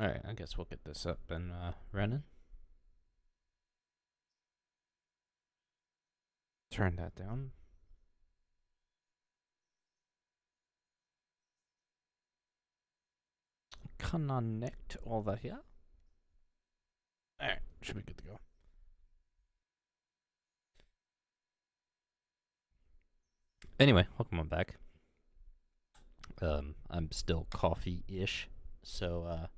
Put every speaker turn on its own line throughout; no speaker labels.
Alright, I guess we'll get this up and running. Turn that down. Connect over here. Alright, should be good to go. Anyway, welcome on back. I'm still coffee-ish, so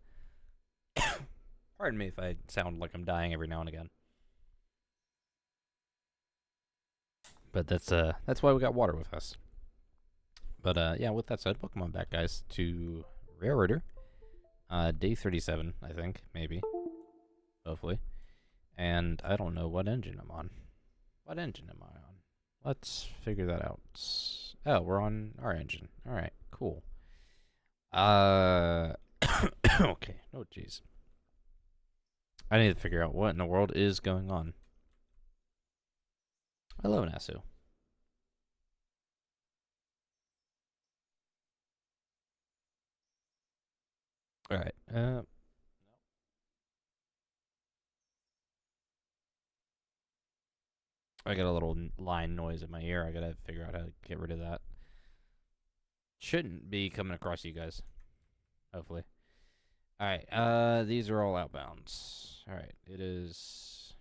pardon me if I sound like I'm dying every now and again. But that's why we got water with us. But yeah, with that said, welcome on back, guys, to Rare Order. Day 37, I think, maybe. Hopefully. And I don't know what engine I'm on. What engine am I on? Let's figure that out. Oh, we're on our engine. Alright, cool. Okay. Oh, jeez. I need to figure out what in the world is going on. Hello, Nasu. Alright, I got a little line noise in my ear. I gotta figure out how to get rid of that. Shouldn't be coming across you guys. Hopefully. Alright, these are all outbounds. Alright, it is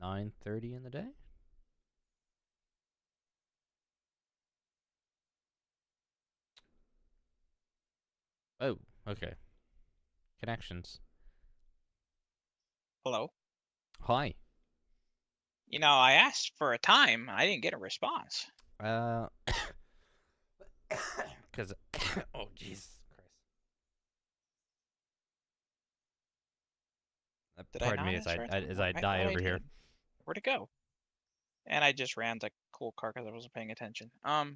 9:30 in the day? Oh, okay. Connections.
Hello?
Hi.
You know, I asked for a time. I didn't get a response.
Because, oh, Jesus Christ.
Did I
Pardon
not
me
ask for a time?
as I
I
die
thought I
over here.
did. Where'd it go? And I just ran the cool car because I wasn't paying attention. I,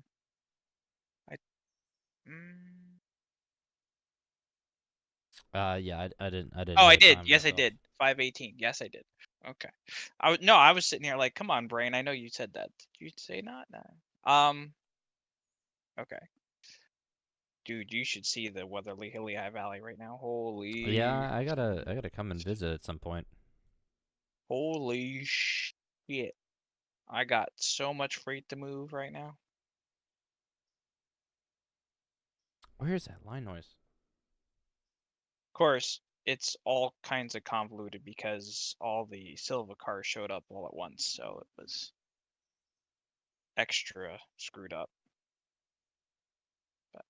mm,
Yeah, I didn't
oh, I
have
did.
time
Yes, I
myself.
did. 5:18. Yes, I did. Okay. No, I was sitting here like, come on, brain. I know you said that. Did you say not? No. Okay. Dude, you should see the Weatherly Hilly High Valley right now.
Yeah, I gotta come and visit at some point.
Holy shit. I got so much freight to move right now.
Where is that line noise?
Of course, it's all kinds of convoluted because all the Silva cars showed up all at once, so it was extra screwed up. But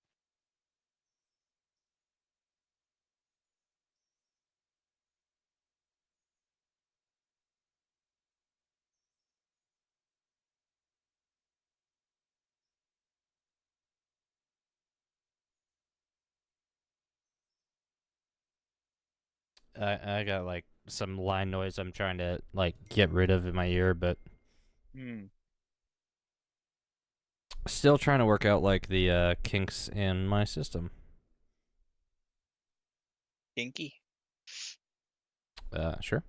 I got like some line noise I'm trying to like get rid of in my ear, but still trying to work out like the kinks in my system.
kinky.
Sure.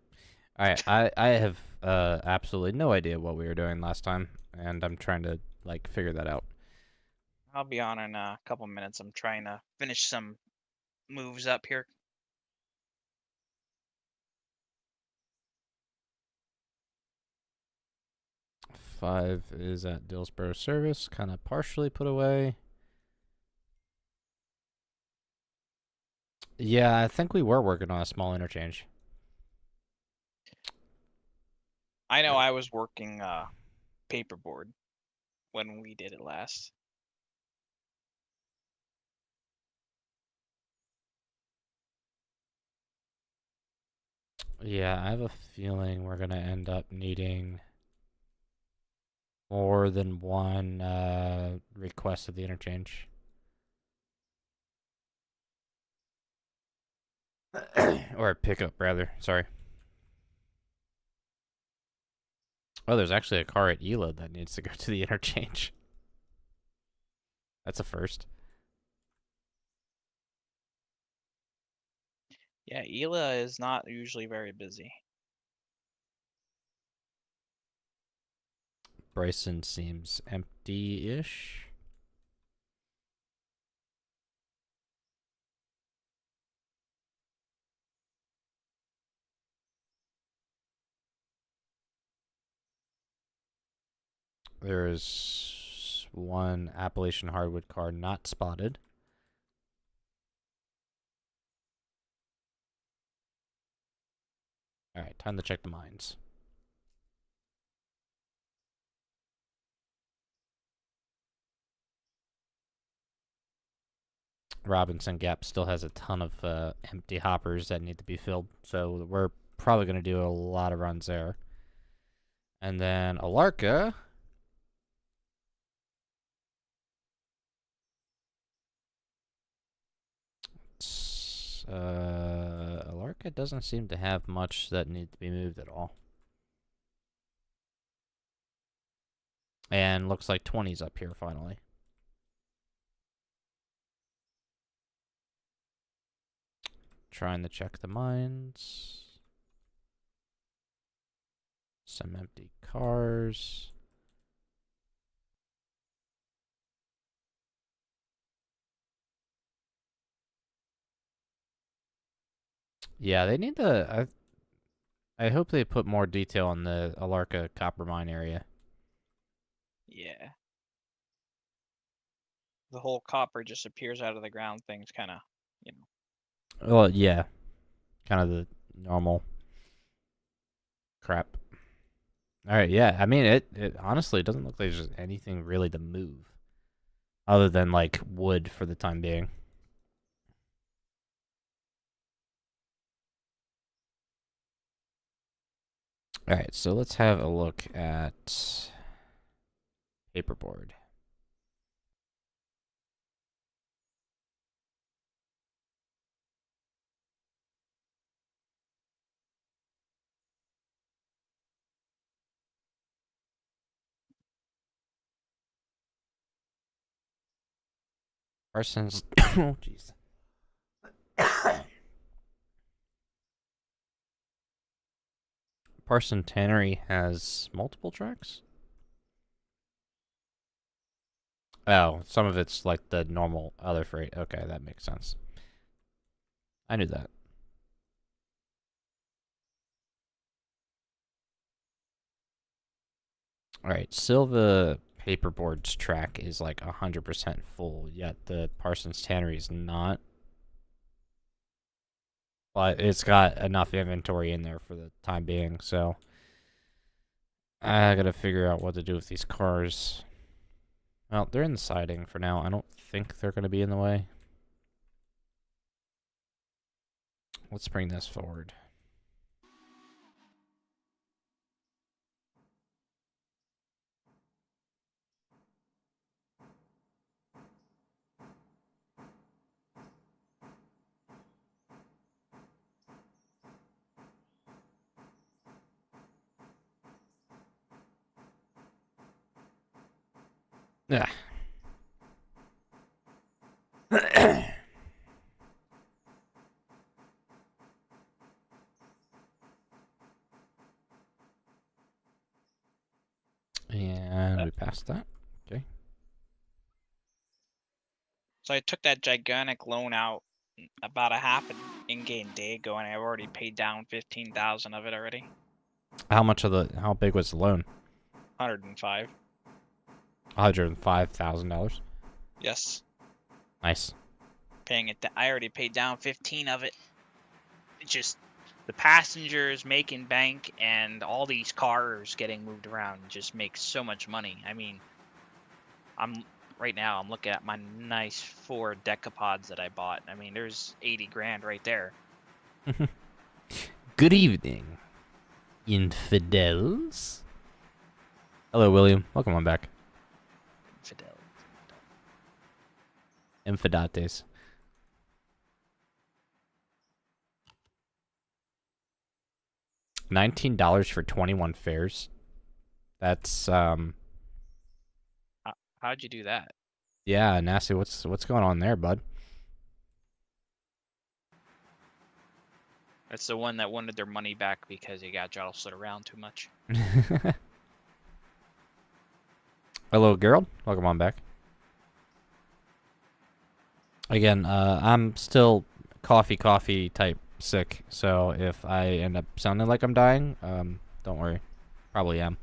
Alright, I have absolutely no idea what we were doing last time, and I'm trying to like figure that out.
I'll be on in a couple minutes. I'm trying to finish some moves up here.
Five is at Dillsborough Service, kind of partially put away. Yeah, I think we were working on a small interchange.
I know I was working paperboard when we did it last.
Yeah, I have a feeling we're gonna end up needing more than one request of the interchange. Or pickup, rather. Sorry. Oh, there's actually a car at Ela that needs to go to the interchange. That's a first.
Yeah, Ela is not usually very busy.
Bryson seems empty-ish. There's one Appalachian hardwood car not spotted. Alright, time to check the mines. Robinson Gap still has a ton of empty hoppers that need to be filled, so we're probably going to do a lot of runs there. And then Alarka. Alarka doesn't seem to have much that needs to be moved at all. And looks like 20's up here finally. Trying to check the mines. Some empty cars. Yeah, they need to. I hope they put more detail on the Alarka copper mine area.
Yeah. The whole copper just appears out of the ground thing's kind of, you know.
Well, yeah. Kind of the normal crap. Alright, yeah. I mean, it honestly doesn't look like there's anything really to move. Other than, like, wood for the time being. Alright, so let's have a look at paperboard. Parsons. Oh, jeez. Parson Tannery has multiple tracks? Oh, some of it's like the normal other freight. Okay, that makes sense. I knew that. Alright, Silva Paperboard's track is like 100% full, yet the Parsons Tannery is not. But it's got enough inventory in there for the time being, so I gotta figure out what to do with these cars. Well, they're in the siding for now. I don't think they're gonna be in the way. Let's bring this forward. Yeah. And we passed that. Okay.
So I took that gigantic loan out about a half an in-game day ago, and I've already paid down 15,000 of it already.
How big was the loan?
105.
$105,000.
Yes.
Nice.
Paying it. I already paid down 15 of it. It's just the passengers making bank and all these cars getting moved around just makes so much money. I mean, right now I'm looking at my nice 4 decapods that I bought. I mean, there's 80 grand right there.
Good evening, infidels. Hello, William. Welcome on back. Infidates. $19 for 21 fares. That's
How'd you do that?
Yeah, Nasty. What's going on there, bud?
It's the one that wanted their money back because he got jostled around too much.
Hello, Gerald. Welcome on back. Again, I'm still coffee type sick, so if I end up sounding like I'm dying, don't worry. Probably am.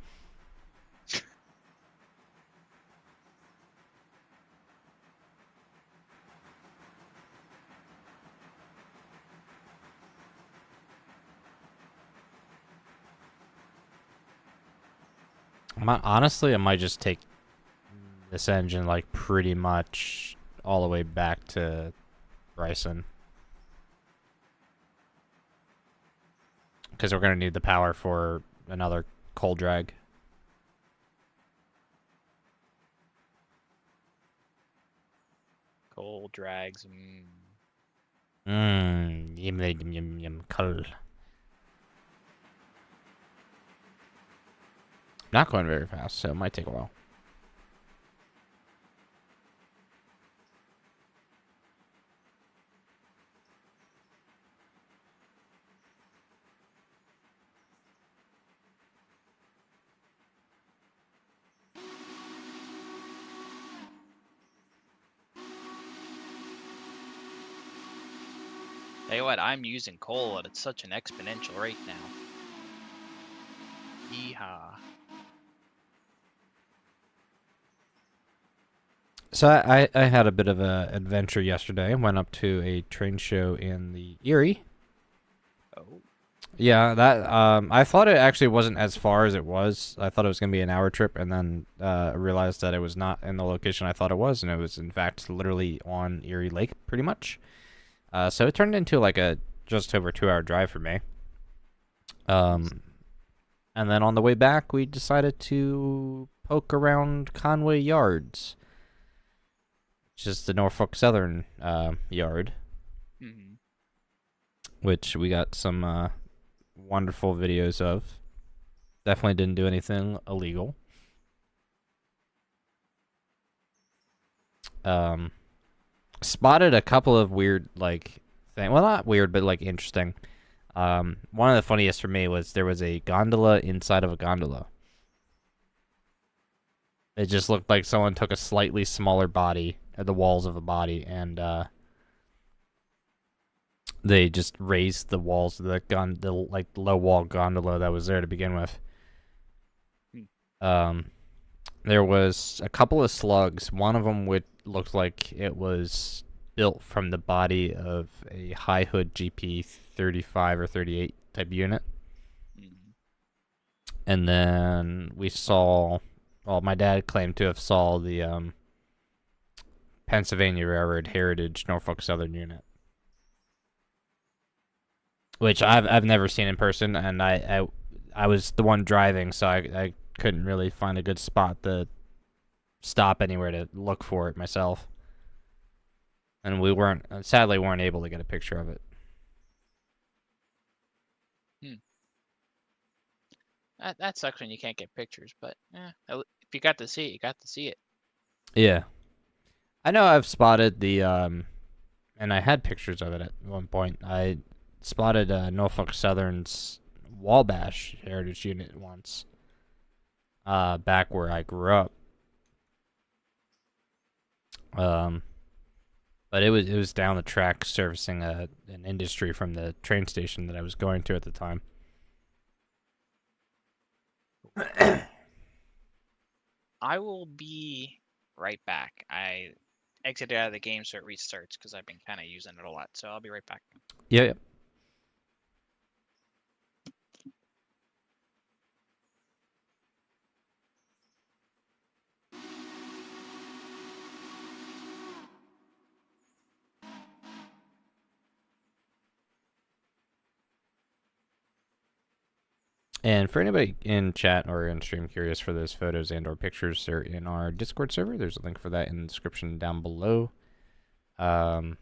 Honestly, I might just take this engine like pretty much all the way back to Bryson. Because we're going to need the power for another coal drag.
Coal drags.
Yum, coal. Not going very fast, so it might take a while.
Tell you what, I'm using coal at such an exponential rate now. Yeehaw.
So I had a bit of an adventure yesterday. I went up to a train show in the Erie.
Oh.
Yeah, that I thought it actually wasn't as far as it was. I thought it was gonna be an hour trip, and then realized that it was not in the location I thought it was, and it was in fact literally on Erie Lake, pretty much. So it turned into like a just over 2 hour drive for me. And then on the way back, we decided to poke around Conway Yards, which is the Norfolk Southern yard, which we got some wonderful videos of. Definitely didn't do anything illegal. Spotted a couple of weird like things. Well, not weird, but like interesting. One of the funniest for me was there was a gondola inside of a gondola. It just looked like someone took a slightly smaller body, the walls of a body, and they just raised the walls of the like low wall gondola that was there to begin with. There was a couple of slugs. One of them looked like it was built from the body of a high hood GP 35 or 38 type unit. And then we saw, well, my dad claimed to have saw the Pennsylvania Railroad Heritage Norfolk Southern unit, which I've never seen in person, and I was the one driving, so I couldn't really find a good spot to stop anywhere to look for it myself, and we sadly weren't able to get a picture of it.
That sucks when you can't get pictures, but if you got to see it, you got to see it.
Yeah, I know I've spotted the and I had pictures of it at one point. I spotted Norfolk Southern's Wabash Heritage unit once, back where I grew up. But it was down the track servicing an industry from the train station that I was going to at the time.
I will be right back. I exited out of the game so it restarts because I've been kind of using it a lot. So I'll be right back.
Yeah. And for anybody in chat or in stream curious for those photos and or pictures, they're in our Discord server. There's a link for that in the description down below. And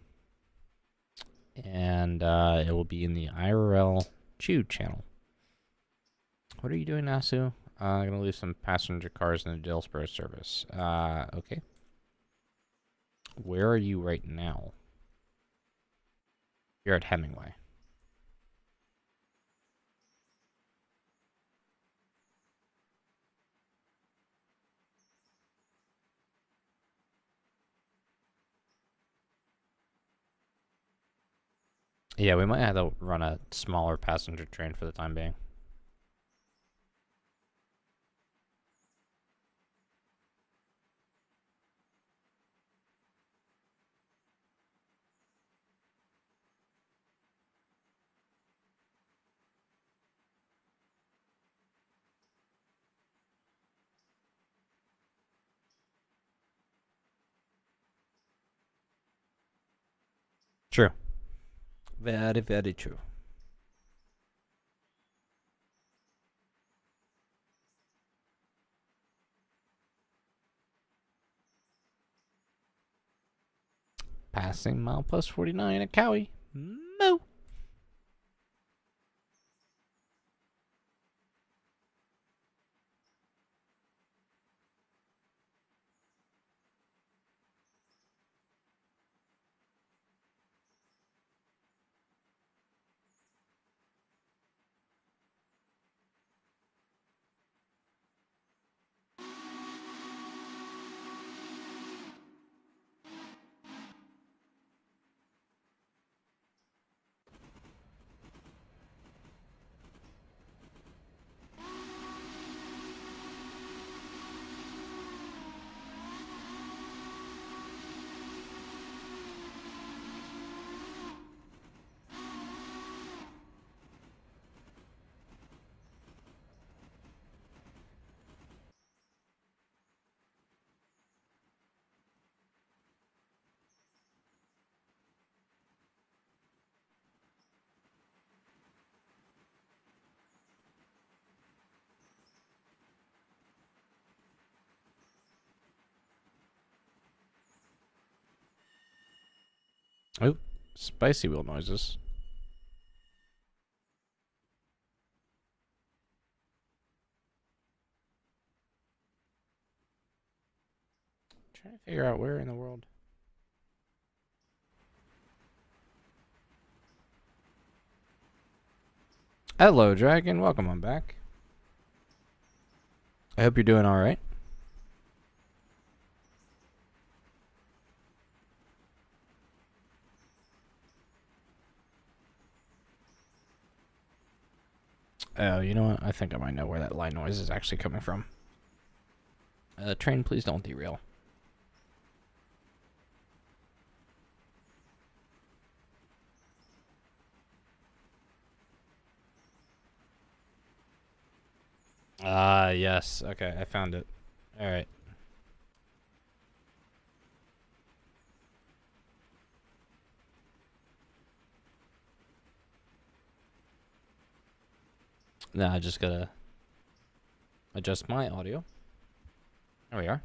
it will be in the IRL Chew channel. What are you doing, Nasu? I'm going to leave some passenger cars in the Dillsboro service. Okay. Where are you right now? You're at Hemingway. Yeah, we might have to run a smaller passenger train for the time being. True. Very, very true. Passing mile plus 49 at Cowie. Moo. Oh, spicy wheel noises. Trying to figure out where in the world. Hello, Dragon. Welcome on back. I hope you're doing all right. Oh, you know what? I think I might know where that line noise is actually coming from. Train, please don't derail. Ah, yes. Okay, I found it. All right. Now I just gotta adjust my audio. There we are.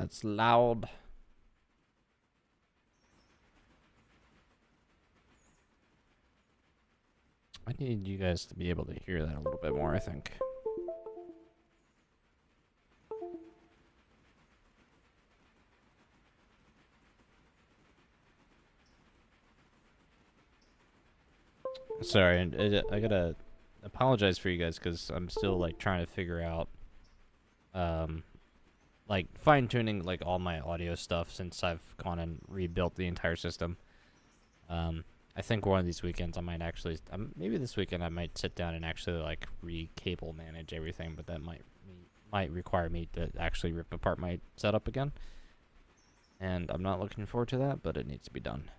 It's loud. I need you guys to be able to hear that a little bit more, I think. Sorry, I gotta apologize for you guys because I'm still like trying to figure out, like fine tuning like all my audio stuff since I've gone and rebuilt the entire system. I think one of these weekends I might actually, maybe this weekend I might sit down and actually like re-cable manage everything, but that might require me to actually rip apart my setup again. And I'm not looking forward to that, but it needs to be done.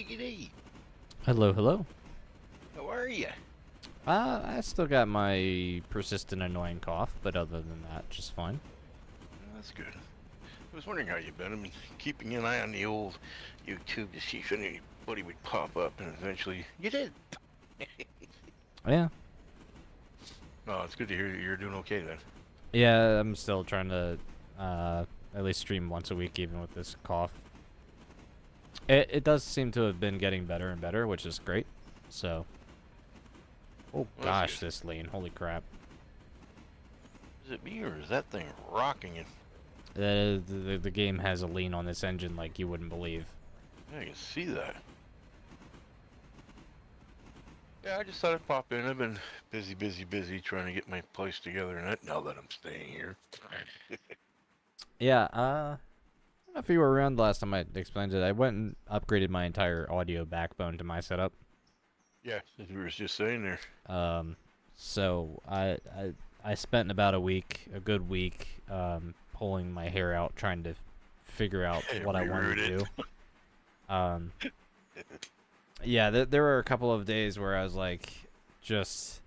G'day.
Hello, hello.
How are you?
I still got my persistent annoying cough, but other than that, just fine.
That's good. I was wondering how you've been. I mean, keeping an eye on the old YouTube to see if anybody would pop up, and eventually you did.
Yeah.
Oh, it's good to hear that you're doing okay then.
Yeah, I'm still trying to at least stream once a week, even with this cough. It does seem to have been getting better and better, which is great. So, Oh
Well,
gosh,
that's good.
this lean. Holy crap.
Is it me or is that thing rocking it?
The game has a lean on this engine like you wouldn't believe.
Yeah, I can see that. Yeah, I just thought I'd pop in. I've been busy trying to get my place together, and now that I'm staying here.
Yeah, I don't know if you were around last time I explained it. I went and upgraded my entire audio backbone to my setup.
Yeah, as we were just saying there.
So I spent about a good week, pulling my hair out, trying to figure out what I wanted to
Reroute
do. Yeah, there were a couple of days where I was like, just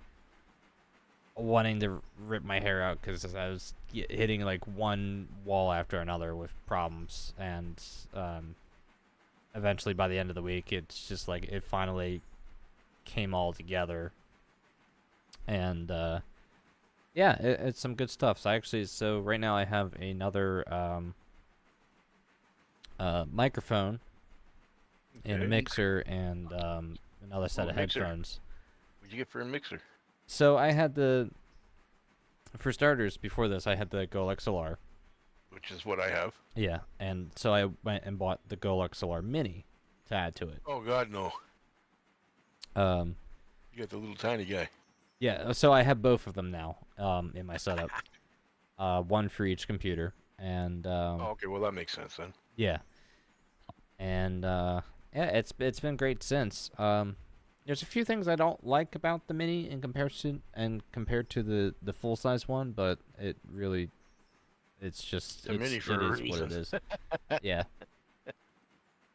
wanting to rip my hair out because I was hitting like one wall after another with problems, and eventually by the end of the week, it's just like it finally came all together, and yeah, it's some good stuff. So right now I have another microphone and a
Okay.
mixer and another set
Oh,
of
mixer.
headphones.
What'd you get for a mixer?
So I had for starters, before this, I had the Go XLR.
Which is what I have.
Yeah, and so I went and bought the Go XLR Mini to add to it.
Oh God, no!
Um,
You got the little tiny guy.
yeah, so I have both of them now in my setup. One for each computer, and
Oh, okay. Well, that makes sense then.
yeah, and yeah, it's been great since. There's a few things I don't like about the Mini in comparison compared to the full size one, but it's just
It's a Mini for a
it is what it
reason.
is. Yeah.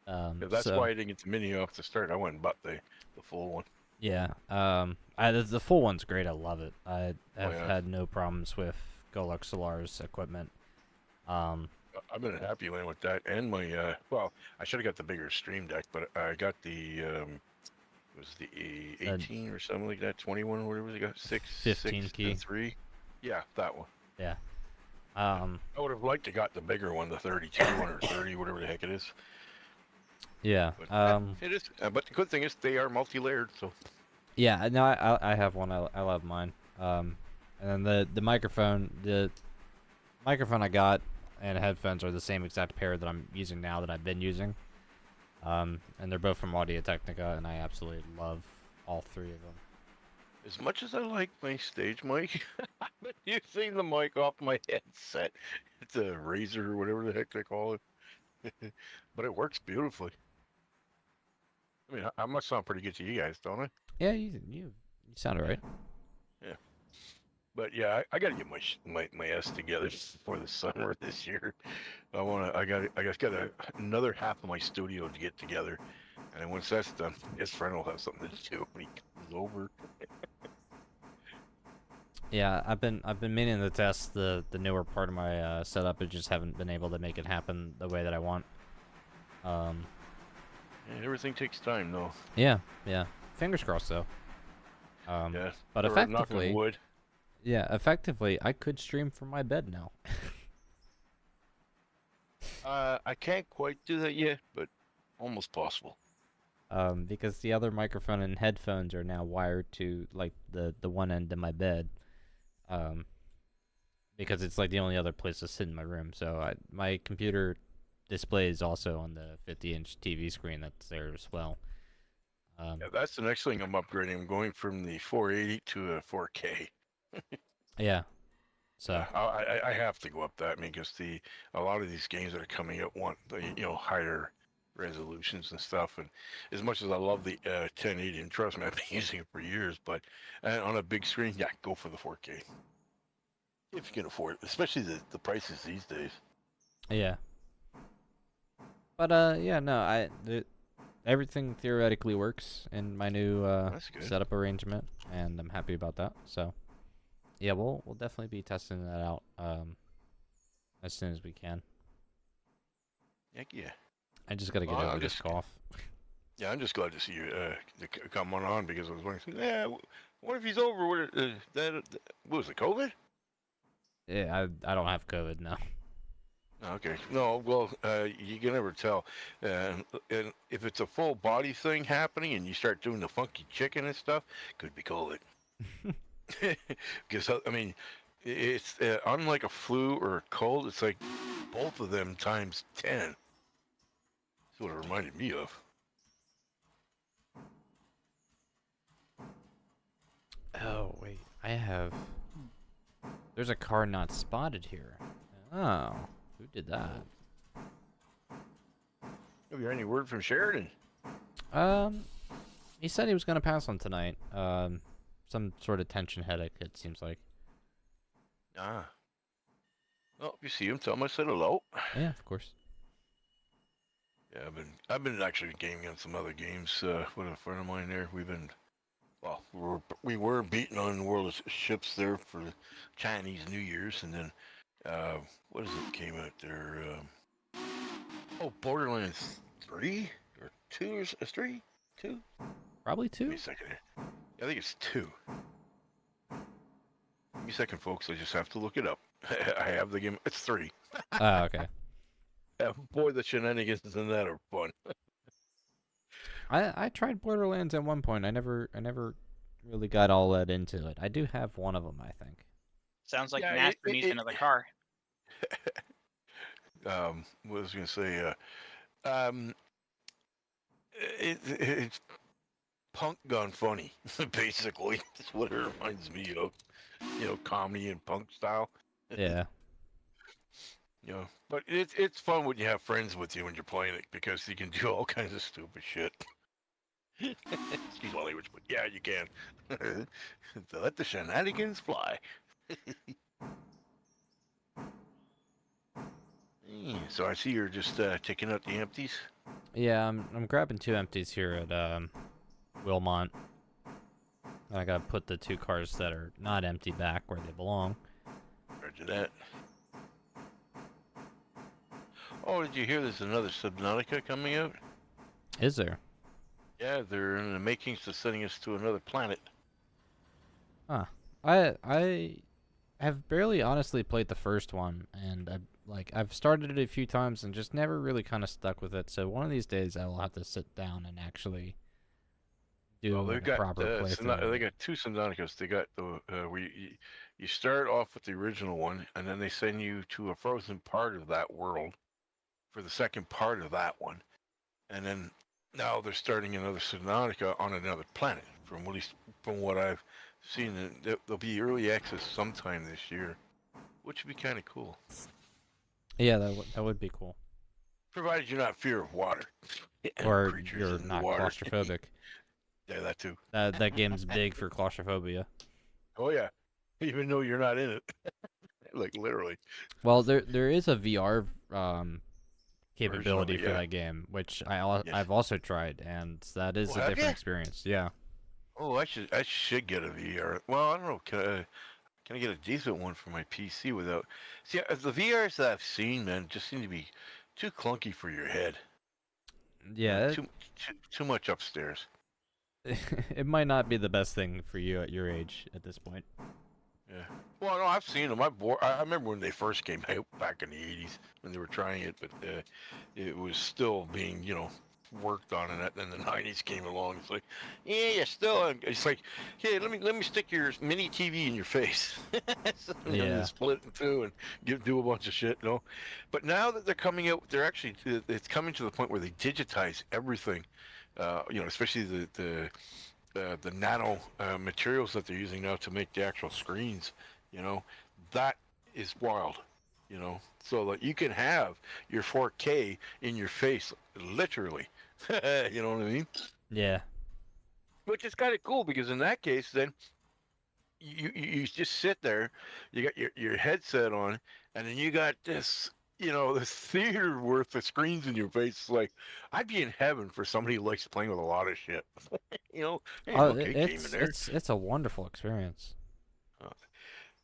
Yeah, that's
So
why I didn't get the mini off the start. I went and bought the full one.
yeah, the full one's great. I love it. I have
yeah.
had no problems with Golux Solar's equipment.
I've been happy with that, and my well, I should have got the bigger Stream Deck, but I got the was the 18 or something like that, 21, whatever they got,
15
6
key.
and 3. Yeah, that one.
Yeah.
I would have liked to got the bigger one, the 32 one or 30, whatever the heck it is.
Yeah.
But it is. But the good thing is they are multi-layered, so.
Yeah. No, I have one. I love mine. And then the microphone I got and headphones are the same exact pair that I'm using now that I've been using. And they're both from Audio Technica, and I absolutely love all three of them.
As much as I like my stage mic, I've been using the mic off my headset. It's a Razer or whatever the heck they call it. But it works beautifully. I mean, I must sound pretty good to you guys, don't I?
Yeah, you sound alright.
Yeah. But yeah, I got to get my S together for the summer this year. I just got another half of my studio to get together, and then once that's done, his friend will have something to do when he comes over.
Yeah, I've been meaning to test the newer part of my setup. I just haven't been able to make it happen the way that I want.
And everything takes time, though.
Yeah. Fingers crossed, though.
Yeah.
But
or knock on
effectively,
wood.
yeah, effectively, I could stream from my bed now.
I can't quite do that yet, but almost possible.
Because the other microphone and headphones are now wired to like the one end of my bed. Because it's like the only other place to sit in my room. So my computer display is also on the 50-inch TV screen that's there as well.
Yeah, that's the next thing I'm upgrading. I'm going from the 480 to a 4K.
Yeah. So
I have to go up that. I mean, because a lot of these games that are coming out want the higher resolutions and stuff. And as much as I love the 1080, and trust me, I've been using it for years, but on a big screen, yeah, go for the 4K if you can afford it, especially the prices these days.
yeah. But yeah, no, everything theoretically works in my new
That's good.
setup arrangement, and I'm happy about that. So yeah, we'll definitely be testing that out as soon as we can.
Heck yeah.
I just gotta get
Well,
over
I'm
this
just-
cough.
Yeah, I'm just glad to see you come on because I was wondering, yeah, what if he's over? What was it, COVID?
Yeah, I don't have COVID now.
Okay. No, well, you can never tell. And if it's a full body thing happening and you start doing the funky chicken and stuff, could be COVID. Because I mean, it's unlike a flu or a cold. It's like both of them times 10. That's what it reminded me of.
Oh, wait. There's a car not spotted here. Oh. Who did that?
Have you heard any word from Sheridan?
He said he was gonna pass on tonight. Some sort of tension headache, it seems like.
Ah. Well, if you see him, tell him I said hello.
Yeah, of course.
Yeah, I've been actually gaming on some other games with a friend of mine there. We were beating on World of Ships there for Chinese New Year's, and then what is it came out there? Borderlands 3 or 2 or 3? 2?
Probably
Give me
2.
a second here. Yeah, I think it's 2. Give me a second, folks. I just have to look it up. I have the game. It's 3.
Oh, okay.
Yeah, boy, the shenanigans in that are fun.
I tried Borderlands at one point. I never really got all that into it. I do have one of them, I think.
Sounds like
Yeah,
Master needs another car.
What was I gonna say? Um, it's punk gone funny, basically. That's what it reminds me of. Comedy and punk style.
Yeah.
But it's fun when you have friends with you when you're playing it because you can do all kinds of stupid shit. Excuse my language, but yeah, you can. Let the shenanigans fly. So I see you're just taking out the empties.
Yeah, I'm grabbing 2 empties here at Wilmont. I gotta put the 2 cars that are not empty back where they belong.
Roger that. Oh, did you hear there's another Subnautica coming out?
Is there?
Yeah, they're in the makings of sending us to another planet.
Huh. I have barely honestly played the first one, and I've started it a few times and just never really kind of stuck with it. So one of these days I will have to sit down and actually do
They've
a
got
proper playthrough.
they got 2 Subnauticas. They got the you start off with the original one, and then they send you to a frozen part of that world for the second part of that one, and then now they're starting another Subnautica on another planet. From what I've seen, there'll be early access sometime this year, which would be kind of cool.
Yeah, that would be cool.
Provided you're not fear of water.
Or
Creatures
you're
in the
not
water.
claustrophobic.
Yeah, that too.
That game's big for claustrophobia.
Oh yeah, even though you're not in it, like literally.
Well, there is a VR capability
it,
for
yeah.
that game, which I've also tried, and that is a
have
different
ya?
experience. Yeah.
Oh, I should get a VR. Well, I don't know. Can I get a decent one for my PC without? See, the VRs that I've seen, man, just seem to be too clunky for your head.
Yeah.
Too much upstairs.
It might not be the best thing for you at your age at this point.
Yeah. Well, no, I've seen them. I remember when they first came out back in the '80s when they were trying it, but it was still being, worked on, and then the '90s came along. It's like, yeah, still. It's like, hey, let me stick your mini TV in your face.
Yeah.
Split it in two and do a bunch of shit, But now that they're coming out, it's coming to the point where they digitize everything. Especially the nano materials that they're using now to make the actual screens, that is wild, so that you can have your 4K in your face, literally. You know what I mean?
Yeah.
Which is kind of cool because in that case, then you just sit there, you got your headset on, and then you got this. This theater worth of screens in your face. It's like, I'd be in heaven for somebody who likes playing with a lot of shit. Hey, okay, game in there.
It's a wonderful experience.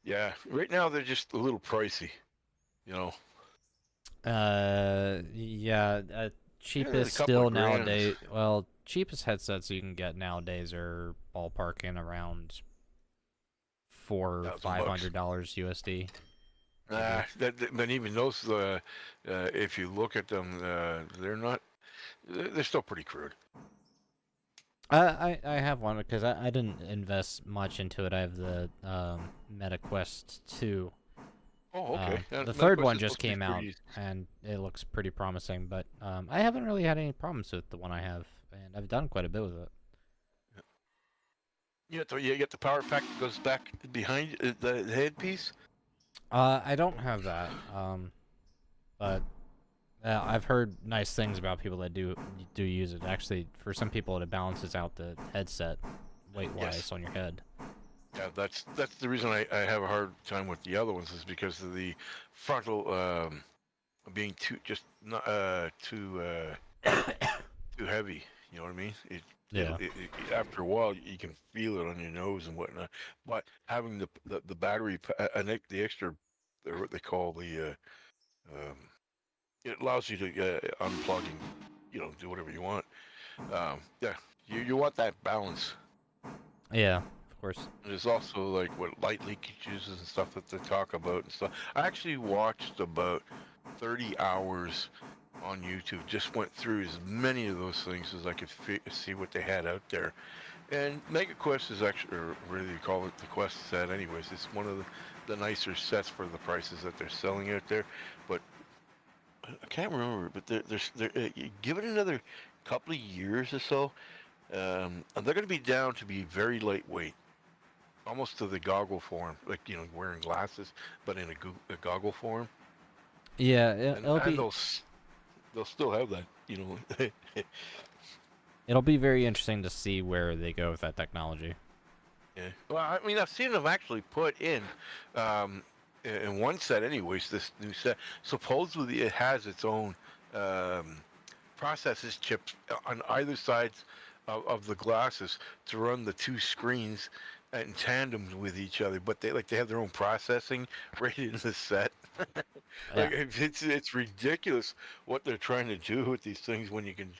Yeah, right now they're just a little pricey,
Yeah, cheapest
a couple
still
of grand.
nowadays. Well, cheapest headsets you can get nowadays are ballparking around $400-500 USD.
Then even those, if you look at them, they're still pretty crude.
I have one because I didn't invest much into it. I have the Meta Quest 2.
Oh, okay.
The third
MetaQuest
one
is
just
supposed to be
came out,
pretty.
and it looks pretty promising. But I haven't really had any problems with the one I have, and I've done quite a bit with it.
You get the power pack that goes back behind the headpiece.
I don't have that. But I've heard nice things about people that do use it. Actually, for some people, it balances out the headset weight-wise
Yes.
on your head.
Yeah, that's the reason I have a hard time with the other ones is because of the frontal being too just not too heavy. You know what I mean?
Yeah.
After a while you can feel it on your nose and whatnot. But having the battery the extra what they call the it allows you to unplug and do whatever you want. Yeah, you want that balance.
Yeah, of course.
There's also like what light leakages and stuff that they talk about and stuff. I actually watched about 30 hours on YouTube. Just went through as many of those things as I could see what they had out there. And Mega Quest is actually, or really you call it the Quest set, anyways. It's one of the nicer sets for the prices that they're selling out there. But I can't remember. But you give it another couple of years or so, and they're going to be down to be very lightweight. Almost to the goggle form, like wearing glasses, but in a goggle form.
Yeah,
And
it'll
and
be
they'll still have that,
it'll be very interesting to see where they go with that technology.
Yeah. Well, I mean, I've seen them actually put um, in one set, anyways. This new set supposedly it has its own um, processes chips on either sides of the glasses to run the two screens in tandem with each other, but they have their own processing right in the set.
Yeah.
Like it's ridiculous what they're trying to do with these things when you can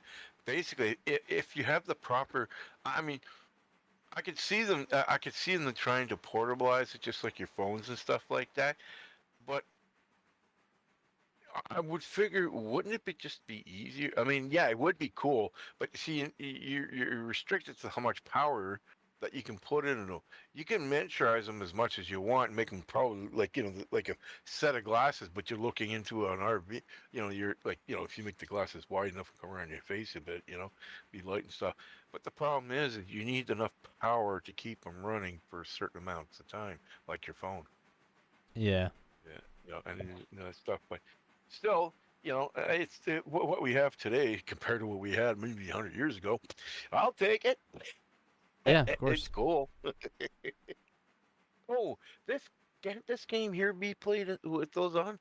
basically if you have the proper. I mean, I could see them. I could see them trying to portabilize it, just like your phones and stuff like that. But I would figure, wouldn't it be just be easier? I mean, yeah, it would be cool, but see, you're restricted to how much power that you can put in them. You can miniaturize them as much as you want, and make them probably like like a set of glasses, but you're looking into an RV. You're like if you make the glasses wide enough and come around your face a bit, be light and stuff. But the problem is you need enough power to keep them running for certain amounts of time, like your phone.
Yeah.
Yeah, and that stuff. But still, it's what we have today compared to what we had maybe 100 years ago. I'll take it.
Yeah, of
It's
course.
cool. Oh, this can't this game here be played with those on?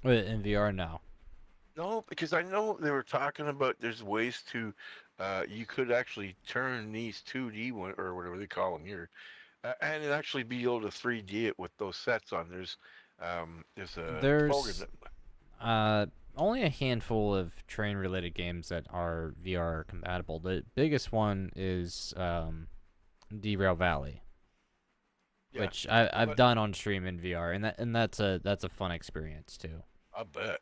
In VR now.
No, because I know they were talking about there's ways to, you could actually turn these 2D one or whatever they call them here, and it actually be able to 3D it with those sets on. There's a program
There's
that.
only a handful of train-related games that are VR compatible. The biggest one is Derail Valley,
Yeah,
which I've
but
done on stream in VR, and that's a fun experience too.
I bet.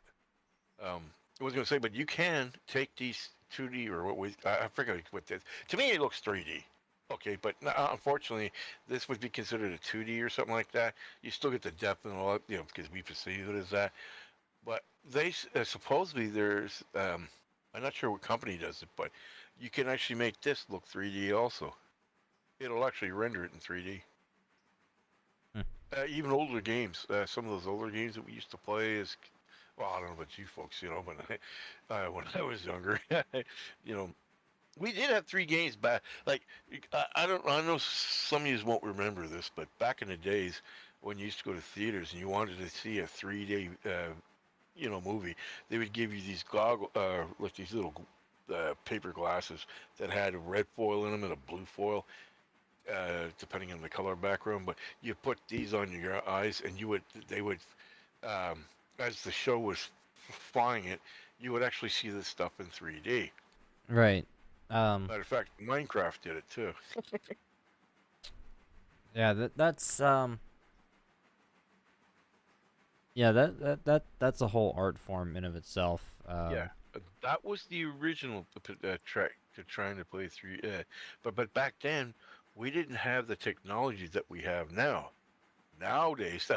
Um, I was going to say, but you can take these 2D or I forget what this. To me, it looks 3D. Okay, but unfortunately, this would be considered a 2D or something like that. You still get the depth and all that, because we perceive it as that. But supposedly there's, I'm not sure what company does it, but you can actually make this look 3D also. It'll actually render it in 3D.
Hmm.
Even older games, some of those older games that we used to play as well, I don't know about you folks, but when I was younger, you know, we did have three games back. Like, I don't, I know some of you won't remember this, but back in the days when you used to go to theaters and you wanted to see a 3D, movie, they would give you these like these little paper glasses that had a red foil in them and a blue foil, depending on the color background. But you put these on your eyes, and they would, um, as the show was flying it, you would actually see this stuff in 3D.
Right.
Matter of fact, Minecraft did it too.
Yeah. That's a whole art form in of itself.
Yeah, that was the original track to trying to play 3. But back then, we didn't have the technology that we have now. Nowadays,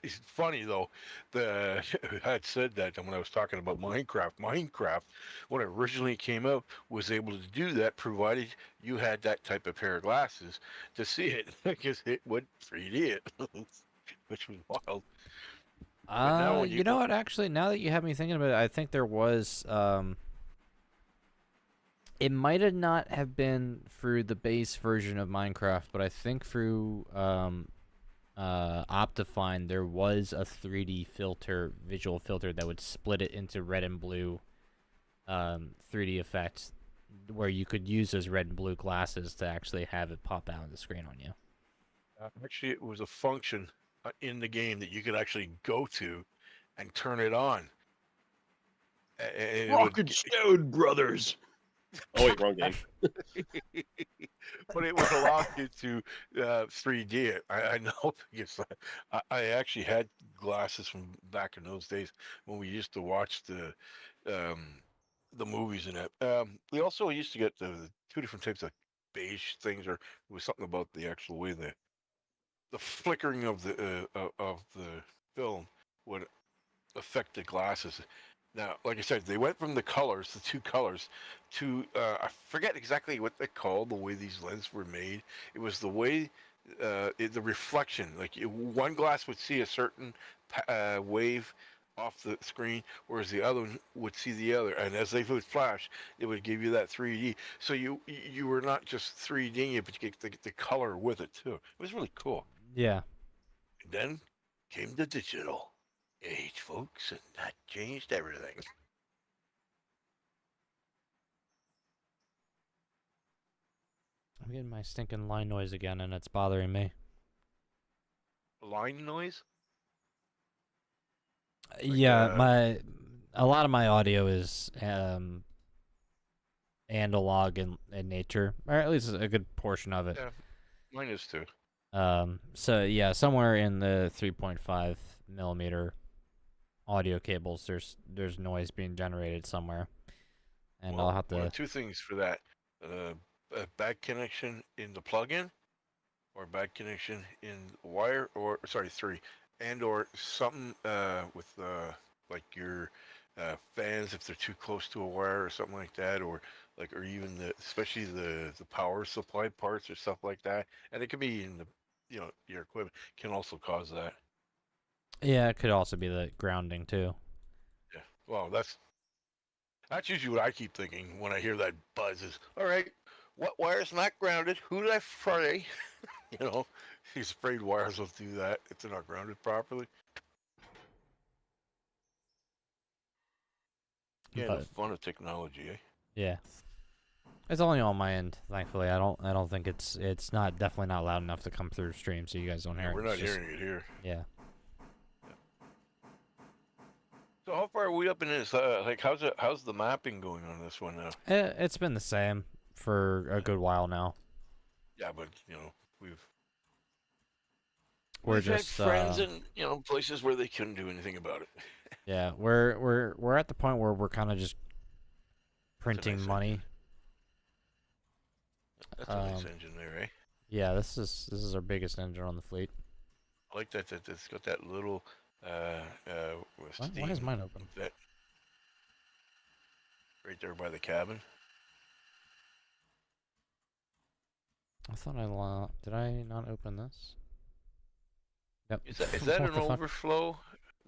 it's funny though. I had said that when I was talking about Minecraft. Minecraft, when it originally came out, was able to do that, provided you had that type of pair of glasses to see it, because it would 3D it, which was wild. But now when
You know what? Actually, now that you have me thinking about it, I think there was. It might have not have been through the base version of Minecraft, but I think through Optifine there was a 3D filter, visual filter that would split it into red and blue 3D effects, where you could use those red and blue glasses to actually have it pop out on the screen on you.
Actually, it was a function in the game that you could actually go to and turn it on.
Rocket Stone Brothers. Oh wait, wrong game.
But it would allow you to 3D it. I know, because I actually had glasses from back in those days when we used to watch the movies and that. We also used to get the 2 different types of beige things, or it was something about the actual way the flickering of the film would affect the glasses. Now, like I said, they went from the 2 colors, to I forget exactly what they called the way these lenses were made. It was the way the reflection. Like one glass would see a certain wave off the screen, whereas the other one would see the other, and as they would flash, it would give you that 3D. So you were not just 3Ding it, but you get the color with it too. It was really cool.
Yeah.
And then came the digital age, folks, and that changed everything.
I'm getting my stinking line noise again, and it's bothering me.
Line noise?
Yeah, a lot of my audio is analog in nature, or at least a good portion of it.
Yeah, mine is too.
So yeah, somewhere in the 3.5 millimeter audio cables, there's noise being generated somewhere, and
Well,
I'll have
one
to.
of 2 things for that: a bad connection in the plug-in, or bad connection in the wire, or sorry, 3, and or something with like your fans, if they're too close to a wire or something like that, or even especially the power supply parts or stuff like that, and it could be in the your equipment, can also cause that.
Yeah, it could also be the grounding too.
Yeah, well, that's usually what I keep thinking when I hear that buzz. Is all right. What wire's not grounded? Who did I fray? He's afraid wires will do that if they're not grounded properly. Yeah, the
But
fun of technology, eh?
yeah, it's only on my end. Thankfully, I don't think it's definitely not loud enough to come through stream, so you guys don't hear it.
We're not
It's just-
hearing it here.
Yeah.
So how far are we up in this? How's the mapping going on this one now?
It's been the same for a good while now.
Yeah, but we've
We're
had
just
friends in places where they couldn't do anything about it.
yeah, we're at the point where we're kind of just printing
nice
money.
That's a nice engine there, eh?
Yeah, this is our biggest engine on the fleet.
I like that it's got that little
Why is mine open?
That right there by the cabin.
I thought did I not open this? Yep.
Is that
What
an
the fuck?
overflow?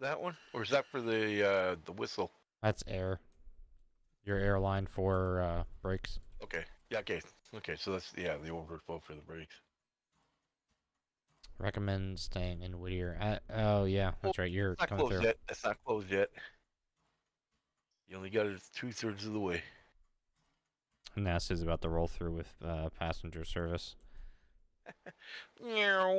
That one, or is that for the whistle?
That's air. Your airline for brakes.
Okay. Yeah. Okay. So that's the overflow for the brakes.
Recommend staying in Whittier. Oh yeah, that's right. You're
It's not
coming
closed
through.
yet. That's not closed yet. You only got it 2/3 of the way.
NAS is about to roll through with passenger service.
Yeah,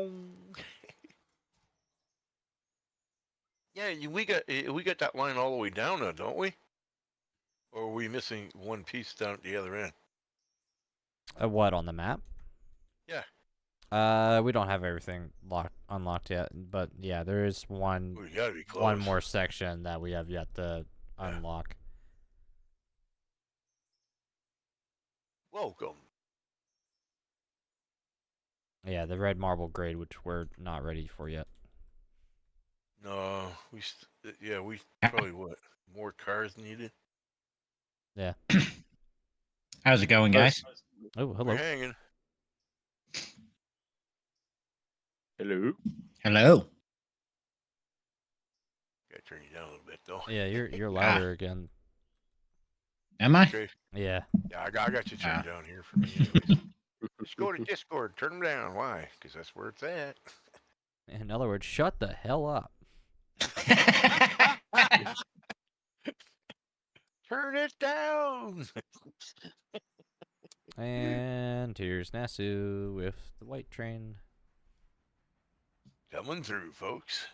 we got that line all the way down now, don't we? Or are we missing one piece down at the other end?
What on the map?
Yeah.
We don't have everything unlocked yet, but yeah, there is one
We gotta be close.
one more section that we have yet to unlock.
Welcome.
Yeah, the red marble grade, which we're not ready for yet.
No, we probably more cars needed.
Yeah.
How's it going, guys?
Oh,
We're
hello.
hanging.
Hello.
Hello.
Gotta turn you down a little bit though.
Yeah, you're louder again.
Am I?
Okay.
Yeah.
Yeah, I got you turned
Ah.
down here for me anyways. Just go to Discord, turn them down. Why? Because that's where it's at.
In other words, shut the hell up.
Turn it down.
And here's Nasu with the white train.
Coming through, folks.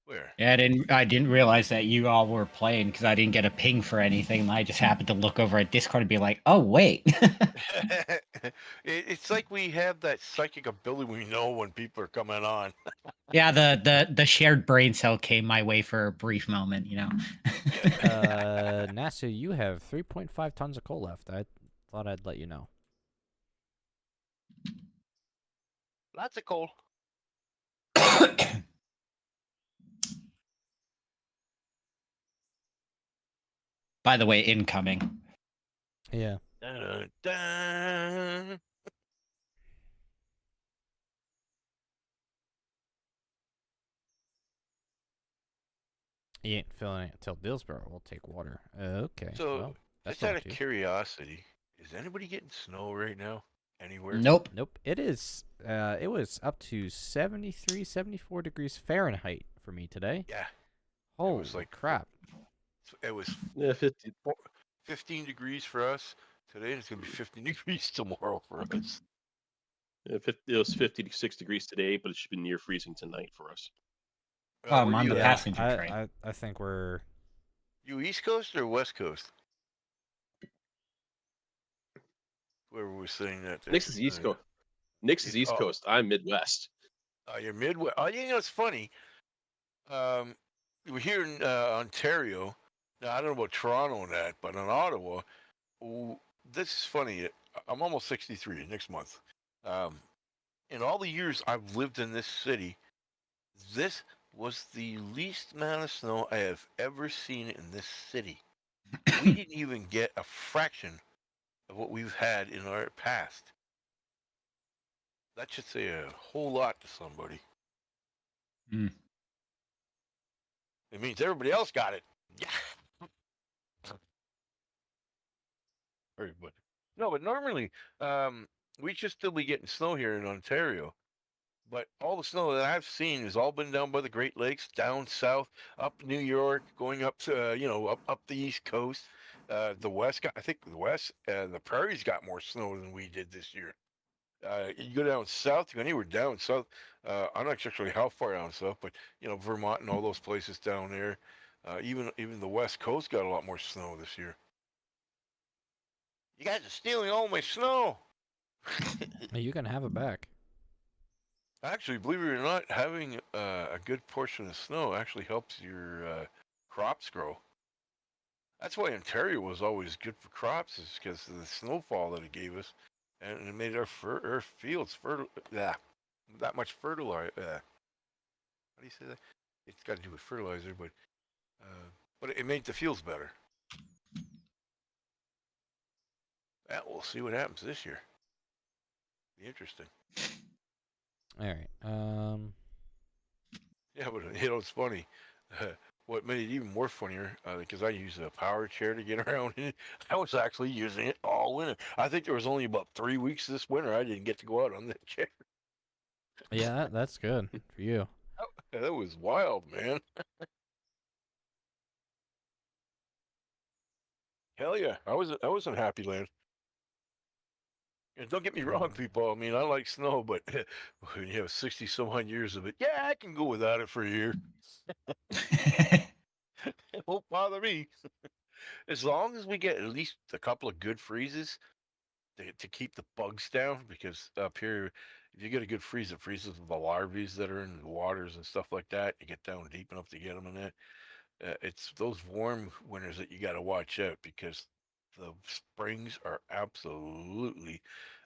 Where?
Yeah, I didn't realize that you all were playing because I didn't get a ping for anything. And I just happened to look over at Discord and be like, "Oh wait."
It's like we have that psychic ability. We know when people are coming on.
Yeah, the shared brain cell came my way for a brief moment, you know.
Nasu, you have 3.5 tons of coal left. I thought I'd let you know.
Lots of coal.
By the way, incoming.
Yeah.
Dun, dun.
You ain't feeling it till Dillsboro. We'll take water. Okay.
So,
well, that's
just out
not
of
too.
curiosity, is anybody getting snow right now? Anywhere?
Nope.
Nope. It is. It was up to 73, 74 degrees Fahrenheit for me today.
Yeah.
Holy
was like-
crap!
It was
Yeah, 50.
15 degrees for us today, and it's going to be 15 degrees tomorrow for us.
Yeah, it was 56 degrees today, but it should be near freezing tonight for us.
Oh, I'm
where
on
you
the
at?
passenger train.
I think we're.
You East Coast or West Coast? Whoever was saying that. there.
Nick's is East Coast. Nick's is East
Oh.
Coast. I'm Midwest.
You're Midwest. Oh, you know, it's funny. We're here in Ontario. Now, I don't know about Toronto and that, but in Ottawa, this is funny. I'm almost 63 next month. In all the years I've lived in this city, this was the least amount of snow I have ever seen in this city. We didn't even get a fraction of what we've had in our past. That should say a whole lot to somebody.
Hmm.
It means everybody else got it. Yeah. Everybody. No, but normally, we should still be getting snow here in Ontario. But all the snow that I've seen has all been down by the Great Lakes, down south, up New York, going up to up the East Coast. The West got, I think the West, the prairies got more snow than we did this year. You go down south, you go anywhere down south. I'm not sure how far down south, but Vermont and all those places down there. Even the West Coast got a lot more snow this year. You guys are stealing all my snow.
You can have it back.
Actually, believe it or not, having a good portion of snow actually helps your crops grow. That's why Ontario was always good for crops, is because of the snowfall that it gave us, and it made our fields fertile. That much fertilizer. How do you say that? It's got to do with fertilizer, but it made the fields better. Yeah, we'll see what happens this year. Be interesting.
All right.
Yeah, but it's funny. What made it even more funnier, because I use a power chair to get around in it, I was actually using it all winter. I think there was only about 3 weeks this winter I didn't get to go out on that chair.
Yeah, that's good for you.
That was wild, man. Hell yeah, I was in Happy Land. And don't get me wrong, people. I mean, I like snow, but when you have 60 some odd years of it, yeah, I can go without it for a year. It won't bother me. As long as we get at least a couple of good freezes to keep the bugs down, because up here, if you get a good freeze, it freezes the larvae that are in the waters and stuff like that. You get down deep enough to get them in that. It's those warm winters that you got to watch out, because the springs are absolutely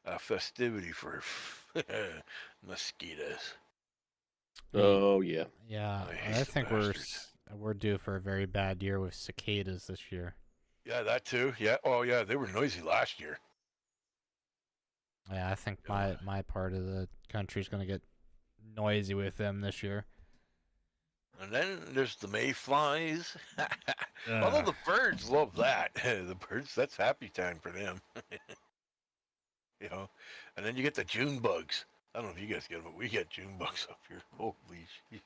a festivity for mosquitoes.
Oh yeah.
Yeah,
I
I
hate the
think
bastards.
we're due for a very bad year with cicadas this year.
Yeah, that too. Yeah. Oh, yeah. They were noisy last year.
Yeah, I think
Yeah.
my part of the country's gonna get noisy with them this year.
And then there's the mayflies. Although
Ugh.
the birds love that. The birds, that's happy time for them. You know. And then you get the June bugs. I don't know if you guys get them, but we get June bugs up here. Holy jeez.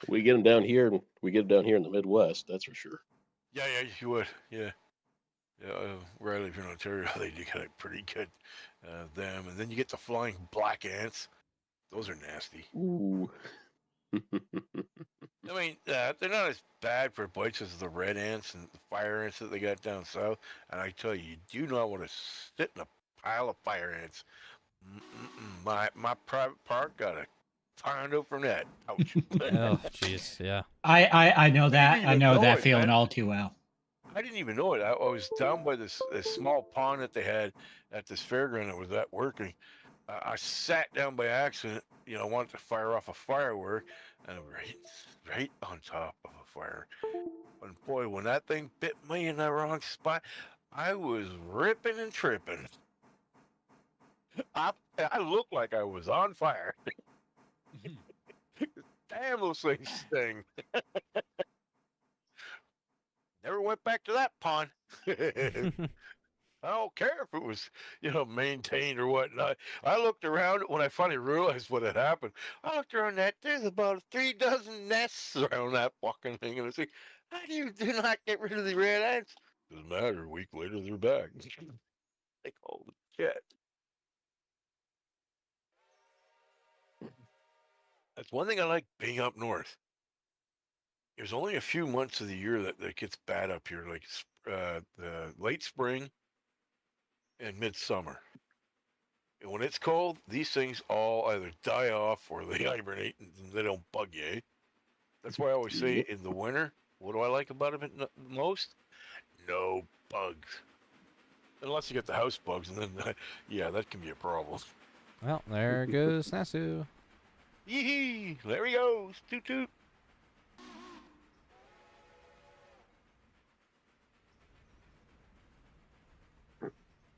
We get them down here. We get them down here in the Midwest. That's for sure.
Yeah, yeah, you would. Yeah. Yeah, where I live here in Ontario, they do get it pretty good. Them. And then you get the flying black ants. Those are nasty.
Ooh.
I mean, they're not as bad for bites as the red ants and the fire ants that they got down south. And I tell you do not want to sit in a pile of fire ants. My private park got a find out from that. Ouch.
Oh, jeez, yeah.
I know that. I
even
know
know
that
it,
feeling
man.
all too well.
I didn't even know it. I was down by this small pond that they had at this fairground that was at working. I sat down by accident, wanted to fire off a firework, and right on top of a fire. And boy, when that thing bit me in the wrong spot, I was ripping and tripping. I looked like I was on fire. Damn, those things sting. Never went back to that pond. I don't care if it was, maintained or whatnot. I looked around when I finally realized what had happened. I looked around that. There's about 3 dozen nests around that fucking thing. And I was like, how do you not get rid of the red ants? Doesn't matter. A week later, they're back. Like, holy shit. That's one thing I like being up north. There's only a few months of the year that gets bad up here, like the late spring and midsummer. And when it's cold, these things all either die off or they hibernate and they don't bug you. Eh? That's why I always say
Yep.
in the winter, what do I like about it most? No bugs. Unless you get the house bugs, and then, yeah, that can be a problem.
Well, there goes Nasu.
Yee! There he goes. Toot toot.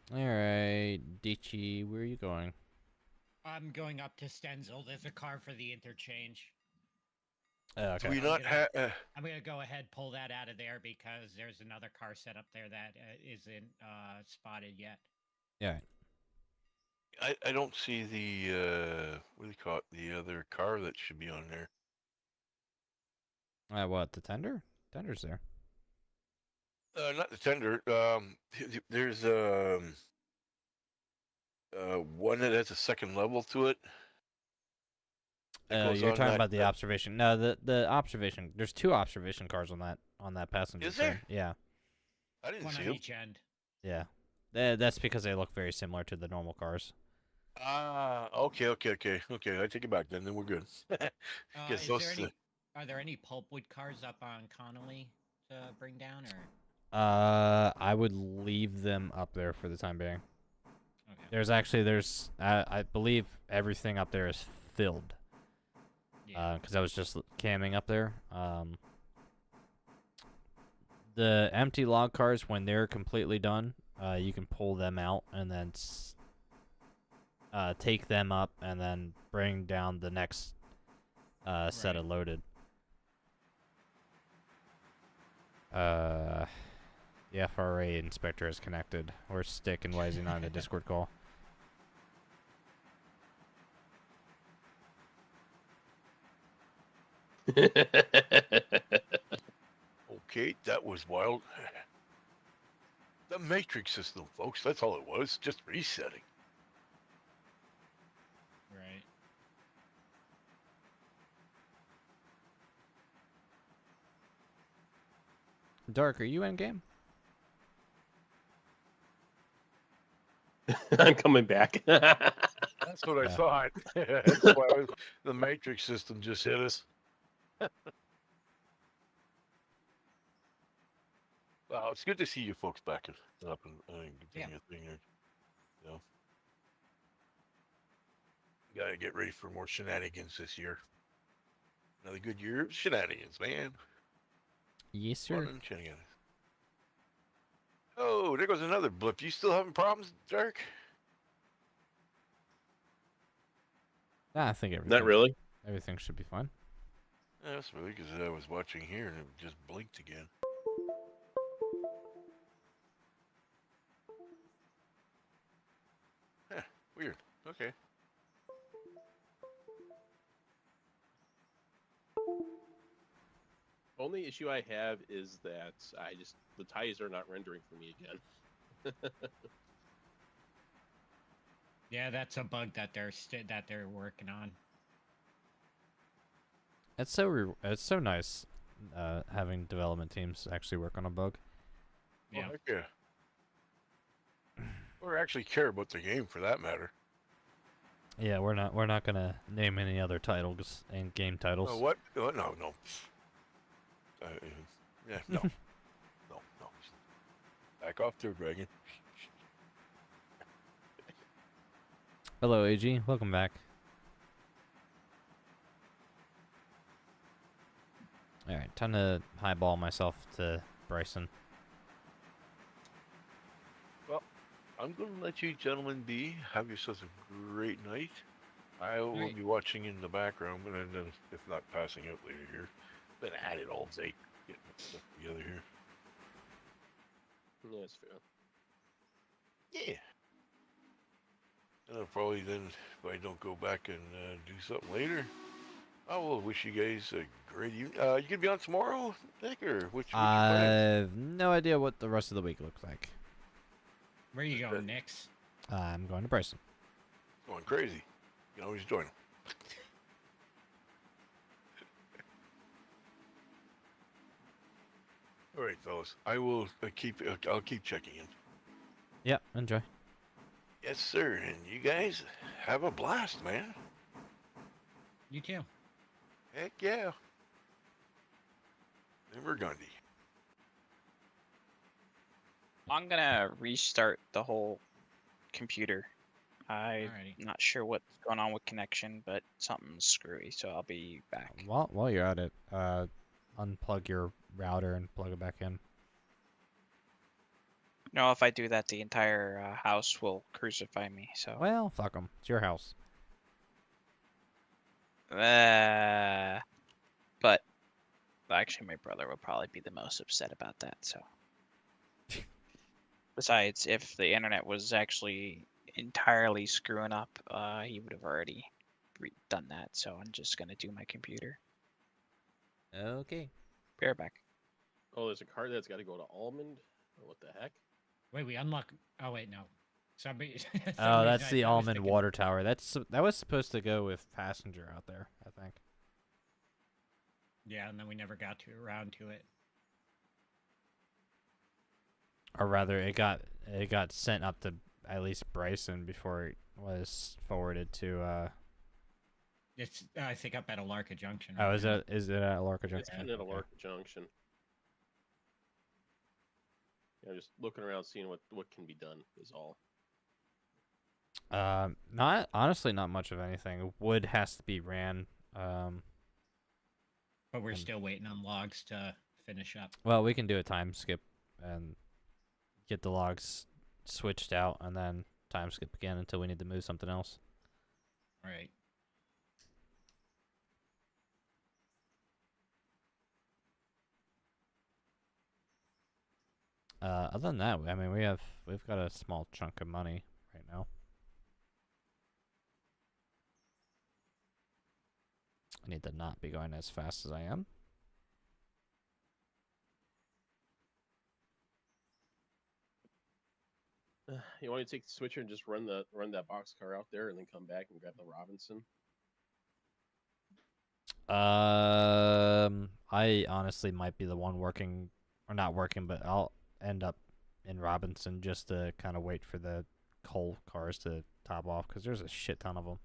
All right, Dichi, where are you going?
I'm going up to Stenzel. There's a car for the interchange.
Oh,
Do
okay.
we not have?
I'm gonna go ahead pull that out of there because there's another car set up there that isn't spotted yet.
Yeah.
I don't see the what do you call it? The other car that should be on there.
What, the tender? Tender's there.
Not the tender. There's one that has a second level to it.
You're talking about the observation. No, the observation. There's 2 observation cars on that passenger
Is
train.
there?
Yeah.
I didn't
One
see
on
him.
each end.
Yeah. That's because they look very similar to the normal cars.
Ah, okay. I take it back then. Then we're good. Guess those.
Are there any pulpwood cars up on Connolly to bring down, or?
I would leave them up there for the time being.
Okay.
There's I believe everything up there is filled.
Yeah.
Because I was just camming up there. The empty log cars, when they're completely done, you can pull them out and then take them up and then bring down the next set of loaded. The FRA inspector is connected. Or Stick and Wising on the Discord call.
Okay, that was wild. The matrix system, folks. That's all it was. Just resetting.
Right.
Dark, are you in game?
I'm coming back.
That's what I
Yeah.
thought. That's why the matrix system just hit us. Well, it's good to see you folks back up and
Yeah.
doing a thing. You know, gotta get ready for more shenanigans this year. Another good year of shenanigans, man.
Yes,
Fun
sir.
and shenanigans. Oh, there goes another blip. You still having problems, Dark?
I think everything.
Not really.
Everything should be fine.
Yeah, that's really because I was watching here and it just blinked again. Huh, weird. Okay.
Only issue I have is that the ties are not rendering for me again.
Yeah, that's a bug that they're working on.
It's so nice having development teams actually work on a bug.
Oh,
Yeah.
heck yeah. Or actually care about the game for that matter.
Yeah, we're not gonna name any other titles and game titles.
Oh, what? Oh, no, no. Yeah, no. No. Back off there, Dragon.
Hello, AG. Welcome back. All right, time to highball myself to Bryson.
Well, I'm going to let you gentlemen be. Have yourselves a great night. I will
Right.
be watching in the background, but then if not passing out later here. Been at it all day getting stuff together here.
Yeah, that's fair.
Yeah. And I'll probably then, if I don't go back and do something later, I will wish you guys a great evening. You gonna be on tomorrow, Nick, or which
I
plans?
have no idea what the rest of the week looks like.
Where you
Okay.
going, Nix?
I'm going to Bryson.
Going crazy. You can always join them. All right, fellas. I will I'll keep checking in.
Yeah, enjoy.
Yes, sir. And you guys have a blast, man.
You too.
Heck yeah. Never Gundy.
I'm gonna restart the whole computer. I'm
Alrighty.
not sure what's going on with connection, but something's screwy, so I'll be back.
While you're at it, unplug your router and plug it back in.
No, if I do that, the entire house will crucify me. So,
Well, fuck 'em. It's your house.
but actually, my brother will probably be the most upset about that. So, besides, if the internet was actually entirely screwing up, he would have already done that. So I'm just gonna do my computer.
Okay.
Be right back.
Oh, there's a card that's got to go to Almond. What the heck?
Wait, we unlock. Oh wait, no. Somebody.
Oh, that's the almond water tower. That was supposed to go with passenger out there, I think.
Yeah, and then we never got around to it.
Or rather, it got sent up to at least Bryson before it was forwarded to.
It's I think up at Alarka Junction.
Oh,
right
is
now.
it at Larka Junction?
It's kind of at
Okay.
Alarka Junction. Yeah, just looking around, seeing what can be done is all.
Not honestly, not much of anything. Wood has to be ran.
But we're
and-
still waiting on logs to finish up.
Well, we can do a time skip and get the logs switched out, and then time skip again until we need to move something else.
All right.
Other than that, I mean, we've got a small chunk of money right now. I need to not be going as fast as I am.
You want to take the switcher and just run that box car out there, and then come back and grab the Robinson.
I honestly might be the one working, or not working, but I'll end up in Robinson just to kind of wait for the coal cars to top off, because there's a shit ton of them.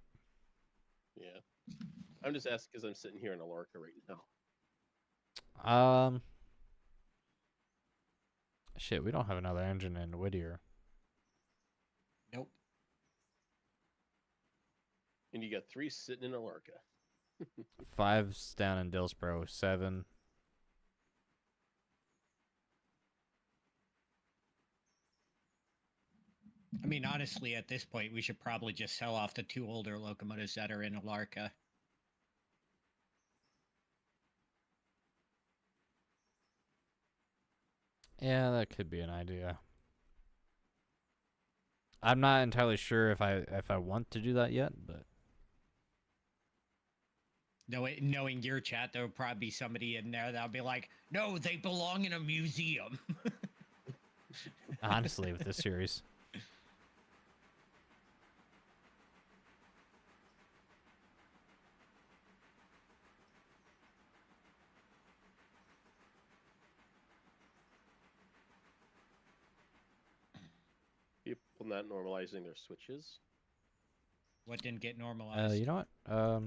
Yeah, I'm just asking because I'm sitting here in Alarka right now.
Shit, we don't have another engine in Whittier.
Nope.
And you got 3 sitting in Alarka.
5's down in Dillsboro. 7.
I mean, honestly, at this point, we should probably just sell off the 2 older locomotives that are in Alarka.
Yeah, that could be an idea. I'm not entirely sure if I want to do that yet, but
Knowing your chat, there will probably be somebody in there that'll be like, no, they belong in a museum.
honestly, with this series,
People not normalizing their switches.
What didn't get normalized?
you know what?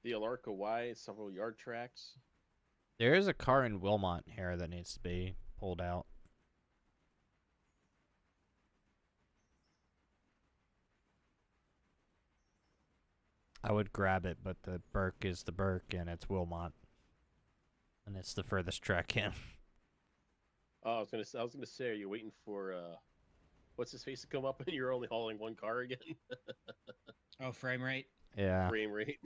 The Alarka Y, several yard tracks.
There is a car in Wilmot here that needs to be pulled out. I would grab it, but the Burke is the Burke, and it's Wilmot, and it's the furthest track in.
Oh, I was gonna say, are you waiting for what's his face to come up and you're only hauling 1 car again?
Oh, frame rate?
Yeah.
Frame rate.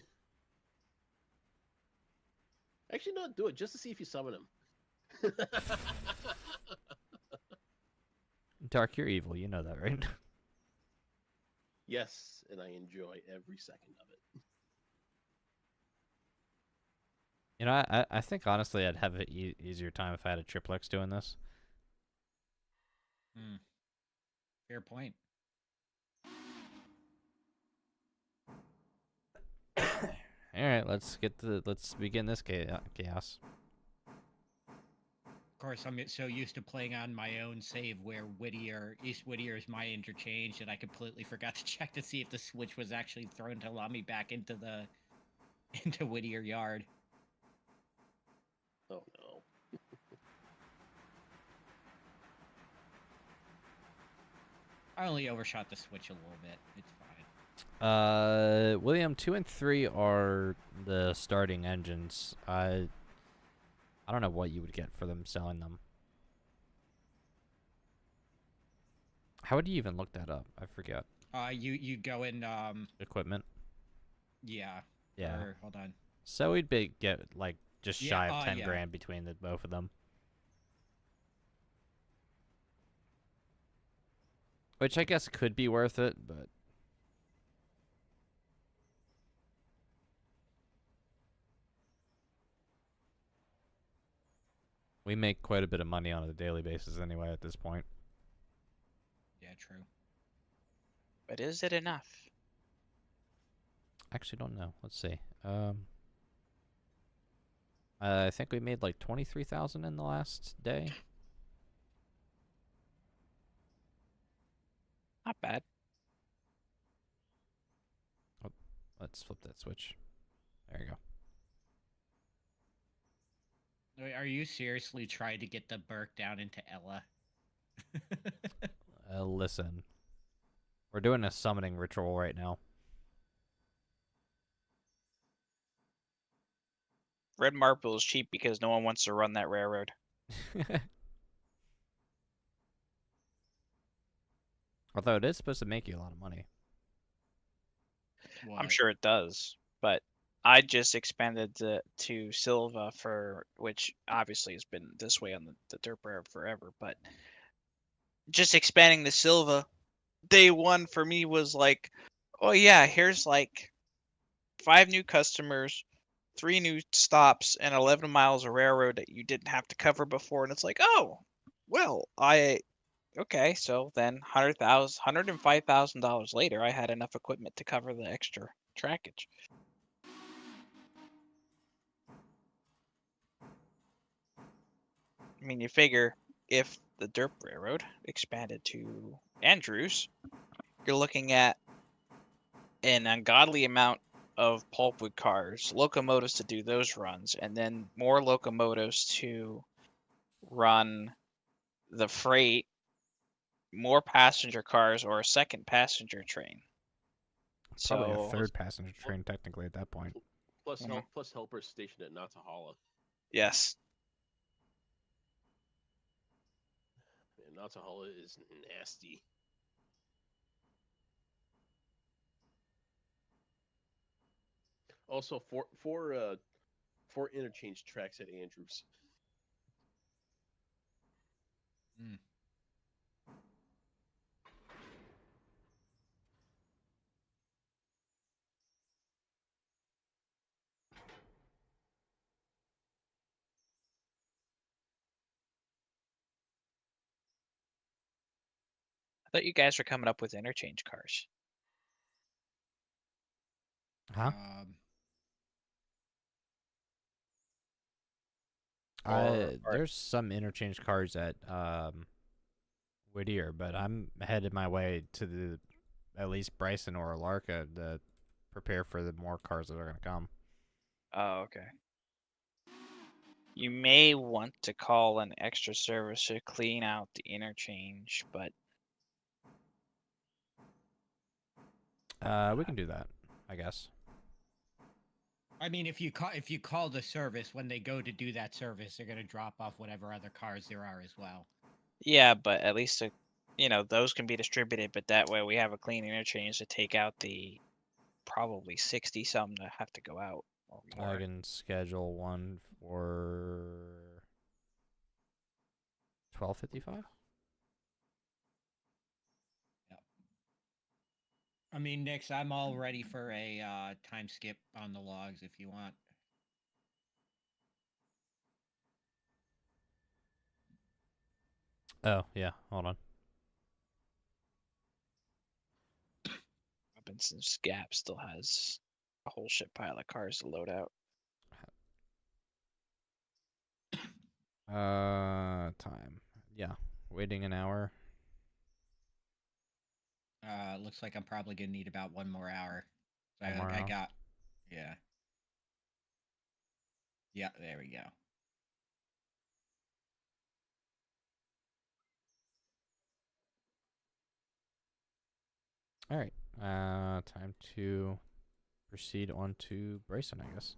Actually, no, do it just to see if you summon him.
Dark, you're evil. You know that, right?
Yes, and I enjoy every second of it.
You know, I think honestly I'd have an easier time if I had a triplex doing this.
Fair point.
All right, let's begin this chaos.
Of course, I'm so used to playing on my own save where East Whittier is my interchange, and I completely forgot to check to see if the switch was actually thrown to allow me back into Whittier Yard.
Oh no.
I only overshot the switch a little bit. It's fine.
William, 2 and 3 are the starting engines. I don't know what you would get for them selling them. How would you even look that up? I forget.
You go in
Equipment.
yeah.
Yeah.
Or, hold on.
So we'd get like just shy of 10
yeah.
grand between the both of them. Which I guess could be worth it, but we make quite a bit of money on a daily basis anyway at this point.
Yeah, true.
But is it enough?
Actually, don't know. Let's see. I think we made like 23,000 in the last day.
Not bad.
Let's flip that switch. There you go.
Wait, are you seriously trying to get the Burke down into Ella?
Listen. We're doing a summoning ritual right now.
Red Marble is cheap because no one wants to run that railroad.
Although it is supposed to make you a lot of money.
I'm sure it does, but I just expanded to Silva which obviously has been this way on the Derp RR forever, but just expanding the Silva, day one for me was like, oh yeah, here's like 5 new customers, 3 new stops, and 11 miles of railroad that you didn't have to cover before, and it's like, oh, well, okay, so then $105,000 later, I had enough equipment to cover the extra trackage. I mean, you figure if the Derp Railroad expanded to Andrews, you're looking at an ungodly amount of pulpwood cars, locomotives to do those runs, and then more locomotives to run the freight, more passenger cars, or a second passenger train.
Probably a
So
third passenger train technically at that point.
Plus,
Mhm.
plus helpers stationed at Natahala.
yes,
Man, Natahala is nasty. Also, four interchange tracks at Andrews.
Mm.
I thought you guys were coming up with interchange cars.
Huh? There's some interchange cars at Whittier, but I'm headed my way to at least Bryson or Alarka to prepare for the more cars that are gonna come.
Oh, okay. You may want to call an extra service to clean out the interchange, but
We can do that, I guess.
I mean, if you call the service, when they go to do that service, they're gonna drop off whatever other cars there are as well.
yeah, but at least those can be distributed. But that way, we have a clean interchange to take out the probably 60 some that have to go out or
I
more.
can schedule one for 12:55.
I mean, Nix, I'm all ready for a time skip on the logs if you want.
Oh yeah, hold on.
Robinson's Gap still has a whole shit pile of cars to load out.
Time. Yeah, waiting an hour.
Looks like I'm probably gonna need about one more hour. So
One more
I
hour?
got, yeah. Yeah, there we go.
All right. Time to proceed on to Bryson, I guess.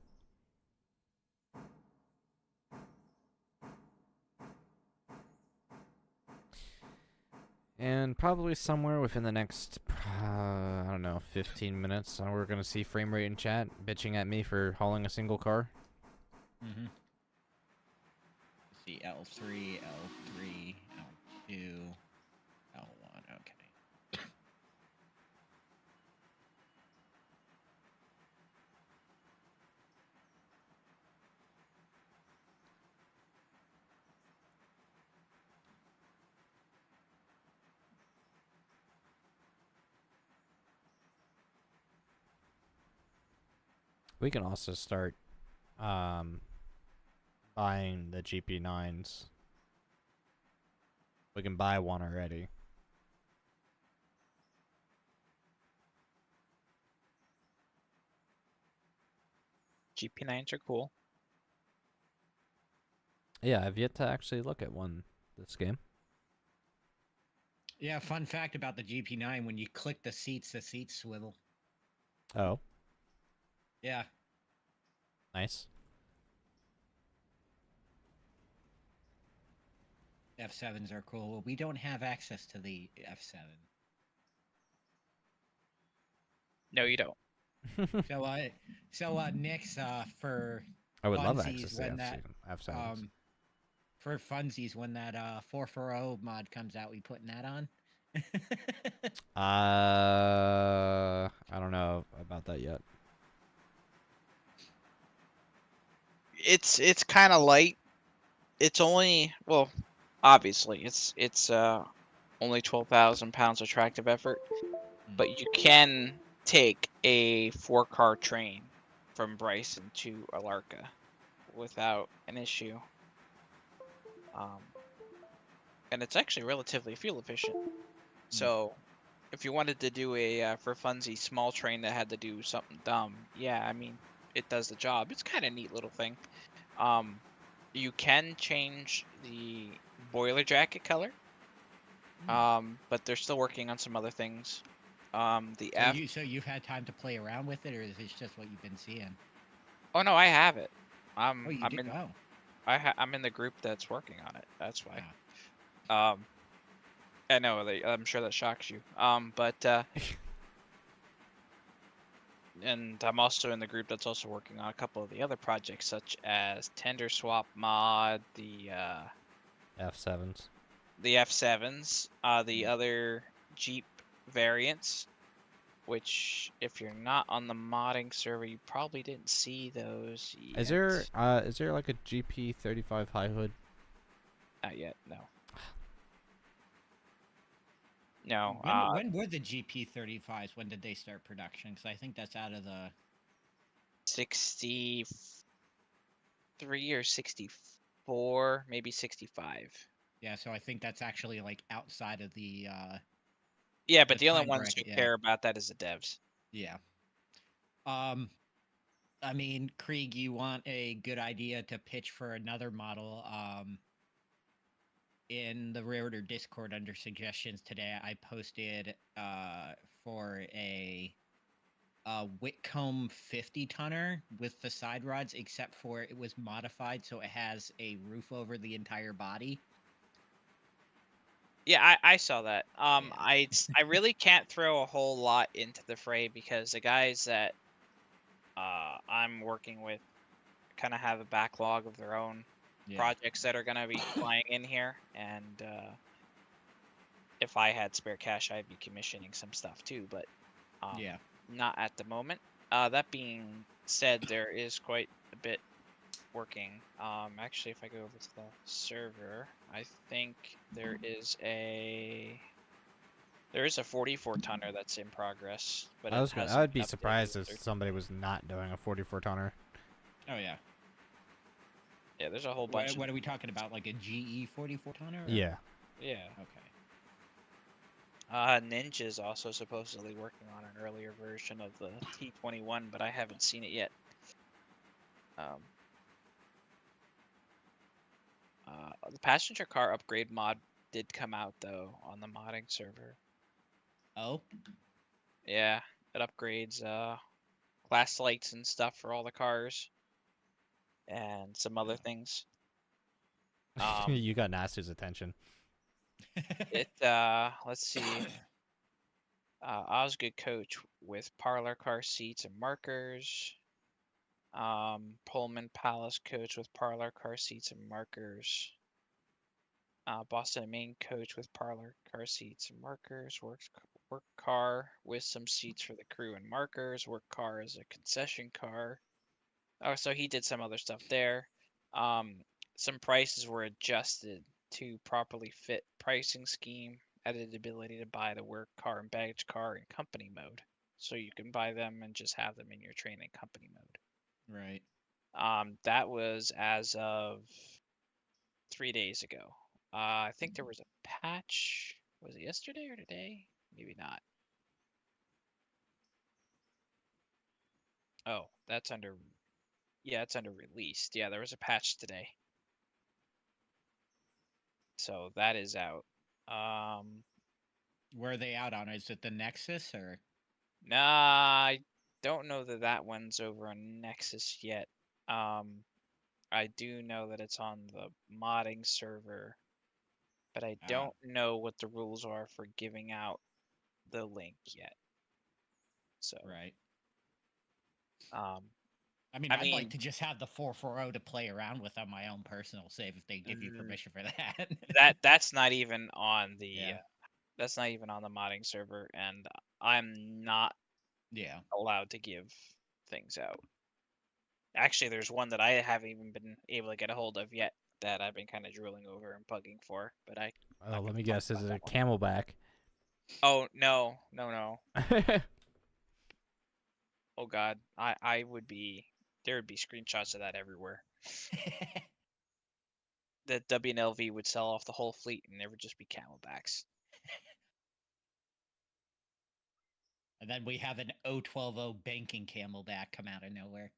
And probably somewhere within the next, I don't know, 15 minutes, we're going to see frame rate in chat bitching at me for hauling a single car.
Mm-hmm. Let's see, L3, L3, L2, L1, okay.
We can also start buying the GP9s. We can buy one already.
GP9s are cool.
Yeah, I've yet to actually look at one this game.
Yeah, fun fact about the GP9, when you click the seats swivel.
Oh,
Yeah.
nice.
F7s are cool. We don't have access to the F7.
No, you don't.
So Nick's for
I would love
funsies
access to
when that
F7s.
for funsies when that 440 mod comes out, we putting that on.
I don't know about that yet.
It's kind of light. It's only, well, obviously it's only 12,000 pounds of tractive effort, but you can take a 4-car train from Bryson to Alarka without an issue. And it's actually relatively fuel efficient. So if you wanted to do a for funsies small train that had to do something dumb, yeah, I mean, it does the job. It's kind of a neat little thing. You can change the boiler jacket color. But they're still working on some other things. The
So
F.
so you've had time to play around with it, or is it just what you've been seeing?
Oh no, I have it.
Oh, you
I'm
do.
in.
Oh,
I'm in the group that's working on it. That's why.
wow.
I know. I'm sure that shocks you. But and I'm also in the group that's also working on a couple of the other projects, such as Tender Swap Mod, the
F7s.
F7s, the other Jeep variants. Which, if you're not on the modding server, you probably didn't see those yet.
Is there like a GP35 high hood?
Not yet, no. No.
When were the GP35s? When did they start production? Because I think that's out of the
63 or 64, maybe 65.
Yeah, so I think that's actually like outside of the
Yeah, but
the
the only
time
ones who
bracket, yeah.
care about that is the devs.
Yeah. I mean, Krieg, you want a good idea to pitch for another model. In the Railroader Discord under suggestions today, I posted for a Whitcomb 50 tonner with the side rods, except for it was modified so it has a roof over the entire body.
Yeah, I saw that.
Yeah.
I really can't throw a whole lot into the fray because the guys that I'm working with kind of have a backlog of their own projects that are gonna be flying in here, and if I had spare cash, I'd be commissioning some stuff too, but
Yeah.
not at the moment. That being said, there is quite a bit working. Actually, if I go over to the server, I think there is a 44 tonner that's in progress, but it hasn't
I'd be
been updated
surprised
with
if somebody was not doing a 44 tonner.
Oh yeah.
Yeah, there's a whole bunch.
What are we talking about? Like a GE 44 tonner? Or?
Yeah.
Yeah.
Okay.
Ninja's also supposedly working on an earlier version of the T21, but I haven't seen it yet. The passenger car upgrade mod did come out though on the modding server.
Oh.
Yeah, it upgrades glass lights and stuff for all the cars, and some other things.
You got Nasu's attention.
It let's see. Osgood coach with parlor car seats and markers. Pullman Palace coach with parlor car seats and markers. Boston and Maine coach with parlor car seats and markers. Work car with some seats for the crew and markers. Work car is a concession car. Oh, so he did some other stuff there. Some prices were adjusted to properly fit pricing scheme. Added ability to buy the work car and baggage car in company mode, so you can buy them and just have them in your train in company mode.
Right.
That was as of 3 days ago. I think there was a patch. Was it yesterday or today? Maybe not. Oh, that's under. Yeah, it's under released. Yeah, there was a patch today. So that is out.
Where are they out on? Is it the Nexus or?
Nah, I don't know that that one's over on Nexus yet. I do know that it's on the modding server, but I don't know what the rules are for giving out the link yet. So
Right.
I
mean, I'd like to just have the 440 to play around with on my own personal save if they give you permission for that.
That's not even on the that's not even on the modding server, and I'm not allowed to give things out. Actually, there's one that I haven't even been able to get a hold of yet that I've been kind of drooling over and bugging for, but I.
Oh, let me guess. Is it a Camelback?
Oh no. Oh god, I would be. There would be screenshots of that everywhere. That WNLV would sell off the whole fleet, and there would just be Camelbacks.
And then we have an 012 banking Camelback come out of nowhere.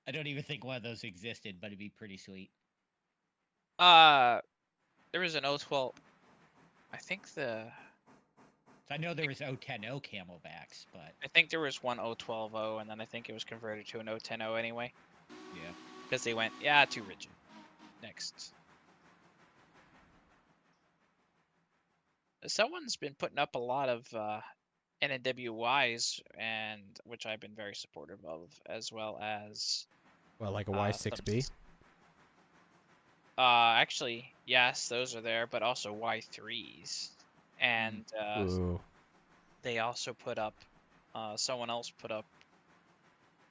I don't even think one of those existed, but it'd be pretty sweet.
There was an 012. I think
So I know there was 010 Camelbacks, but
there was one 012 and then I think it was converted to an 010 anyway
yeah.
because they went, yeah, too rigid. Next. Someone's been putting up a lot of NNWYs, and which I've been very supportive of, as well as
Well, like a
some
Y6B.
actually, yes, those are there, but also Y3s, and
Ooh.
they also put up. Someone else put up.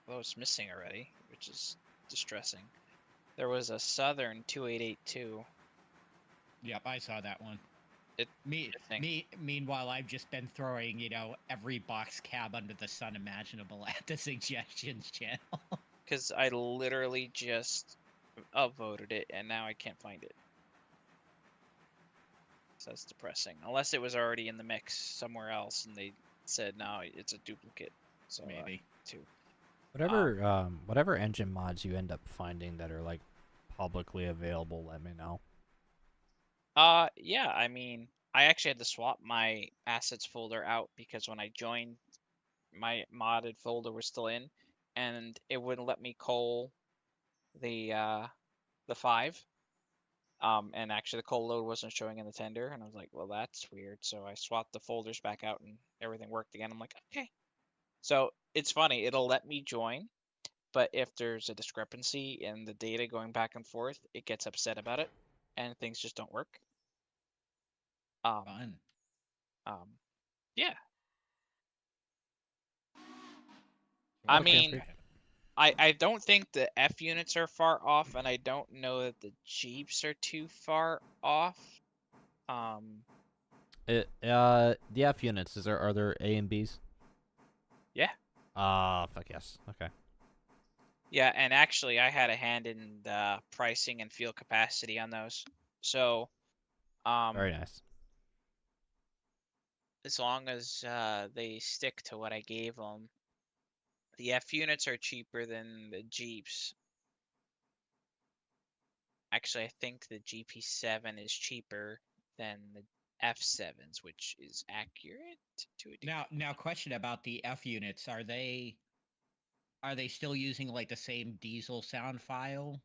Oh, it's missing already, which is distressing. There was a Southern 2882.
Yep, I saw that one.
It missing.
Meanwhile, I've just been throwing, every box cab under the sun imaginable at the suggestions channel.
Because I literally just upvoted it, and now I can't find it. So that's depressing. Unless it was already in the mix somewhere else, and they said no, it's a duplicate. So
Maybe.
too.
Whatever engine mods you end up finding that are like publicly available, let me know.
Yeah. I mean, I actually had to swap my assets folder out because when I joined, my modded folder was still in, and it wouldn't let me cull the 5. And actually the cold load wasn't showing in the tender, and I was like, well, that's weird. So I swapped the folders back out, and everything worked again. I'm like, okay. So it's funny, it'll let me join, but if there's a discrepancy in the data going back and forth, it gets upset about it, and things just don't work.
Fun.
Yeah.
Well,
I
Okay,
mean,
freak.
I don't think the F units are far off, and I don't know that the Jeeps are too far off.
The F units, are there A and Bs?
Yeah.
Fuck yes. Okay.
Yeah, and actually, I had a hand in the pricing and fuel capacity on those. So,
Very nice.
as long as they stick to what I gave them, the F units are cheaper than the Jeeps. Actually, I think the GP7 is cheaper than the F7s, which is accurate to a degree.
now, question about the F units: Are they still using like the same diesel sound file?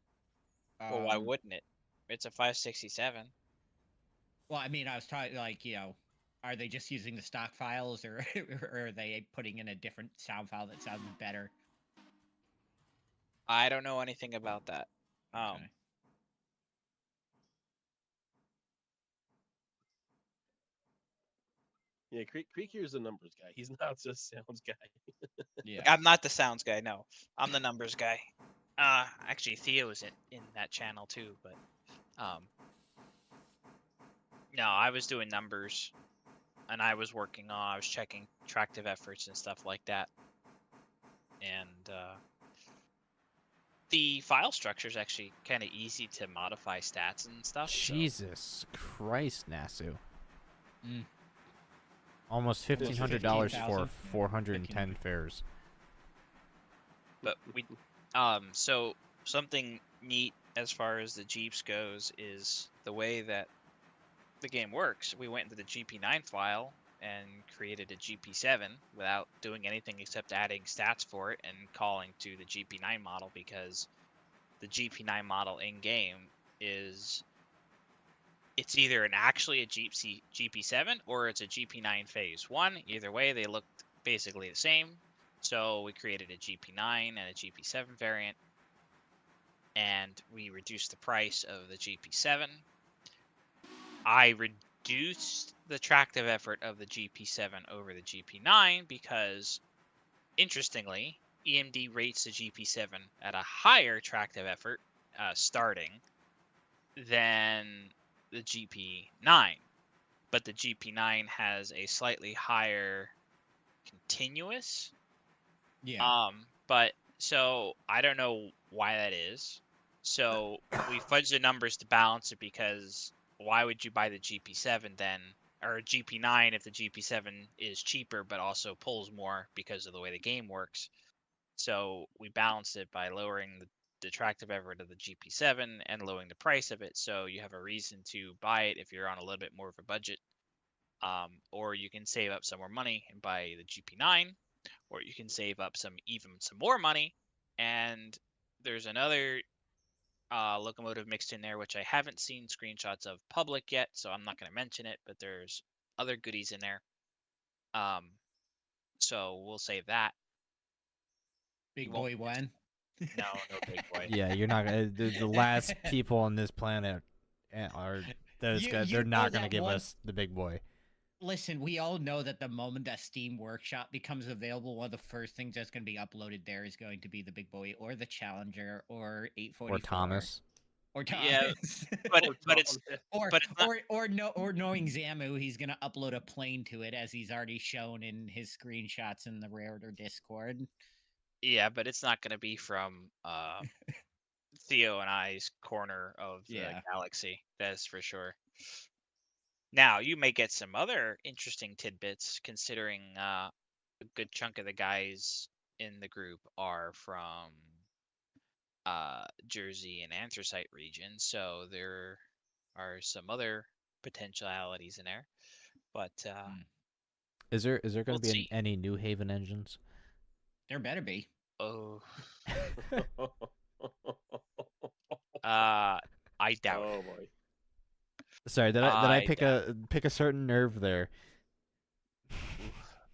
Well, why wouldn't it? It's a 567.
Well, I mean, I was talking like, are they just using the stock files, or, or are they putting in a different sound file that sounds better?
I don't know anything about that.
Okay.
Yeah, Creek here's a numbers guy. He's not just sounds guy.
Yeah.
I'm not the sounds guy. No, I'm the numbers guy. Actually, Theo is in that channel too, but no, I was doing numbers, and I was checking tractive efforts and stuff like that, and the file structure is actually kind of easy to modify stats and stuff.
Jesus Christ, Nasu.
Mm.
Almost
Fifteen
$1,500 for
15,000?
410
1500.
fares.
But we so something neat as far as the Jeeps goes is the way that the game works. We went into the GP9 file and created a GP7 without doing anything except adding stats for it and calling to the GP9 model, because the GP9 model in game is it's either actually a GP7 or it's a GP9 phase 1. Either way, they look basically the same. So we created a GP9 and a GP7 variant, and we reduced the price of the GP7. I reduced the tractive effort of the GP7 over the GP9 because, interestingly, EMD rates the GP7 at a higher tractive effort starting than the GP9. But the GP9 has a slightly higher continuous.
Yeah.
But so I don't know why that is. So we fudged the numbers to balance it, because why would you buy the GP7 then, or GP9, if the GP7 is cheaper but also pulls more because of the way the game works? So we balanced it by lowering attractive ever to the GP7 and lowering the price of it, so you have a reason to buy it if you're on a little bit more of a budget. Or you can save up some more money and buy the GP9, or you can save up some more money, and there's another locomotive mixed in there, which I haven't seen screenshots of public yet, so I'm not going to mention it, but there's other goodies in there. So we'll save that.
Big
You won't-
boy one.
No, no big boy.
Yeah, you're not gonna. The last people on this planet are those
You-
guys.
you
They're
know
not gonna
that
give
one-
us the big boy.
Listen, we all know that the moment that Steam Workshop becomes available, one of the first things that's going to be uploaded there is going to be the big boy or the Challenger or 844
Or Thomas.
or
Yeah,
Thomas.
But
Or
but it's
Tom.
or
but it's not-
or knowing Zamu, he's gonna upload a plane to it, as he's already shown in his screenshots in the Rareorder Discord.
yeah, but it's not going to be from Theo and I's corner of the
Yeah.
galaxy. That's for sure. Now you may get some other interesting tidbits, considering a good chunk of the guys in the group are from Jersey and Anthracite region, so there are some other potentialities in there. But
Is there gonna
We'll
be
see.
any New Haven engines?
There better be.
oh, I doubt
Oh
it.
boy.
Sorry, did I
I doubt
pick a certain nerve there?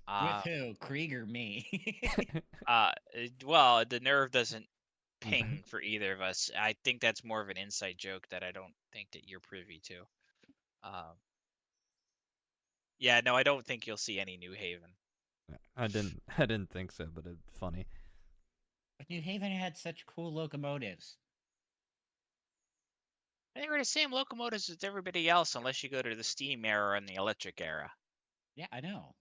Uh,
With who? Krieg or me?
well, the nerve doesn't ping for either of us. I think that's more of an inside joke that I don't think that you're privy to. Yeah, no, I don't think you'll see any New Haven.
I didn't think so, but it's funny.
But New Haven had such cool locomotives.
They were the same locomotives as everybody else, unless you go to the steam era and the electric era.
Yeah, I know.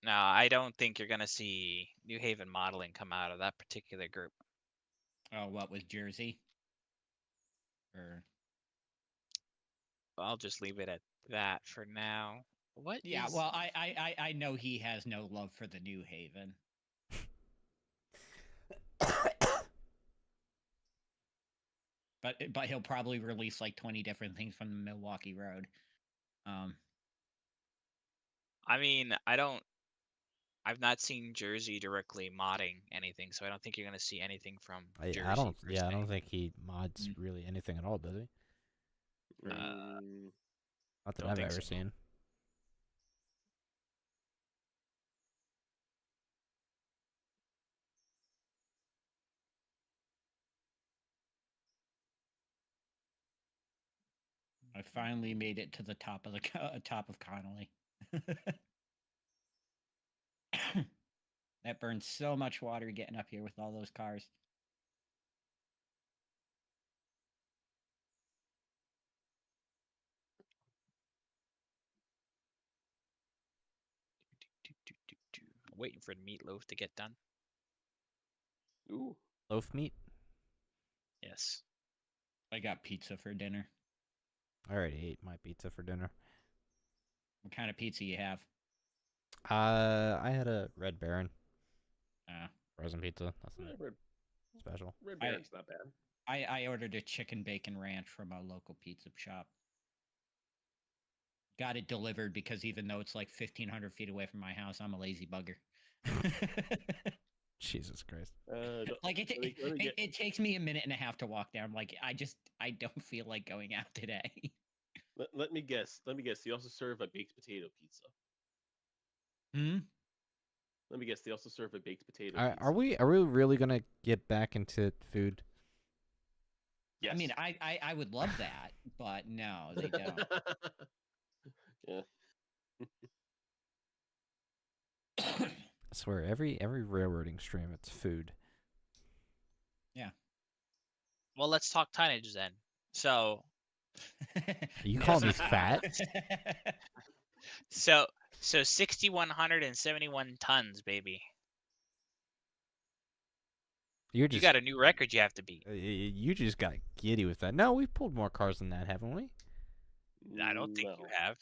No, I don't think you're gonna see New Haven modeling come out of that particular group.
Oh, what was Jersey? Or
I'll just leave it at that for now. What?
yeah,
is-
well, I know he has no love for the New Haven. But he'll probably release like 20 different things from the Milwaukee Road.
I mean, I've not seen Jersey directly modding anything, so I don't think you're gonna see anything from Jersey.
I don't.
per
Yeah, I
se.
don't think he mods really anything at all, does he?
Mm,
Not that
Don't
I've
think
ever
so.
seen.
I finally made it to the top of the top of Connolly. That burns so much water getting up here with all those cars.
Waiting for the meatloaf to get done.
ooh.
Loaf meat.
Yes.
I got pizza for dinner.
I already ate my pizza for dinner.
What kind of pizza you have?
I had a Red Baron frozen pizza. Nothing
Red,
special.
Red Baron's not bad.
I ordered a chicken bacon ranch from a local pizza shop. Got it delivered because even though it's like 1,500 feet away from my house, I'm a lazy bugger.
Jesus Christ.
Like
let me get-
it takes me a minute and a half to walk there. I'm like, I don't feel like going out today.
let me guess. Let me guess. They also serve a baked potato pizza.
Hmm.
Let me guess. They also serve a baked potato pizza.
Are we really gonna get back into food?
Yes.
I mean, I would love that, but no, they don't.
Yeah.
I swear, every railroading stream, it's food.
Well, let's talk tonnage then. So,
You call me fat?
so 6,171 tons, baby.
You're
You
just
got a new record you have to beat.
you just got giddy with that. No, we've pulled more cars than that, haven't we?
I don't think you
No.
have.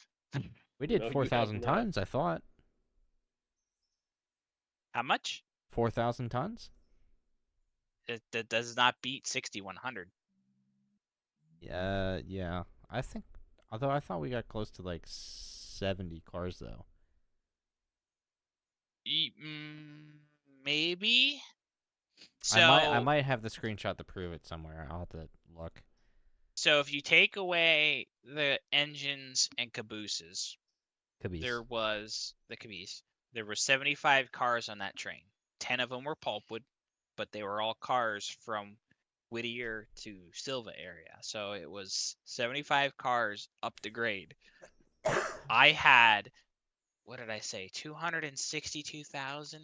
We did
No, you
4,000
have not.
tons, I thought.
How much?
4,000 tons?
That does not beat 6100.
Yeah. I think, although I thought we got close to like 70 cars though.
Maybe. So
I might have the screenshot to prove it somewhere. I'll have to look.
So if you take away the engines and cabooses, there
Caboose.
was the caboose. There were 75 cars on that train. 10 of them were pulpwood, but they were all cars from Whittier to Silva area. So it was 75 cars up the grade. I had, what did I say, 262,000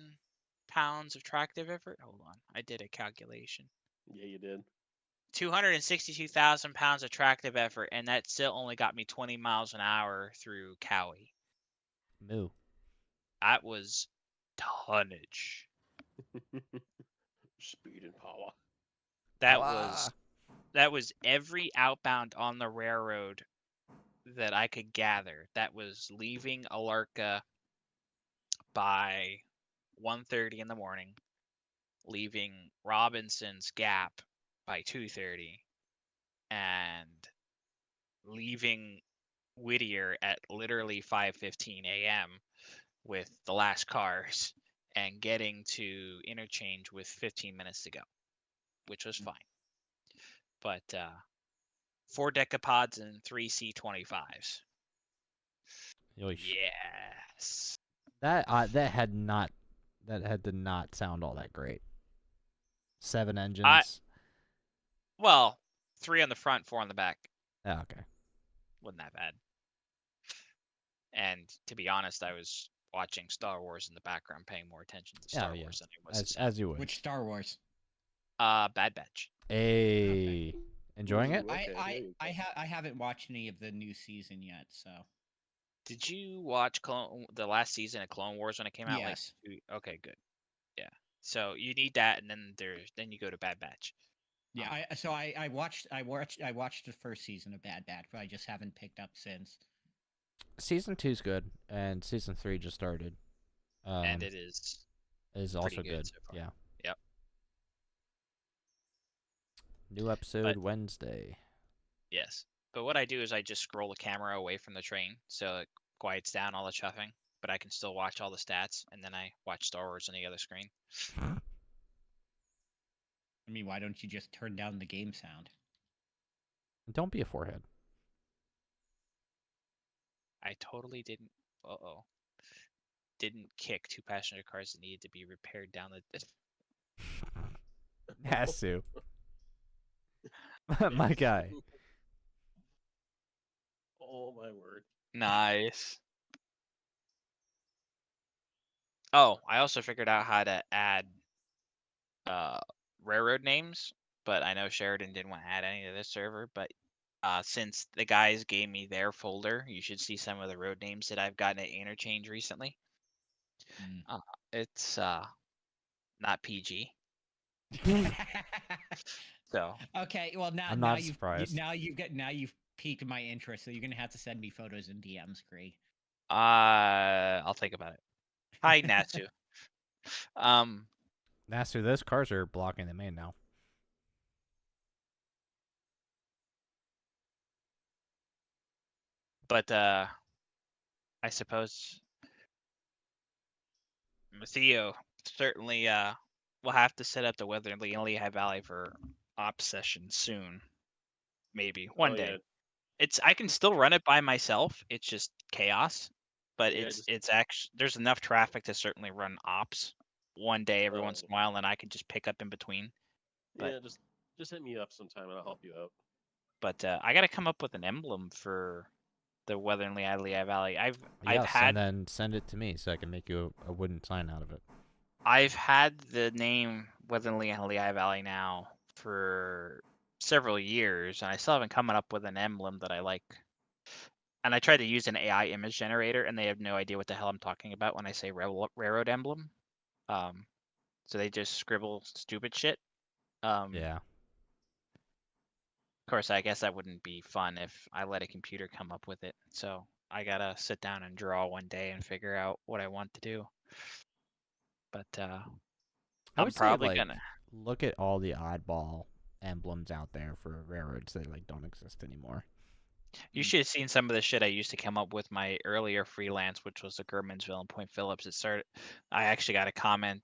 pounds of tractive effort? Hold on, I did a calculation.
Yeah, you did.
262,000 pounds of tractive effort, and that still only got me 20 miles an hour through Cowie.
Moo.
That was tonnage.
Speed and power.
That was every outbound on the railroad that I could gather. That was leaving Alarka by 1:30 in the morning, leaving Robinson's Gap by 2:30, and leaving Whittier at literally 5:15 a.m. with the last cars and getting to interchange with 15 minutes to go, which was fine. But 4 decapods and 3 C25s.
Yoish.
Yes.
That did not sound all that great. 7 engines.
Well, 3 on the front, 4 on the back.
Oh, okay.
Wasn't that bad. And to be honest, I was watching Star Wars in the background, paying more attention to Star Wars than I was to
As you would.
Which Star Wars?
Bad Batch.
Hey, enjoying it?
Ooh, okay, there you go.
I haven't watched any of the new season yet, so.
Did you watch the last season of Clone Wars when it came out?
Yes.
Okay, good. Yeah. So you need that, and then you go to Bad Batch.
Yeah, I watched the first season of Bad Batch, but I just haven't picked up since.
Season 2's good, and season 3 just started.
And it is
also
good
good.
so far.
Yeah.
Yep.
New episode Wednesday.
Yes. But what I do is I just scroll the camera away from the train so it quiets down all the chuffing, but I can still watch all the stats, and then I watch Star Wars on the other screen.
I mean, why don't you just turn down the game sound?
Don't be a forehead.
I totally didn't. Didn't kick 2 passenger cars that needed to be repaired down the.
Has to. My guy.
Oh my word.
Nice. Oh, I also figured out how to add railroad names, but I know Sheridan didn't want to add any to this server. But since the guys gave me their folder, you should see some of the road names that I've gotten at interchange recently. It's not PG. So
okay, well
I'm not surprised.
now you've piqued my interest, so you're gonna have to send me photos in DMs, Greg.
I'll think about it. Hi, Natsu.
Natsu, those cars are blocking the main now.
But I suppose Theo certainly will have to set up the Weatherly and Lehigh Valley for ops session soon. Maybe one day.
Yeah.
I can still run it by myself. It's just chaos. But
Yeah,
it's actually there's enough traffic to certainly run ops one day every once in a while, and I can just pick up in between.
Yeah, just hit me up sometime and I'll help you out.
But I got to come up with an emblem for the Weather and Lehigh Valley. I've
Yes,
had
and then send it to me so I can make you a wooden sign out of it.
I've had the name Weather and Lehigh Valley now for several years, and I still haven't come up with an emblem that I like. And I tried to use an AI image generator, and they have no idea what the hell I'm talking about when I say railroad emblem. So they just scribble stupid shit.
Yeah.
Of course, I guess that wouldn't be fun if I let a computer come up with it. So I gotta sit down and draw one day and figure out what I want to do. But
I
I'm
would
probably
say,
gonna
look at all the oddball emblems out there for railroads that like don't exist anymore.
You should have seen some of the shit I used to come up with my earlier freelance, which was the Germansville and Point Phillips. I actually got a comment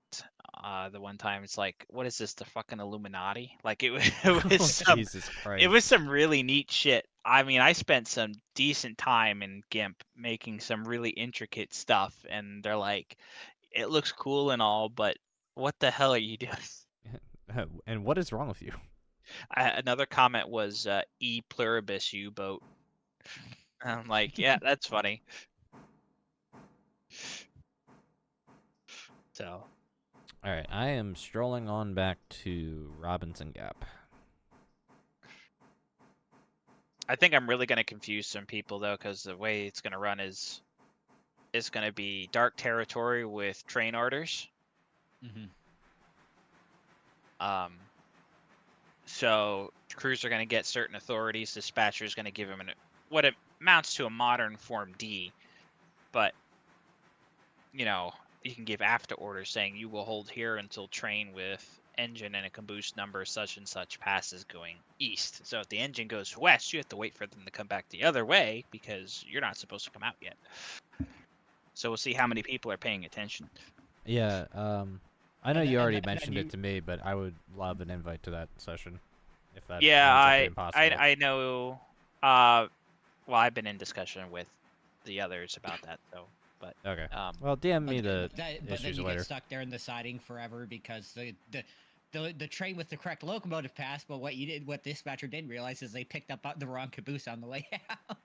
the one time. It's like, what is this, the fucking Illuminati? Like it was,
Jesus Christ.
it was some really neat shit. I mean, I spent some decent time in GIMP making some really intricate stuff, and they're like, it looks cool and all, but what the hell are you doing?
And what is wrong with you?
Another comment was E pluribus U-boat. I'm like, yeah, that's funny. So,
All right, I am strolling on back to Robinson Gap.
I think I'm really going to confuse some people though, because the way it's going to run is it's going to be dark territory with train orders.
Mm-hmm.
So crews are going to get certain authorities. Dispatcher is going to give them what it amounts to a modern Form D, but you know, you can give after orders saying you will hold here until train with engine and a caboose number such and such passes going east. So if the engine goes west, you have to wait for them to come back the other way because you're not supposed to come out yet. So we'll see how many people are paying attention.
Yeah, I know
And-
you
and-
already
and
mentioned
you-
it to me, but I would love an invite to that session. If that
Yeah,
ends up being possible.
I know. Well, I've been in discussion with the others about that, so. But
Okay.
um,
Well, DM
But
me
th-
the
but then
issues
you
later.
get stuck there in the siding forever because the train with the correct locomotive passed, but what dispatcher didn't realize is they picked up the wrong caboose on the way out.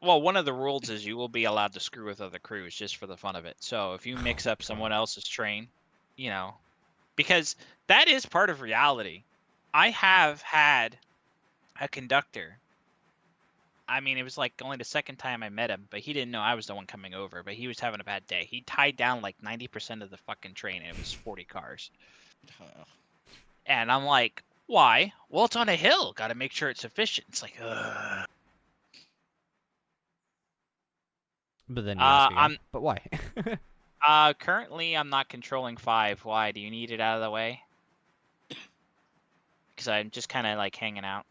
well, one of the rules is you will be allowed to screw with other crews just for the fun of it. So if you mix up someone else's train, you know, because that is part of reality. I have had a conductor. I mean, it was like only the second time I met him, but he didn't know I was the one coming over. But he was having a bad day. He tied down like 90% of the fucking train, and it was 40 cars. And I'm like, why? Well, it's on a hill. Got to make sure it's efficient. It's like, ugh.
But then you ask again.
I'm
But why?
currently I'm not controlling 5. Why? Do you need it out of the way? Because I'm just kind of like hanging out.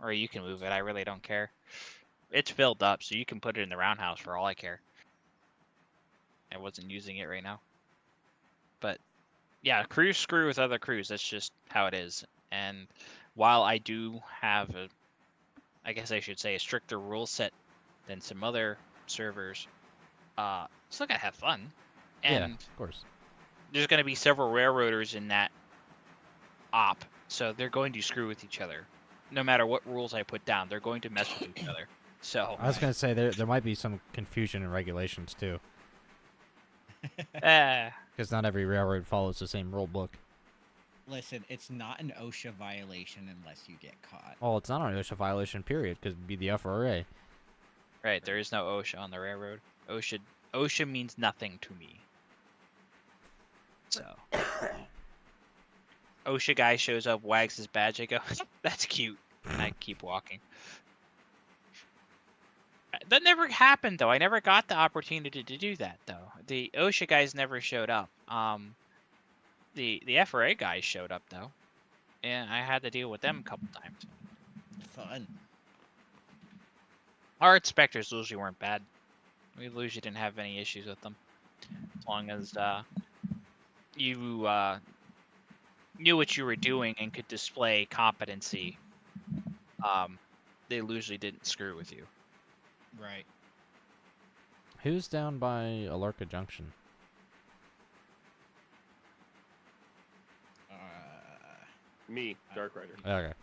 Or you can move it. I really don't care. It's filled up, so you can put it in the roundhouse for all I care. I wasn't using it right now. But yeah, crews screw with other crews. That's just how it is. And while I do have I guess I should say, a stricter rule set than some other servers, still gotta have fun.
Yeah,
And
of course.
there's gonna be several railroaders in that op, so they're going to screw with each other. No matter what rules I put down, they're going to mess with each other. So
I was gonna say there might be some confusion in regulations too,
eh,
because not every railroad follows the same rule book.
Listen, it's not an OSHA violation unless you get caught.
Oh, it's not an OSHA violation, period, because it'd be the FRA.
right, there is no OSHA on the railroad. OSHA means nothing to me. So OSHA guy shows up, wags his badge. I go, that's cute, and I keep walking. That never happened though. I never got the opportunity to do that though. The OSHA guys never showed up. The FRA guys showed up though, and I had to deal with them a couple times.
Fun.
Our inspectors usually weren't bad. We usually didn't have any issues with them, as long as you knew what you were doing and could display competency. They usually didn't screw with you.
Right.
Who's down by Alarka Junction?
Me, Dark Rider.
Okay.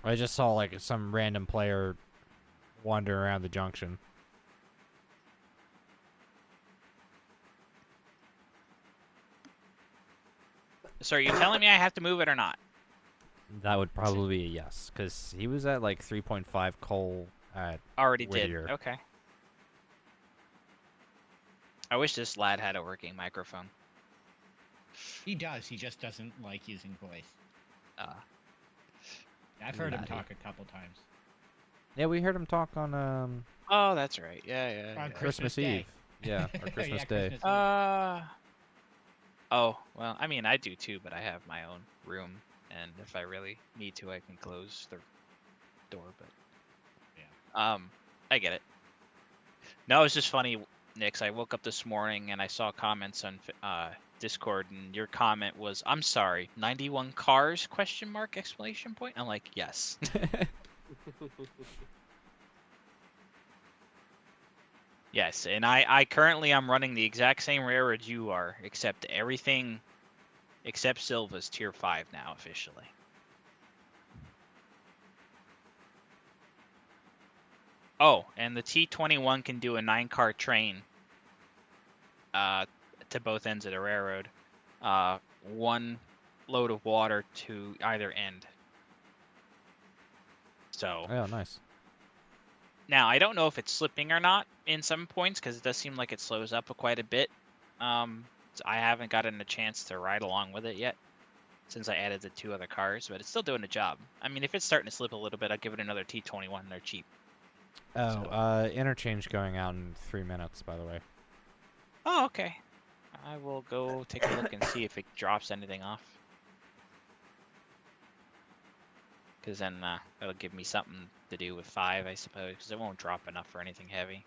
I just saw like some random player wander around the junction.
So are you telling me I have to move it or not?
That would probably be a yes, because he was at like 3.5 coal at
Already
Whittier.
did. Okay. I wish this lad had a working microphone.
He does. He just doesn't like using voice.
Uh,
I've heard him
Laddie.
talk a couple times.
Yeah, we heard him talk on
oh, that's right. Yeah.
On
Christmas
Day.
Eve. Yeah, or Christmas
Yeah,
Day.
Christmas Eve.
Oh, well, I mean, I do too, but I have my own room, and if I really need to, I can close the door, but I get it. No, it's just funny, Nix. I woke up this morning and I saw comments on Discord, and your comment was, "I'm sorry, 91 cars?" Question mark exclamation point. I'm like, yes. Yes, and I currently I'm running the exact same railroad you are, except everything except Silva's tier 5 now officially. Oh, and the T21 can do a 9-car train to both ends of the railroad. One load of water to either end. So
Oh, nice.
now I don't know if it's slipping or not in some points because it does seem like it slows up quite a bit. So I haven't gotten a chance to ride along with it yet since I added the 2 other cars, but it's still doing the job. I mean, if it's starting to slip a little bit, I'll give it another T21. They're cheap.
Oh,
So-
interchange going out in 3 minutes, by the way.
Oh, okay. I will go take a look and see if it drops anything off. Because then it'll give me something to do with 5, I suppose, because it won't drop enough for anything heavy.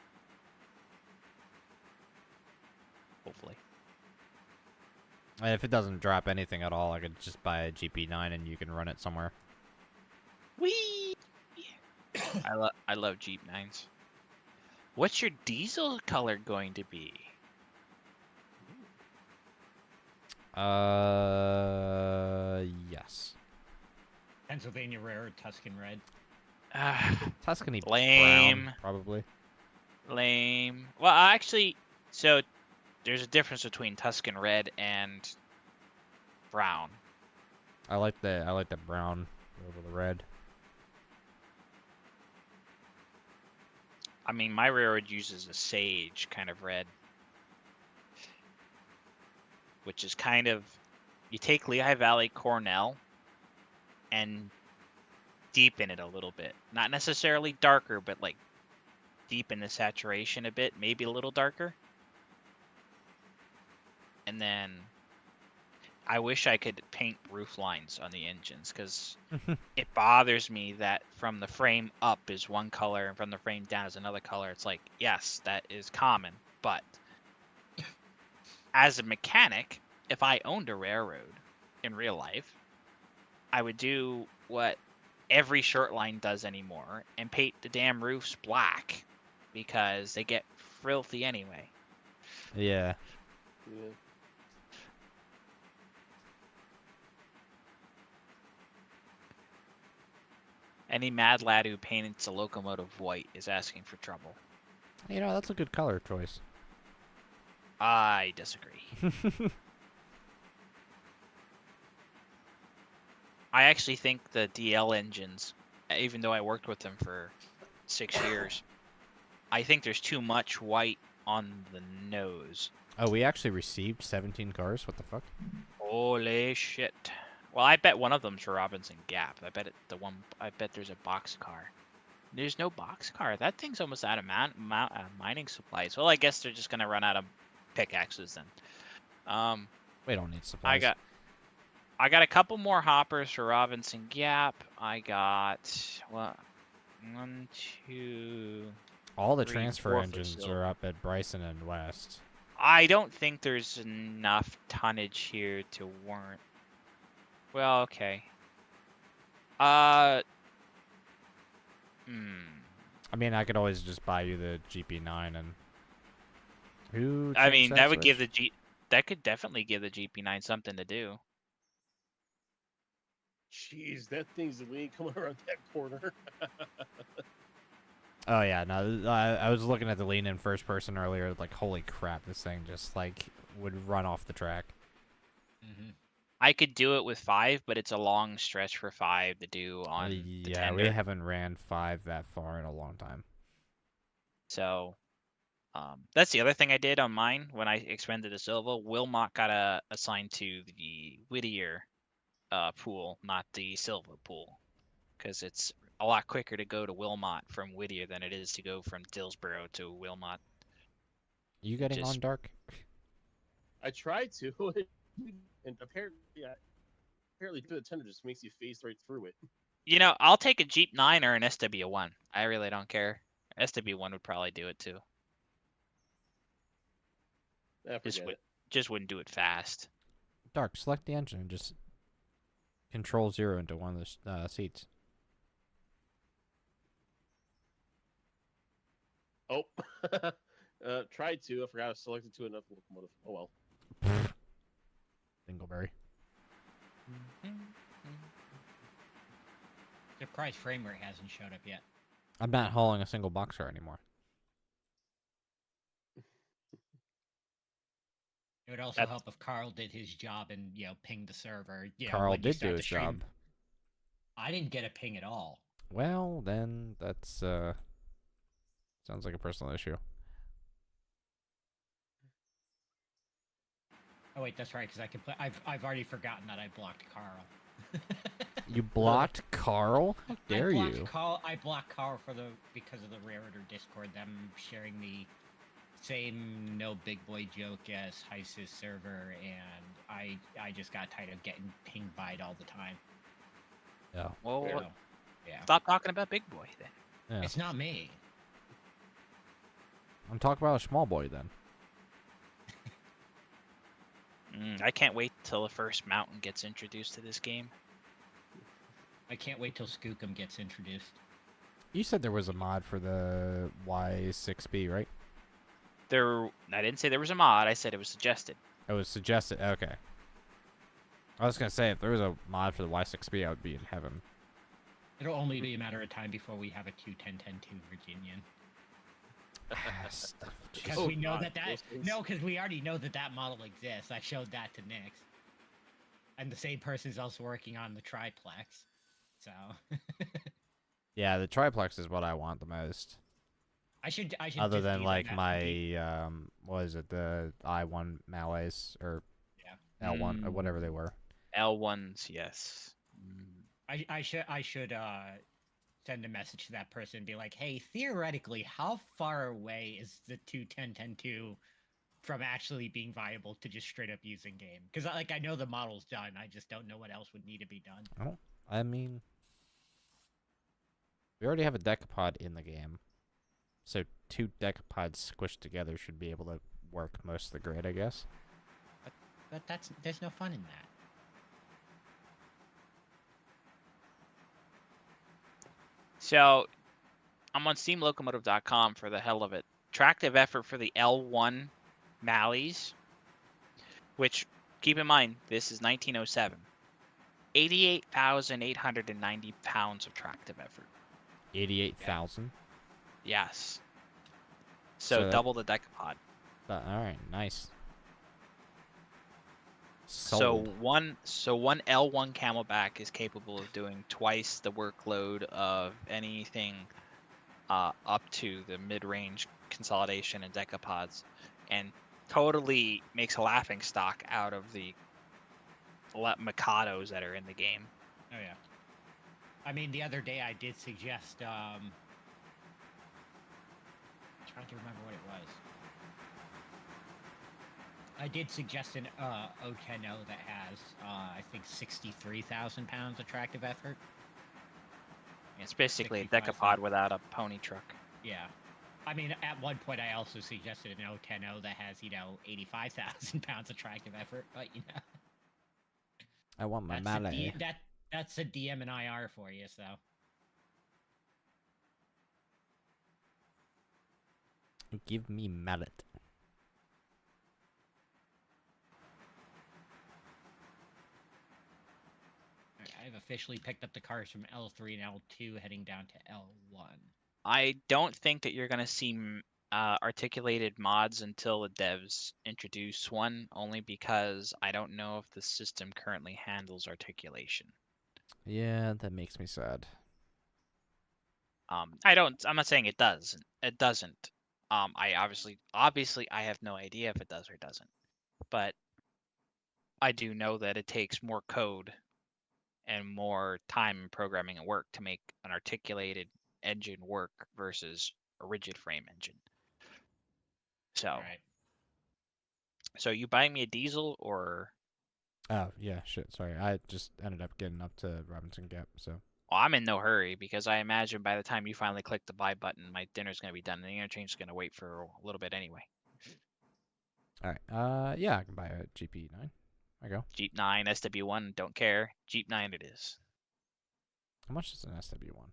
Hopefully.
If it doesn't drop anything at all, I could just buy a GP9 and you can run it somewhere.
Whee! I love Jeep 9s. What's your diesel color going to be?
Yes.
Pennsylvania Rare, Tuscan Red.
Tuscany
Lame.
brown, probably.
Lame. Well, actually, so there's a difference between Tuscan Red and brown.
I like the brown over the red.
I mean, my railroad uses a sage kind of red, which is kind of, you take Lehigh Valley Cornell and deepen it a little bit. Not necessarily darker, but like deepen the saturation a bit, maybe a little darker. And then I wish I could paint roof lines on the engines because it bothers me that from the frame up is one color and from the frame down is another color. It's like, yes, that is common, but as a mechanic, if I owned a railroad in real life, I would do what every short line does anymore and paint the damn roofs black because they get filthy anyway.
Yeah.
Yeah.
Any mad lad who paints a locomotive white is asking for trouble.
You know, that's a good color choice.
I disagree. I actually think the DL engines, even though I worked with them for 6 years, I think there's too much white on the nose.
Oh, we actually received 17 cars? What the fuck?
Holy shit. Well, I bet one of them's for Robinson Gap. I bet I bet there's a box car. There's no box car. That thing's almost out of mining supplies. Well, I guess they're just gonna run out of pickaxes then.
We don't need supplies.
I got a couple more hoppers for Robinson Gap. I got what? 1, 2.
All the
3,
transfer
4 for
engines
silver.
are up at Bryson and West.
I don't think there's enough tonnage here to warrant. Well, okay.
I mean, I could always just buy you the GP9 and... Who
I mean,
changed
that would give
switch?
the that could definitely give the GP9 something to do.
Jeez, that thing's the way coming around that corner.
Oh, yeah, no, I was looking at the lean in first person earlier, like, holy crap, this thing just, like, would run off the track.
Mm-hmm.
I could do it with 5, but it's a long stretch for 5 to do on the
Yeah,
tender.
we haven't ran 5 that far in a long time.
So, that's the other thing I did on mine when I expanded to Silva. Wilmot got assigned to the Whittier pool, not the Silva pool, because it's a lot quicker to go to Wilmot from Whittier than it is to go from Dillsboro to Wilmot.
You getting
Just-
on Dark?
I tried to, and apparently the tender just makes you phase right through it.
You know, I'll take a Jeep 9 or an SW1. I really don't care. SW1 would probably do it too.
Forget it.
Just wouldn't do it fast.
Dark, select the engine and just control 0 into one of the seats.
Oh, tried to. I forgot I selected to another locomotive. Oh well.
Dingleberry.
Surprise frame rate hasn't showed up yet.
I'm not hauling a single boxer anymore.
It would also
That's-
help if Carl did his job and pinged the server.
Carl
when you
did
start
do
the
his
stream.
job.
I didn't get a ping at all.
Well, then that's sounds like a personal issue.
Oh wait, that's right, because I can play. I've already forgotten that I blocked Carl.
You blocked Carl? How dare
I blocked
you?
I blocked Carl because of the Rare Order Discord. Them sharing the same no big boy joke as Heiss's server, and I just got tired of getting pinged by it all the time.
Yeah.
Well,
Fair.
So, yeah,
stop talking about Big Boy then.
Yeah.
it's not me.
I'm talking about a small boy then.
I can't wait till the first mountain gets introduced to this game.
I can't wait till Skookum gets introduced.
You said there was a mod for the Y6B, right?
I didn't say there was a mod. I said it was suggested.
It was suggested. Okay. I was gonna say if there was a mod for the Y6B, I would be in heaven.
It'll only be a matter of time before we have a 2.10.10.2 Virginian. Because
Oh,
we know
God,
that
those things.
no, because we already know that model exists. I showed that to Nix, and the same person's also working on the triplex. So
Yeah, the triplex is what I want the most.
I should.
Other
just
than
do
like
that
my what is it, the I1 Malays or L1 or whatever they were.
L1s, yes.
I should send a message to that person and be like, hey, theoretically, how far away is the 2.10.10.2 from actually being viable to just straight up using game? Because I know the model's done. I just don't know what else would need to be done.
I mean, we already have a decapod in the game, so 2 decapods squished together should be able to work most of the grid, I guess.
But there's no fun in that.
So, I'm on SteamLocomotive.com for the hell of it. Tractive effort for the L1 Malleys, which, keep in mind, this is 1907. 88,890 pounds of tractive effort.
88,000.
Yes.
So
So
that-
double the decapod.
All right, nice.
So
Sold.
one L1 Camelback is capable of doing twice the workload of anything up to the mid-range consolidation and decapods, and totally makes a laughing stock out of the Mikados that are in the game.
Oh yeah. I mean, the other day I did suggest trying to remember what it was. I did suggest an O10O that has I think 63,000 pounds of tractive effort.
It's basically a
65,000.
decapod without a pony truck.
Yeah. I mean, at one point I also suggested an O10O that has 85,000 pounds of tractive effort, but
I want my
that's a
Malay.
that's a DM and IR for you. So
Give me mallet.
I've officially picked up the cars from L3 and L2, heading down to L1.
I don't think that you're gonna see articulated mods until the devs introduce one, only because I don't know if the system currently handles articulation.
Yeah, that makes me sad.
I'm not saying it does. It doesn't. I obviously I have no idea if it does or doesn't. But I do know that it takes more code and more time and programming and work to make an articulated engine work versus a rigid frame engine. So
All right.
So you buying me a diesel or?
Oh, yeah, shit, sorry. I just ended up getting up to Robinson Gap, so.
Well, I'm in no hurry because I imagine by the time you finally click the buy button, my dinner's gonna be done, and the interchange is gonna wait for a little bit anyway.
Alright, yeah, I can buy a GP9. There you go.
Jeep 9, SW1, don't care. Jeep 9 it is.
How much is an SW1?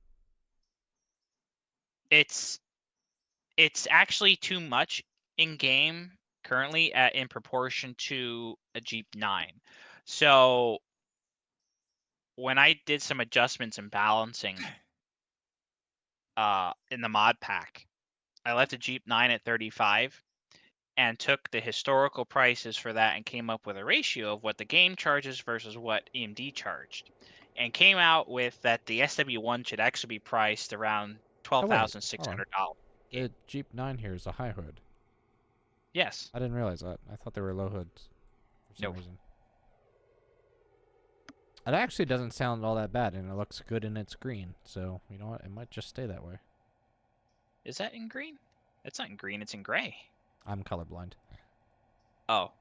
It's actually too much in game currently in proportion to a Jeep 9. So when I did some adjustments and balancing in the mod pack, I left a Jeep 9 at 35 and took the historical prices for that and came up with a ratio of what the game charges versus what EMD charged, and came out with that the SW1 should actually be priced around
Oh, wait, hold on.
$12,600.
The Jeep 9 here is a high hood.
Yes.
I didn't realize that. I thought they were low hoods for some
Nope.
reason. It actually doesn't sound all that bad, and it looks good in its green. So, you know what? It might just stay that way.
Is that in green? It's not in green, it's in gray.
I'm colorblind.
Oh.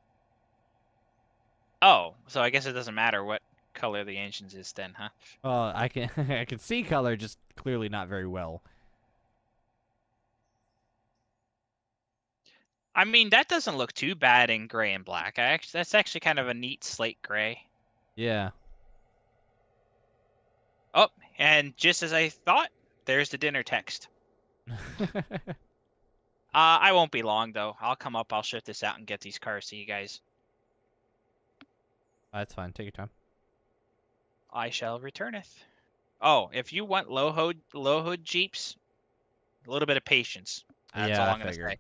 Oh, so I guess it doesn't matter what color the engines is then, huh?
Well, I can I can see color, just clearly not very well.
I mean, that doesn't look too bad in gray and black. That's actually kind of a neat slate gray.
Yeah.
Oh, and just as I thought, there's the dinner text. I won't be long though. I'll come up, I'll shift this out and get these cars to you guys.
That's fine. Take your time.
I shall returneth. Oh, if you want low hood Jeeps, a little bit of patience. That's
Yeah,
all
I
I'm gonna
figured.
say.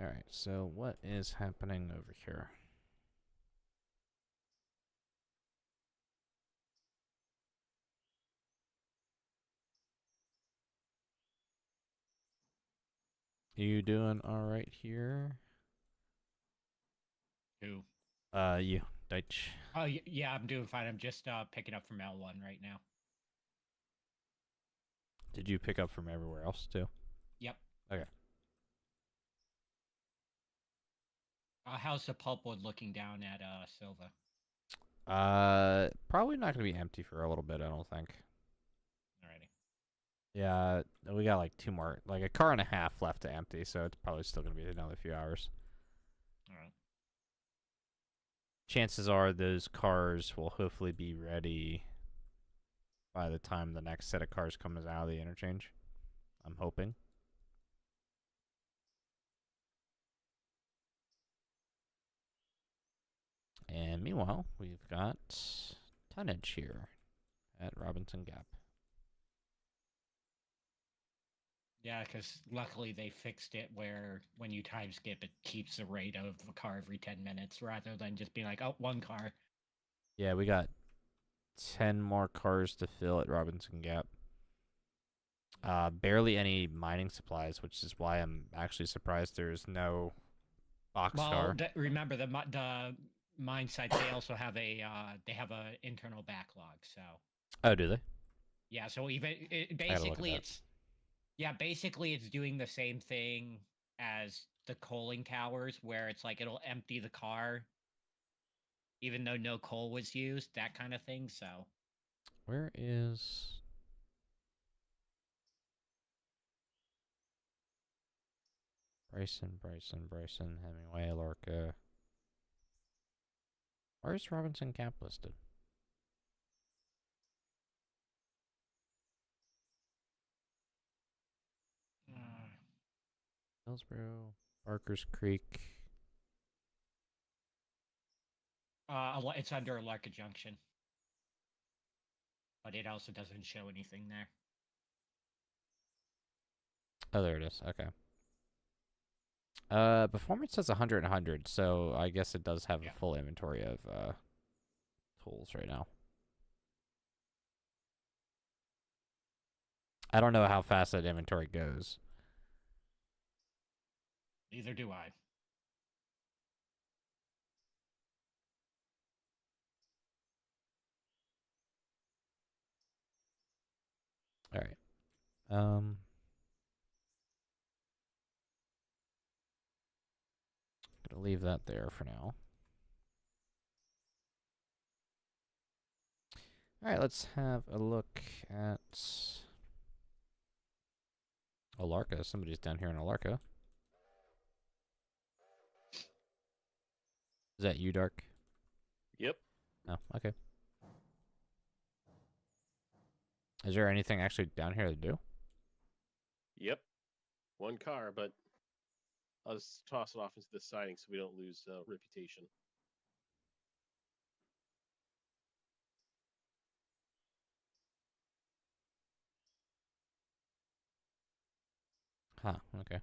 All right. So, what is happening over here? You doing all right here?
Who?
You, Deitch.
Oh, yeah, I'm doing fine. I'm just picking up from L1 right now.
Did you pick up from everywhere else too?
Yep.
Okay.
How's the pulpwood looking down at Silva?
Probably not gonna be empty for a little bit. I don't think.
Alrighty.
Yeah, we got like 2 more, like a car and a half left to empty, so it's probably still gonna be another few hours.
Alright.
Chances are those cars will hopefully be ready by the time the next set of cars comes out of the interchange. I'm hoping. And meanwhile, we've got tonnage here at Robinson Gap.
Yeah, because luckily they fixed it where when you time skip, it keeps the rate of the car every 10 minutes rather than just being like, oh, one car.
Yeah, we got 10 more cars to fill at Robinson Gap. Barely any mining supplies, which is why I'm actually surprised there's no boxcar.
Well, remember the mine sites, they also have a internal backlog. So
Oh, do they?
yeah, so even
basically
basically it's doing the same thing as the coaling towers, where it's like it'll empty the car even though no coal was used, that kind of thing. So
Where is... Bryson, Hemingway, Lorca. Where's Robinson Gap listed? Hillsborough, Barker's Creek.
it's under Larka Junction, but it also doesn't show anything there.
Oh, there it is. Okay. Performance says 100 and 100, so I guess it does have a full inventory of tools right now. I don't know how fast that inventory goes.
Neither do I.
All right. Gonna leave that there for now. Alright, let's have a look at Alarka. Somebody's down here in Alarka. Is that you, Dark?
Yep.
Oh, okay. Is there anything actually down here to do?
Yep. One car, but I'll just toss it off into the siding so we don't lose reputation.
Huh, okay.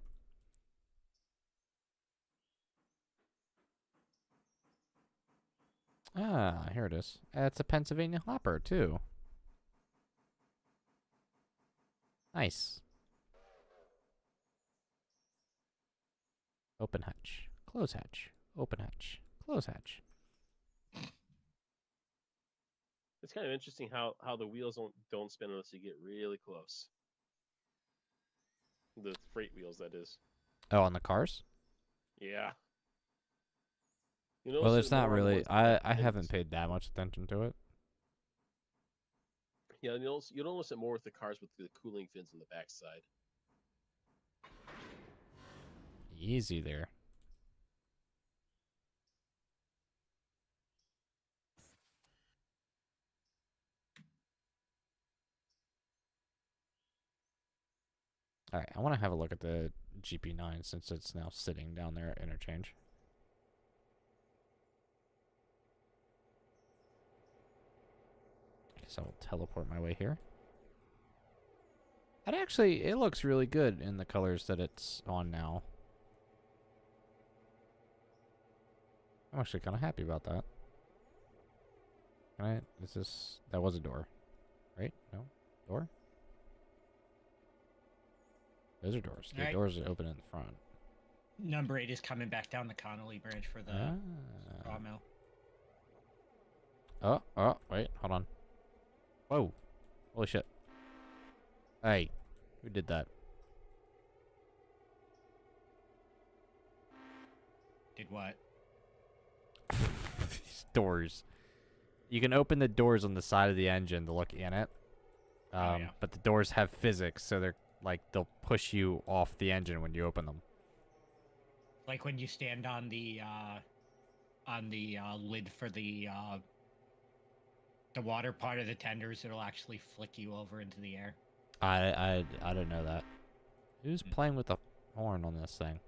Ah, here it is. It's a Pennsylvania hopper, too. Nice. Open hatch. Close hatch. Open hatch. Close hatch.
It's kind of interesting how the wheels don't spin unless you get really close. The freight wheels, that is.
Oh, on the cars?
Yeah. You
Well,
notice
it's
it more
not
on the
really.
ones with
I
the
haven't
engines.
paid that much attention to it.
Yeah, you'll notice it more with the cars with the cooling fins on the backside.
Easy there. Alright, I want to have a look at the GP9 since it's now sitting down there at interchange. Guess I will teleport my way here. It looks really good in the colors that it's on now. I'm actually kind of happy about that. That was a door, right? No? Door? Those are doors. The
Alright.
doors are open in the front.
Number 8 is coming back down the Connolly branch for the sawmill.
Oh, wait, hold on. Whoa. Holy shit. Hey, who did that?
Did what?
These doors. You can open the doors on the side of the engine to look in it.
Yeah.
But the doors have physics, so they'll push you off the engine when you open them.
Like when you stand on the lid for the water part of the tenders, it'll actually flick you over into the air.
I don't know that. Who's playing with the horn on this thing?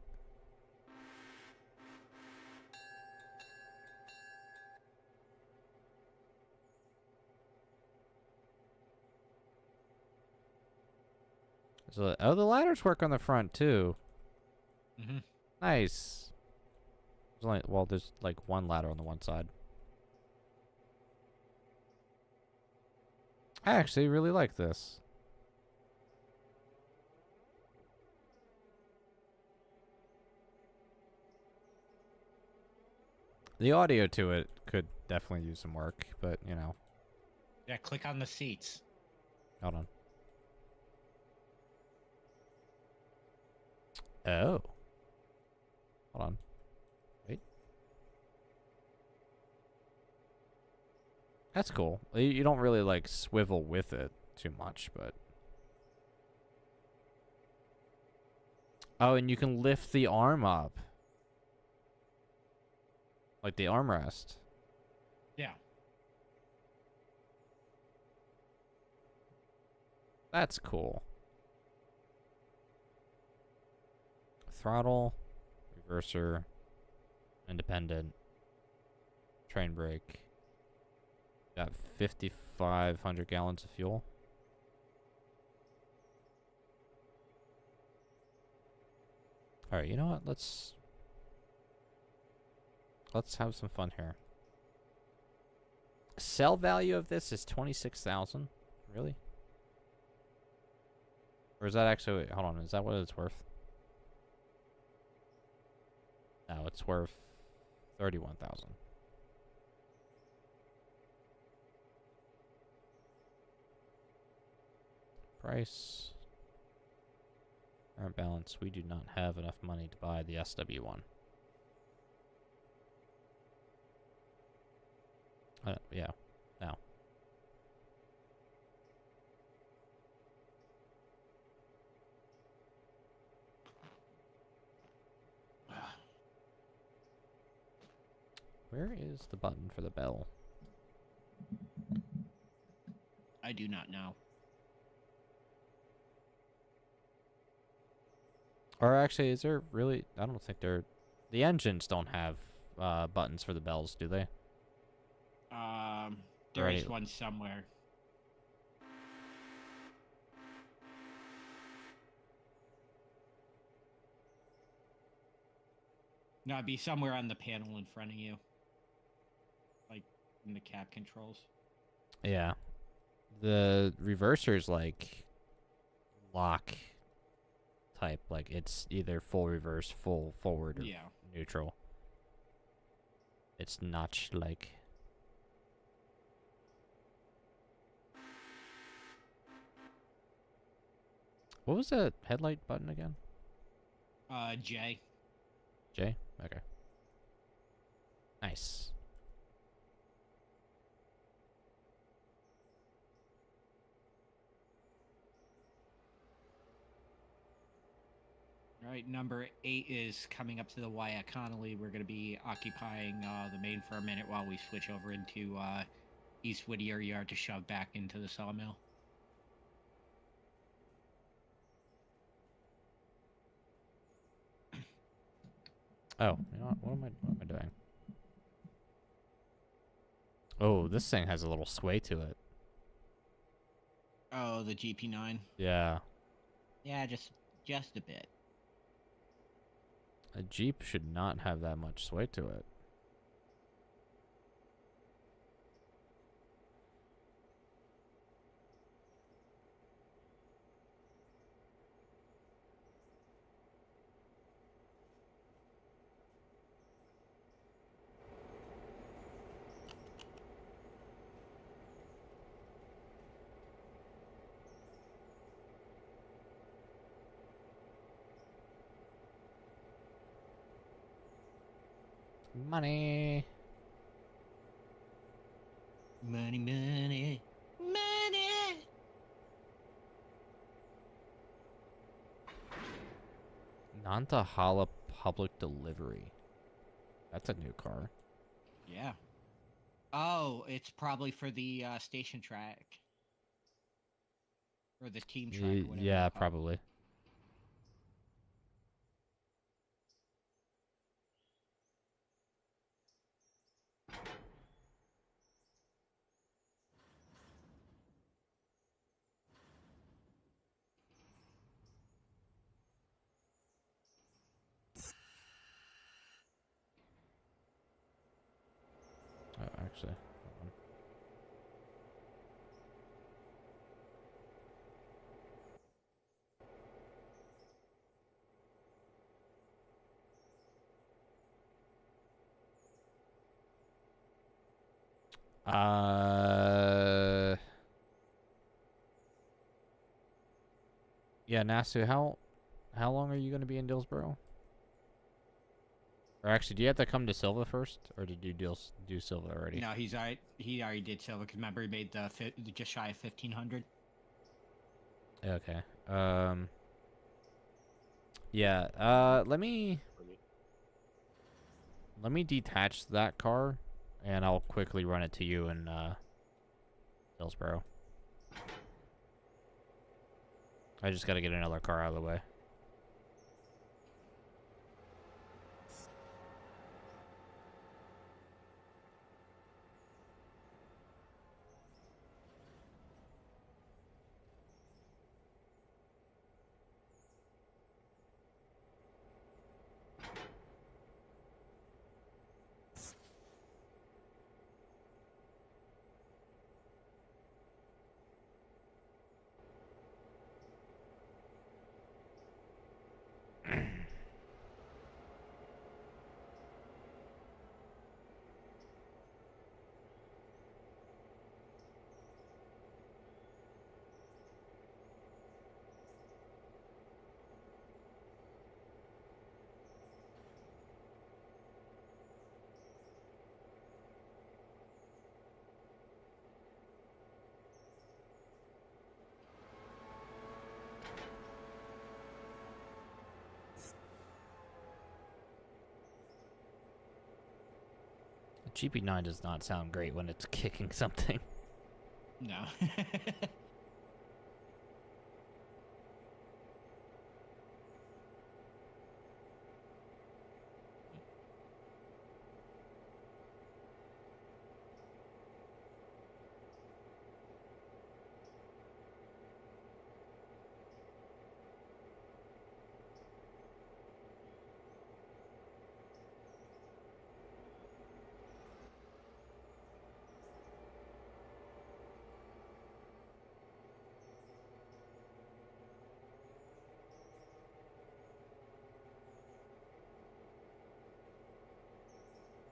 So, the ladders work on the front too.
Mm-hmm.
Nice. There's like one ladder on the one side. I actually really like this. The audio to it could definitely use some work, but you know.
Yeah, click on the seats.
Hold on. Oh. Hold on. Wait. That's cool. You don't really like swivel with it too much, but. Oh, and you can lift the arm up. Like the armrest.
Yeah.
That's cool. Throttle, reverser, independent, train brake. Got 5,500 gallons of fuel. Alright, you know what? Let's have some fun here. Sell value of this is 26,000. Really? Or is that actually, hold on, is that what it's worth? No, it's worth 31,000. Price. Current balance, we do not have enough money to buy the SW1. Yeah. Now. Where is the button for the bell?
I do not know.
Or actually, is there really? I don't think there. The engines don't have buttons for the bells, do they?
There is
Alrighty.
one somewhere. No, it'd be somewhere on the panel in front of you. Like, in the cab controls.
Yeah. The reverser's like lock type. Like it's either full reverse, full forward, or
Yeah.
neutral. It's notch like. What was that headlight button again?
J.
J? Okay. Nice.
All right, number 8 is coming up to the Y at Connolly. We're going to be occupying the main for a minute while we switch over into East Whittier Yard to shove back into the sawmill.
Oh, you know what am I doing? Oh, this thing has a little sway to it.
Oh, the GP9.
Yeah.
Yeah, just a bit.
A Jeep should not have that much sway to it. Money.
Money, money, money.
Nantahala Public Delivery. That's a new car.
Yeah. Oh, it's probably for the station track. Or the team track, or whatever.
Yeah,
you call it.
probably. Oh, actually. Hold on. Yeah, Nasu, how long are you gonna be in Dillsboro? Or actually, do you have to come to Silva first, or did you do Silva already?
No, he already did Silva, because remember he made the just shy of 1,500.
Okay. Yeah. Let me detach that car, and I'll quickly run it to you in Hillsboro. I just gotta get another car out of the way. GP9 does not sound great when it's kicking something.
No.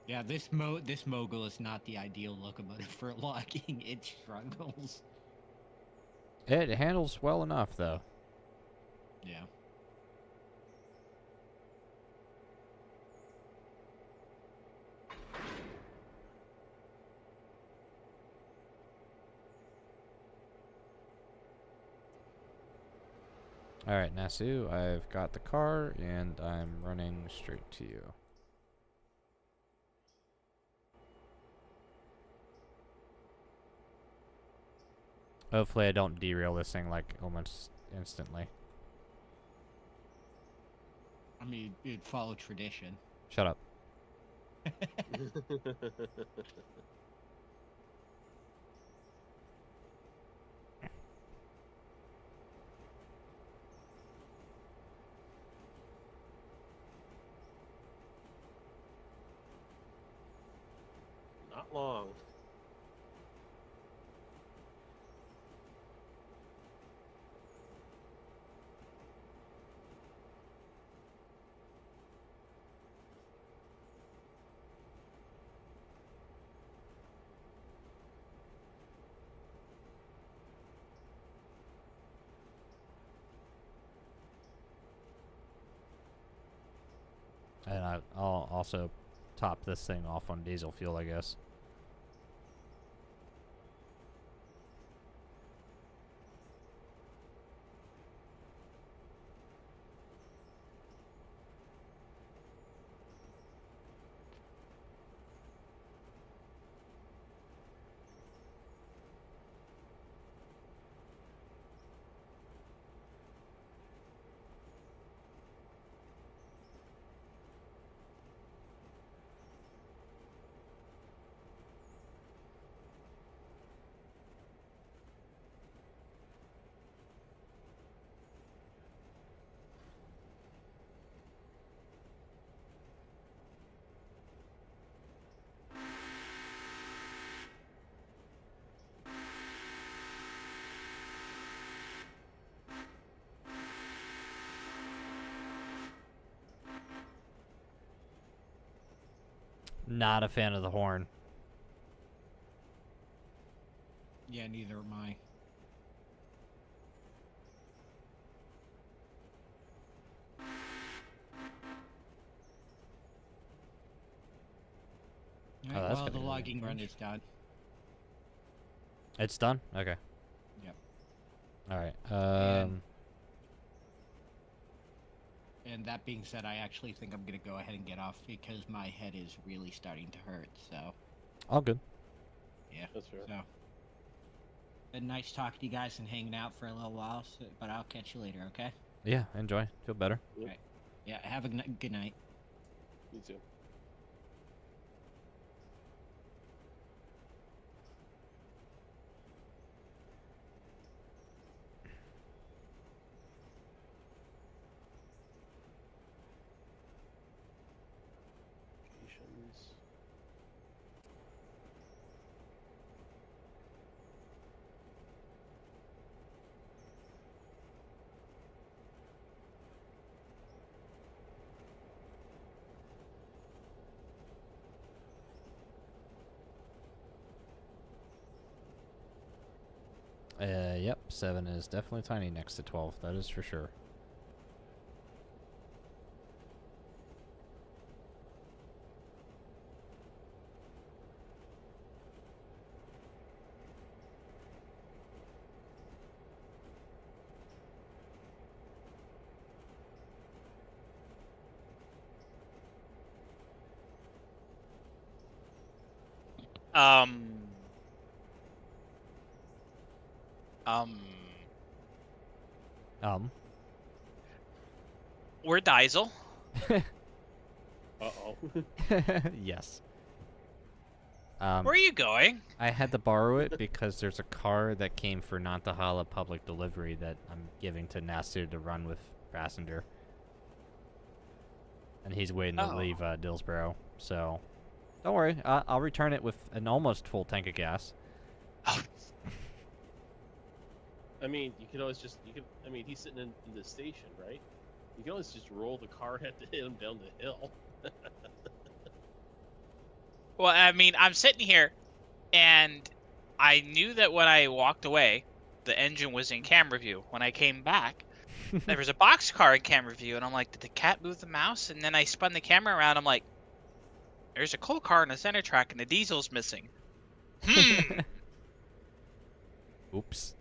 Yeah, this mogul is not the ideal locomotive for logging. It struggles.
It handles well enough, though.
Yeah.
Alright, Nasu, I've got the car, and I'm running straight to you. Hopefully I don't derail this thing, like, almost instantly.
I mean, it'd follow tradition.
Shut up.
Not long.
And I'll also top this thing off on diesel fuel, I guess. Not a fan of the horn.
Yeah, neither am I.
Oh,
Alright,
that's
well,
gonna
the
go
logging run
damage.
is done.
It's done? Okay.
Yep.
Alright.
And that being said, I actually think I'm gonna go ahead and get off because my head is really starting to hurt. So,
All good.
yeah.
That's fair.
So, been nice talking to you guys and hanging out for a little while. So, but I'll catch you later, okay?
Yeah, enjoy. Feel better.
Yeah. Have a good night.
You too. Locations.
Yep, 7 is definitely tiny next to 12. That is for sure.
Um. We're Diesel.
Uh-oh.
Yes.
Where are you going?
I had to borrow it because there's a car that came for Nantahala public delivery that I'm giving to Nasu to run with passenger. And he's waiting to
Oh.
leave Dillsboro, so don't worry. I'll return it with an almost full tank of gas.
I mean, you could always just, I mean, he's sitting in the station, right? You can always just roll the car and have to hit him down the hill.
Well, I mean, I'm sitting here, and I knew that when I walked away, the engine was in camera view. When I came back, there was a boxcar in camera view, and I'm like, did the cat move the mouse? And then I spun the camera around. I'm like, there's a coal car in the center track, and the diesel's missing.
Oops.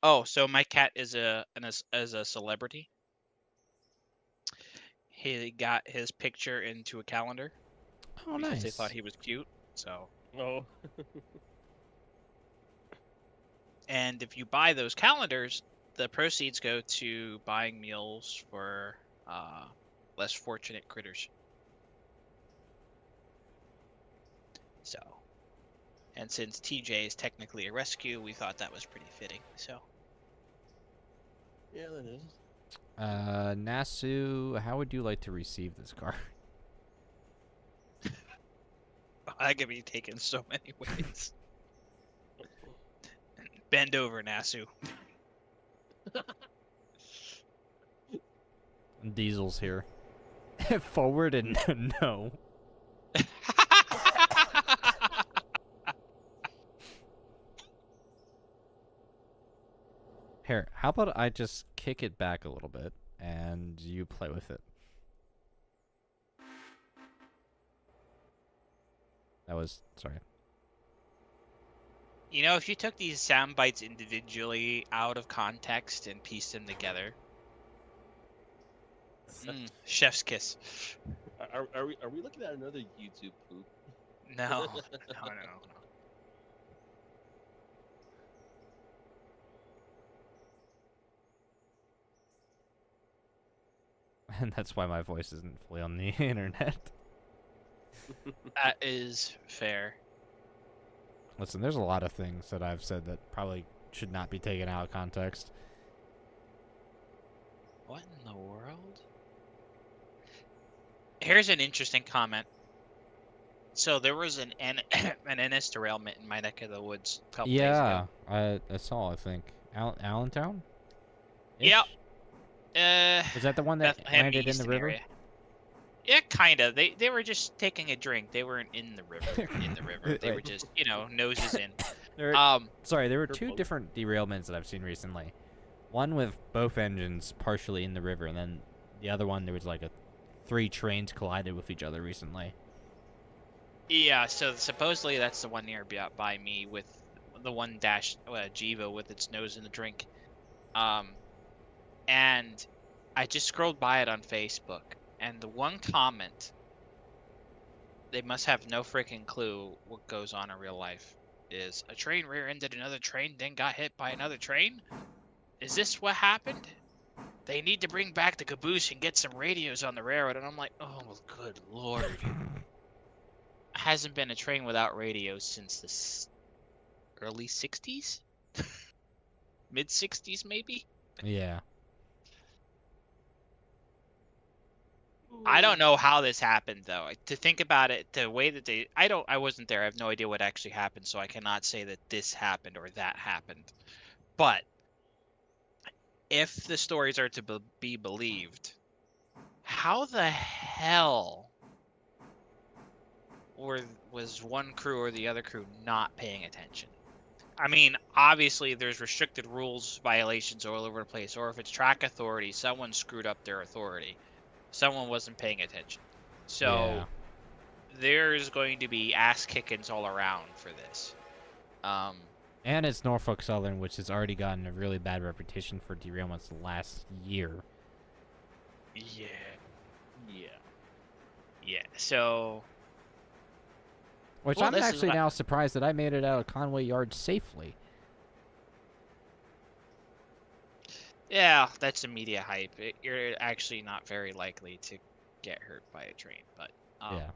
Oh, so my cat is a celebrity. He got his picture into a calendar
Oh,
because
nice.
they thought he was cute. So,
Oh.
and if you buy those calendars, the proceeds go to buying meals for less fortunate critters. So, and since TJ is technically a rescue, we thought that was pretty fitting. So,
Yeah, that is.
Nasu, how would you like to receive this car?
that could be taken so many ways. Bend over, Nasu.
Diesel's here. Forward and no. Here, how about I just kick it back a little bit and you play with it? That was, sorry.
You know, if you took these sound bites individually out of context and pieced them together, chef's kiss.
Are we looking at another YouTube poop?
No.
And that's why my voice isn't fully on the internet.
That is fair.
Listen, there's a lot of things that I've said that probably should not be taken out of context.
What in the world? Here's an interesting comment. So there was an NS derailment in my neck of the woods a couple days ago.
I saw, I think. Allentown?
Yep.
Was that the one that
Bethlehem,
landed in the
Easton
river?
area. Yeah, kind of. They were just taking a drink. They weren't in the river. They were just, noses in.
Sorry, there were
Fair
two
point.
different derailments that I've seen recently. One with both engines partially in the river, and then the other one there was like 3 trains collided with each other recently.
Yeah, so supposedly that's the one nearby me with the one Jiva with its nose in the drink. And I just scrolled by it on Facebook, and the one comment, they must have no freaking clue what goes on in real life, is a train rear-ended another train, then got hit by another train? Is this what happened? They need to bring back the caboose and get some radios on the railroad. And I'm like, oh, good lord. Hasn't been a train without radios since the early 60s? Mid 60s, maybe?
Yeah.
I don't know how this happened, though. To think about it, the way that I wasn't there. I have no idea what actually happened, so I cannot say that this happened or that happened. But if the stories are to be believed, how the hell was one crew or the other crew not paying attention? I mean, obviously there's restricted rules violations all over the place, or if it's track authority, someone screwed up their authority. Someone wasn't paying attention. So there's going to be ass kickings all around for this.
And it's Norfolk Southern, which has already gotten a really bad reputation for derailments last year.
Yeah.
Yeah.
Yeah. So.
Which
Well,
I'm
this is
actually
what
now surprised that I made it out of Conway Yard safely.
Yeah, that's the media hype. You're actually not very likely to get hurt by a train, but
Yeah.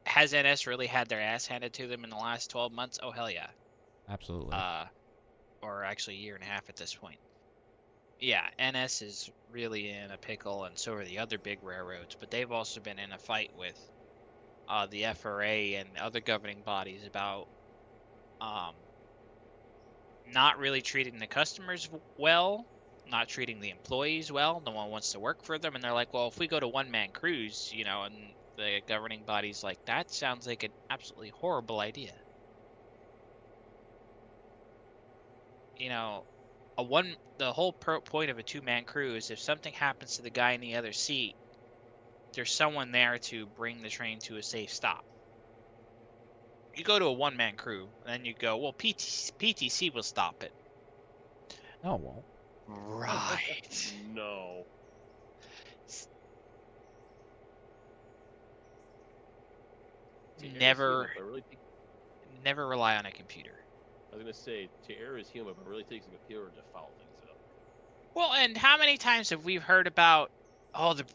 Has NS really had their ass handed to them in the last 12 months? Oh hell yeah.
Absolutely.
Or actually a year and a half at this point. Yeah, NS is really in a pickle, and so are the other big railroads. But they've also been in a fight with the FRA and other governing bodies about not really treating the customers well, not treating the employees well. No one wants to work for them, and they're like, well, if we go to one-man crews, and the governing body's like, that sounds like an absolutely horrible idea. The whole point of a two-man crew is if something happens to the guy in the other seat, there's someone there to bring the train to a safe stop. You go to a one-man crew, and then you go, well, PTC will stop it.
Oh, well.
Right.
No. To err is
Never,
human, but really
never rely on a computer.
I was gonna say to err is human, but it really takes a computer to foul things up.
Well, and how many times have we heard about, oh, the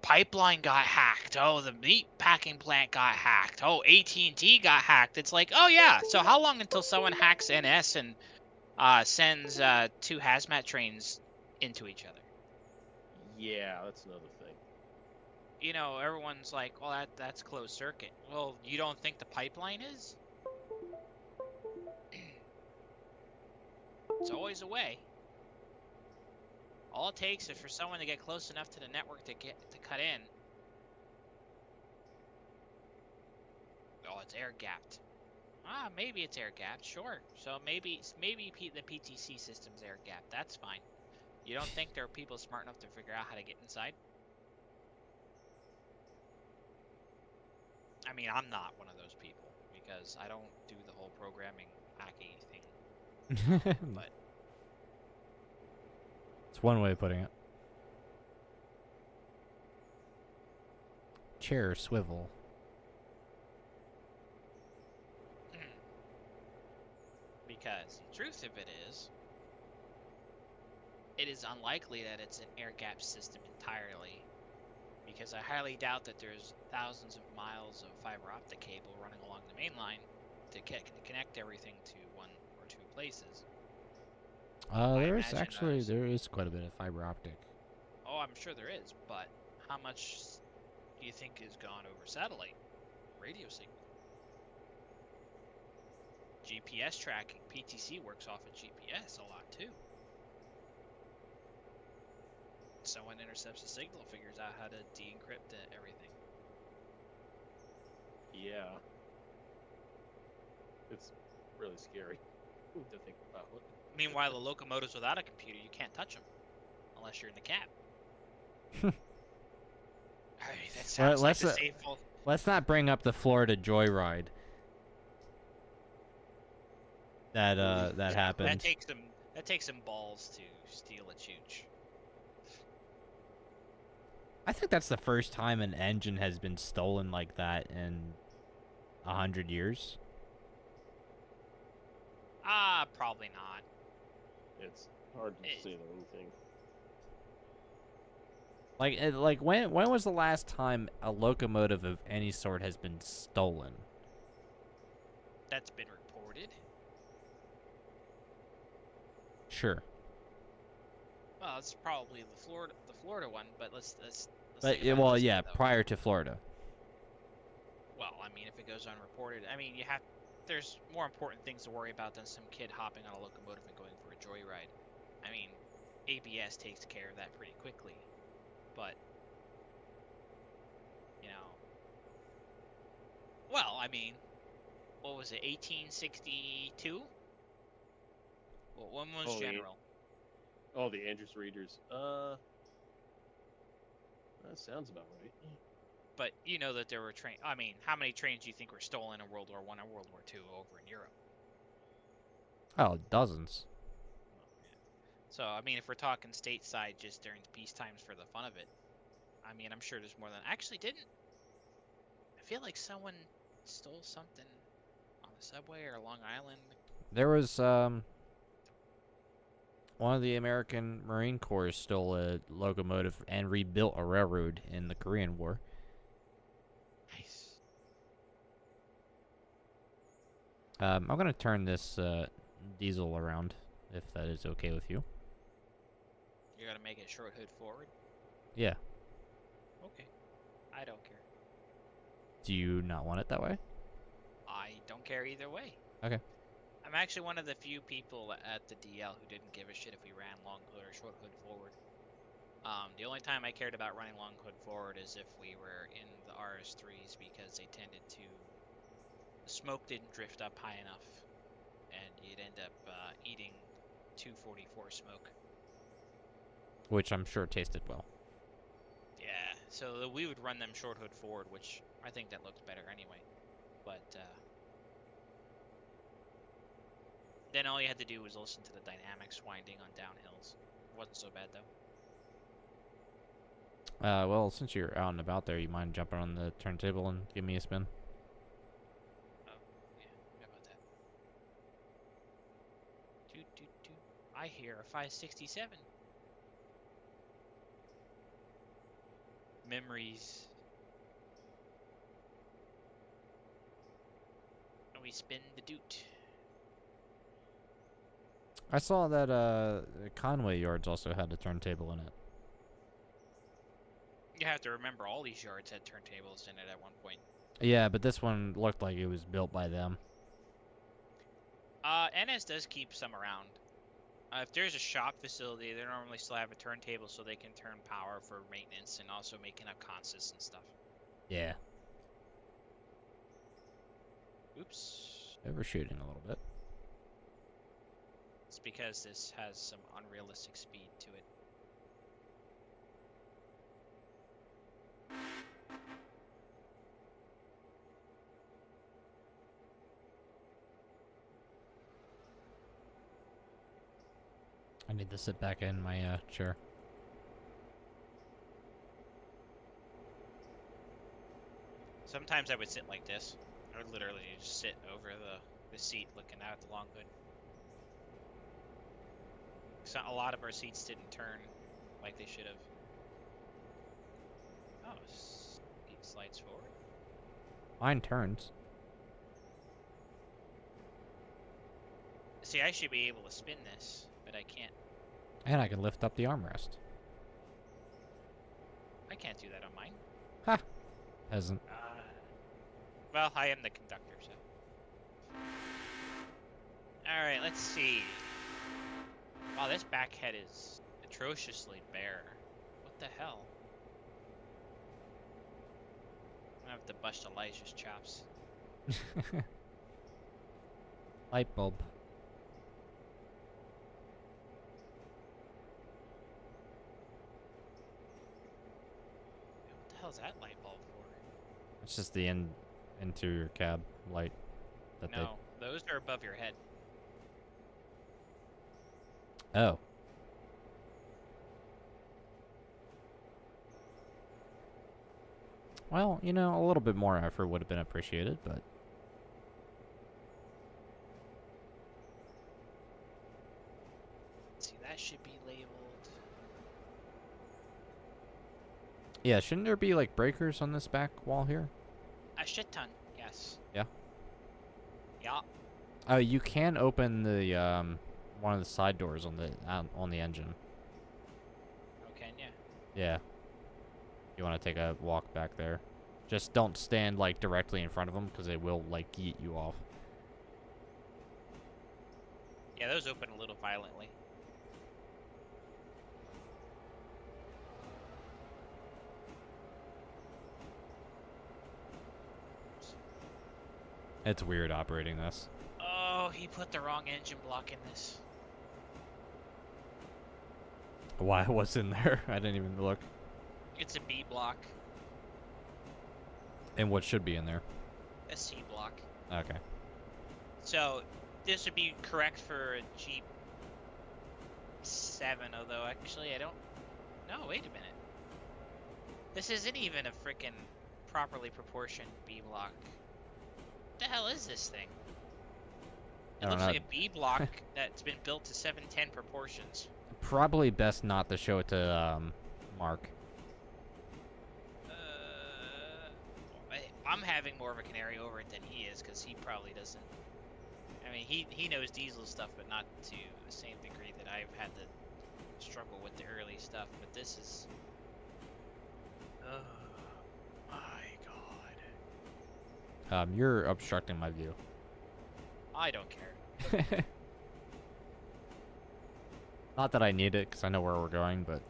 pipeline got hacked, oh, the meat packing plant got hacked, oh, AT&T got hacked? It's like, oh yeah, so how long until someone hacks NS and sends two hazmat trains into each other?
Yeah, that's another thing.
Everyone's like, well, that's closed circuit. Well, you don't think the pipeline is? It's always a way. All it takes is for someone to get close enough to the network to cut in. Oh, it's air gapped. Maybe it's air gapped. Sure. So maybe the PTC system's air gapped. That's fine. You don't think there are people smart enough to figure out how to get inside? I mean, I'm not one of those people because I don't do the whole programming hacky thing. But
It's one way of putting it. Chair swivel.
because the truth of it is unlikely that it's an air gap system entirely. Because I highly doubt that there's thousands of miles of fiber optic cable running along the main line to connect everything to one or two places.
There is
imagine
actually, there is quite a bit of fiber optic.
Oh, I'm sure there is, but how much do you think is gone over satellite radio signal? GPS tracking. PTC works off of GPS a lot too. Someone intercepts a signal, figures out how to de-encrypt everything.
Yeah. It's really scary to think about.
Meanwhile, the locomotives without a computer, you can't touch them unless you're in the cab. I mean, that sounds like the safe.
Let's not bring up the Florida Joyride. That happened.
That takes some balls to steal a chooch.
I think that's the first time an engine has been stolen like that in 100 years.
Probably not.
It's hard to say anything.
Like when was the last time a locomotive of any sort has been stolen?
That's been reported.
Sure.
Well, it's probably the Florida one, but let's
But
think about it this way, though.
prior to Florida.
Well, I mean, if it goes unreported, I mean, there's more important things to worry about than some kid hopping on a locomotive and going for a joyride. I mean, ABS takes care of that pretty quickly, but well, I mean, what was it, 1862? Well, when was General?
The Andrews Readers. That sounds about right.
But you know that there were train. I mean, how many trains do you think were stolen in World War One or World War Two over in Europe?
Oh, dozens.
Well, yeah. So I mean, if we're talking stateside, just during the peace times for the fun of it, I mean, I'm sure there's more than. Actually, didn't I feel like someone stole something on the subway or Long Island?
There was one of the American Marine Corps stole a locomotive and rebuilt a railroad in the Korean War.
Nice.
I'm gonna turn this diesel around, if that is okay with you.
You're gonna make it short hood forward?
Yeah.
Okay. I don't care.
Do you not want it that way?
I don't care either way.
Okay.
I'm actually one of the few people at the DL who didn't give a shit if we ran long hood or short hood forward. The only time I cared about running long hood forward is if we were in the RS3s because they tended to... The smoke didn't drift up high enough and you'd end up eating 244 smoke.
Which I'm sure tasted well.
Yeah, so we would run them short hood forward, which I think that looked better anyway. But then all you had to do was listen to the dynamics winding on downhills. It wasn't so bad though.
Well, since you're out and about there, you mind jumping on the turntable and give me a spin?
Oh, yeah, how about that? Toot, toot, toot. I hear a 567. Memories. And we spin the doot.
I saw that Conway Yards also had a turntable in it.
You have to remember all these yards had turntables in it at one point.
Yeah, but this one looked like it was built by them.
NS does keep some around. If there's a shop facility, they normally still have a turntable so they can turn power for maintenance and also making up consists and stuff.
Yeah.
Oops.
Overshooting a little bit.
It's because this has some unrealistic speed to it.
I need to sit back in my chair.
Sometimes I would sit like this. I would literally just sit over the seat looking out at the long hood. So a lot of our seats didn't turn like they should have. Oh, seat slides forward.
Mine turns.
See, I should be able to spin this, but I can't.
And I can lift up the armrest.
I can't do that on mine.
Ha! Peasant.
Well, I am the conductor, so. Alright, let's see. Wow, this back head is atrociously bare. What the hell? I'm gonna have to bust Elijah's chops.
Light bulb.
What the hell is that light bulb for?
It's just the interior cab light that
No, those are above your head.
they... Oh. Well, you know, a little bit more effort would have been appreciated, but...
See, that should be labeled.
Yeah, shouldn't there be, like, breakers on this back wall here?
A shit ton, yes.
Yeah?
Yeah.
Oh, you can open the, one of the side doors on the engine.
Oh, can ya?
Yeah. You want to take a walk back there. Just don't stand, like, directly in front of them, because they will, like, yeet you off.
Yeah, those open a little violently.
It's weird operating this.
Oh, he put the wrong engine block in this.
Why? What's in there? I didn't even look.
It's a B block.
And what should be in there?
A C block.
Okay.
So this would be correct for a Jeep 7, although actually I don't. No, wait a minute. This isn't even a freaking properly proportioned B block. What the hell is this thing?
I
It
don't
looks
know.
like a B block that's been built to 710 proportions.
Probably best not to show it to Mark.
I'm having more of a canary over it than he is, because he probably doesn't. I mean, he knows diesel stuff, but not to the same degree that I've had to struggle with the early stuff. But this is. Oh my god.
You're obstructing my view.
I don't care.
Not that I need it, because I know where we're going, but...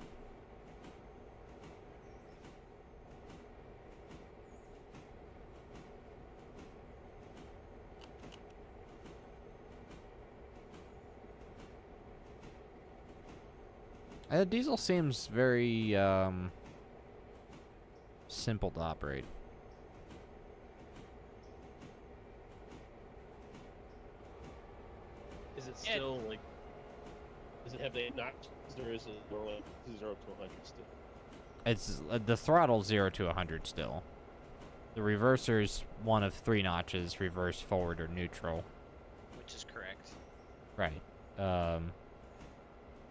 Diesel seems very, simple to operate.
Is it still like? Does it have the notches, or is it more like 0 to 100 still?
It's the throttle 0 to 100 still. The reverser's one of 3 notches, reverse, forward, or neutral.
Which is correct.
Right.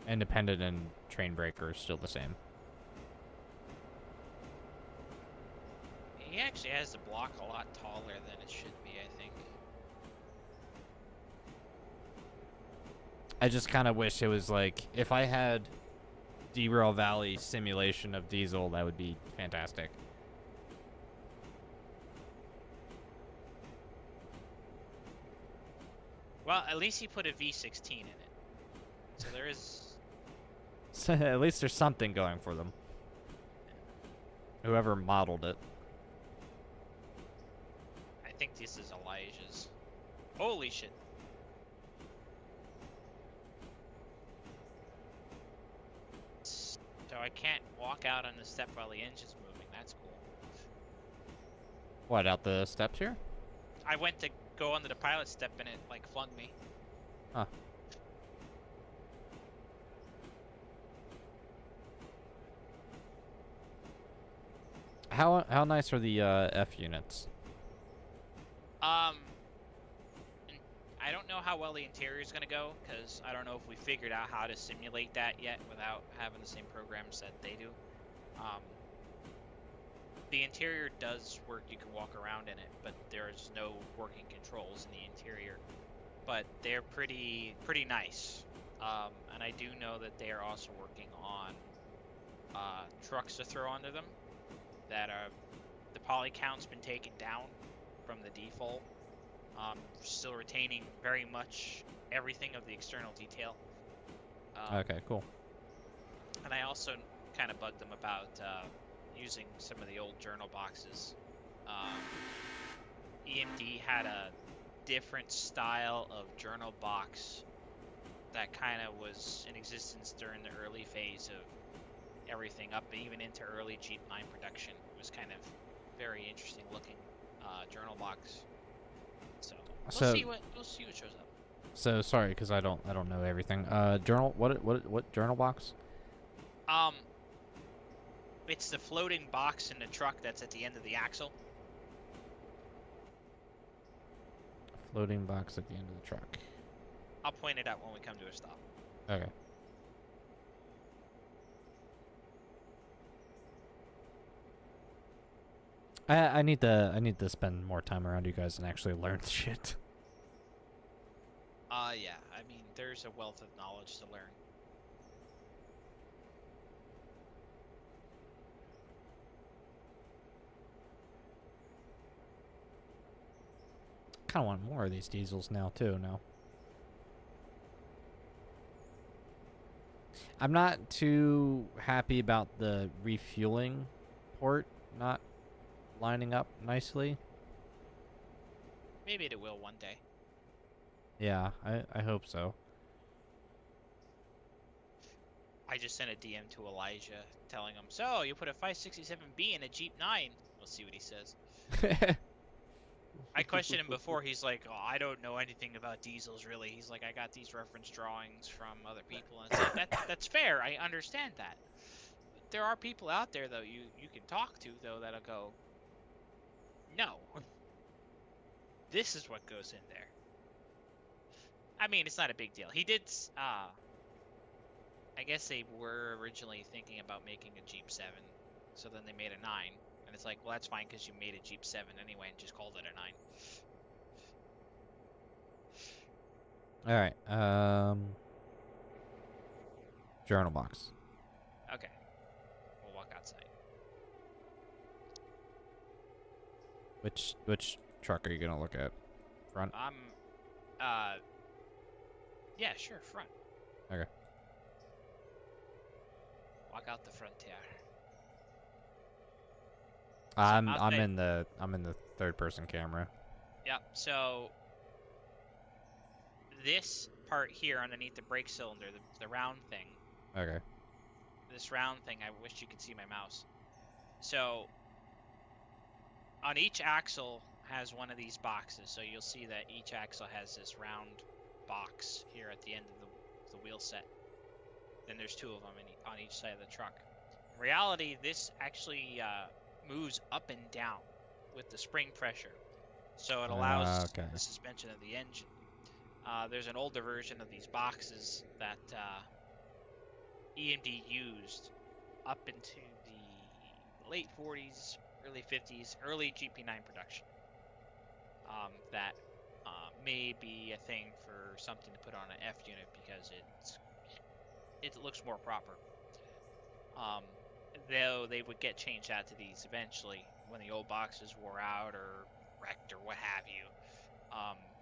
Independent and train breaker is still the same.
He actually has the block a lot taller than it should be, I think.
I just kind of wish it was like, if I had Derail Valley simulation of diesel, that would be fantastic.
Well, at least he put a V16 in it. So there is...
So at least there's something going for them. Whoever modeled it.
I think this is Elijah's. Holy shit. So I can't walk out on the step while the engine's moving. That's cool.
What, out the steps here?
I went to go onto the pilot step and it, like, flung me.
Huh. How nice are the F units?
I don't know how well the interior is going to go, because I don't know if we figured out how to simulate that yet without having the same programs that they do. The interior does work, you can walk around in it, but there's no working controls in the interior. But they're pretty nice. And I do know that they are also working on trucks to throw under them that are, the poly count's been taken down from the default. Still retaining very much everything of the external detail.
Okay, cool.
And I also kind of bugged them about using some of the old journal boxes. EMD had a different style of journal box that kind of was in existence during the early phase of everything up, even into early Jeep 9 production. It was kind of very interesting looking journal box. So we'll see what shows up.
So sorry, because I don't know everything. Journal. What journal box?
It's the floating box in the truck that's at the end of the axle.
Floating box at the end of the truck.
I'll point it out when we come to a stop.
Okay. I need to spend more time around you guys and actually learn shit.
Yeah. I mean, there's a wealth of knowledge to learn.
Kind of want more of these diesels now too. Now. I'm not too happy about the refueling port not lining up nicely.
Maybe it will one day.
Yeah, I hope so.
I just sent a DM to Elijah telling him, so you put a 567B in a Jeep 9. We'll see what he says. I questioned him before. He's like, "Oh, I don't know anything about diesels, really." He's like, "I got these reference drawings from other people," and it's like that's fair. I understand that. There are people out there though you can talk to though that'll go, "No, this is what goes in there." I mean, it's not a big deal. He did. I guess they were originally thinking about making a Jeep 7, so then they made a 9, and it's like, well, that's fine because you made a Jeep 7 anyway and just called it a 9.
All right. Journal box.
Okay, we'll walk outside.
Which truck are you gonna look at? Front.
Yeah, sure, front.
Okay.
Walk out the frontier.
I'm
outside-
in the third person camera.
Yeah, so this part here underneath the brake cylinder, the round thing,
Okay.
this round thing, I wish you could see my mouse. So on each axle has one of these boxes, so you'll see that each axle has this round box here at the end of the wheel set. Then there's 2 of them on each side of the truck. In reality, this actually moves up and down with the spring pressure, so it allows
Okay.
the suspension of the engine. There's an older version of these boxes that EMD used up into the late 40s, early 50s, early GP9 production. That may be a thing for something to put on an F unit because it looks more proper. Though they would get changed out to these eventually when the old boxes wore out or wrecked or what have you.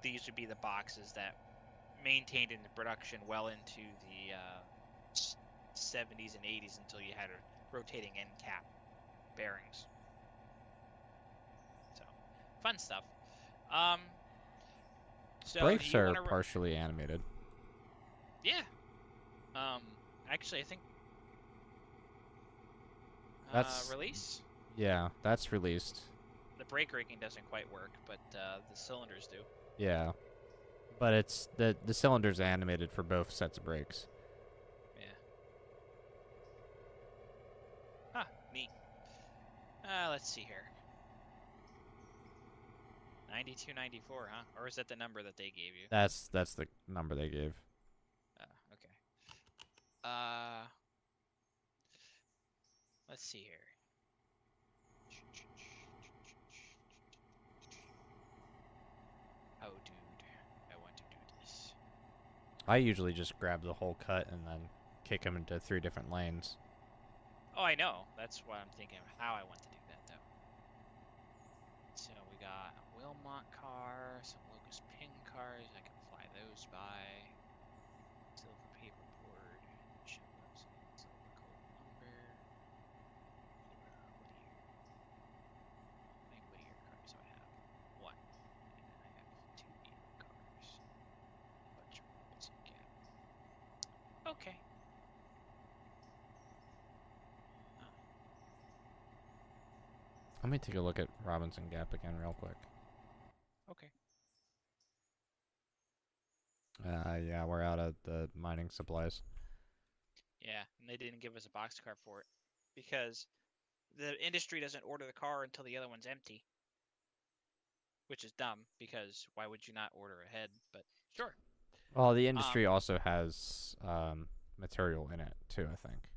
These would be the boxes that maintained into production well into the 70s and 80s until you had a rotating end cap bearings. So, fun stuff. So
Brakes
do you
are
wanna
partially animated.
Yeah. Actually, I think
That's-
release.
Yeah, that's released.
The brake raking doesn't quite work, but the cylinders do.
Yeah. But it's the cylinder's animated for both sets of brakes.
Yeah. Huh, neat. Let's see here. 9294, huh? Or is that the number that they gave you?
That's the number they gave.
Okay. Let's see here. Oh, dude. I want to do this.
I usually just grab the whole cut and then kick them into 3 different lanes.
Oh, I know. That's why I'm thinking of how I want to do that, though. So we got a Wilmot car, some Locust Ping cars. I can fly those by. Silver paperboard. Shove those in. Silver cold lumber. Whittier. How many Whittier cars do I have? 1. And then I have 2 Evo cars. A bunch of Robinson Gap. Okay.
Let me take a look at Robinson Gap again real quick.
Okay.
Yeah, we're out of the mining supplies.
Yeah, and they didn't give us a boxcar for it because the industry doesn't order the car until the other one's empty, which is dumb because why would you not order ahead? But sure.
Well, the industry also has material in it too, I think.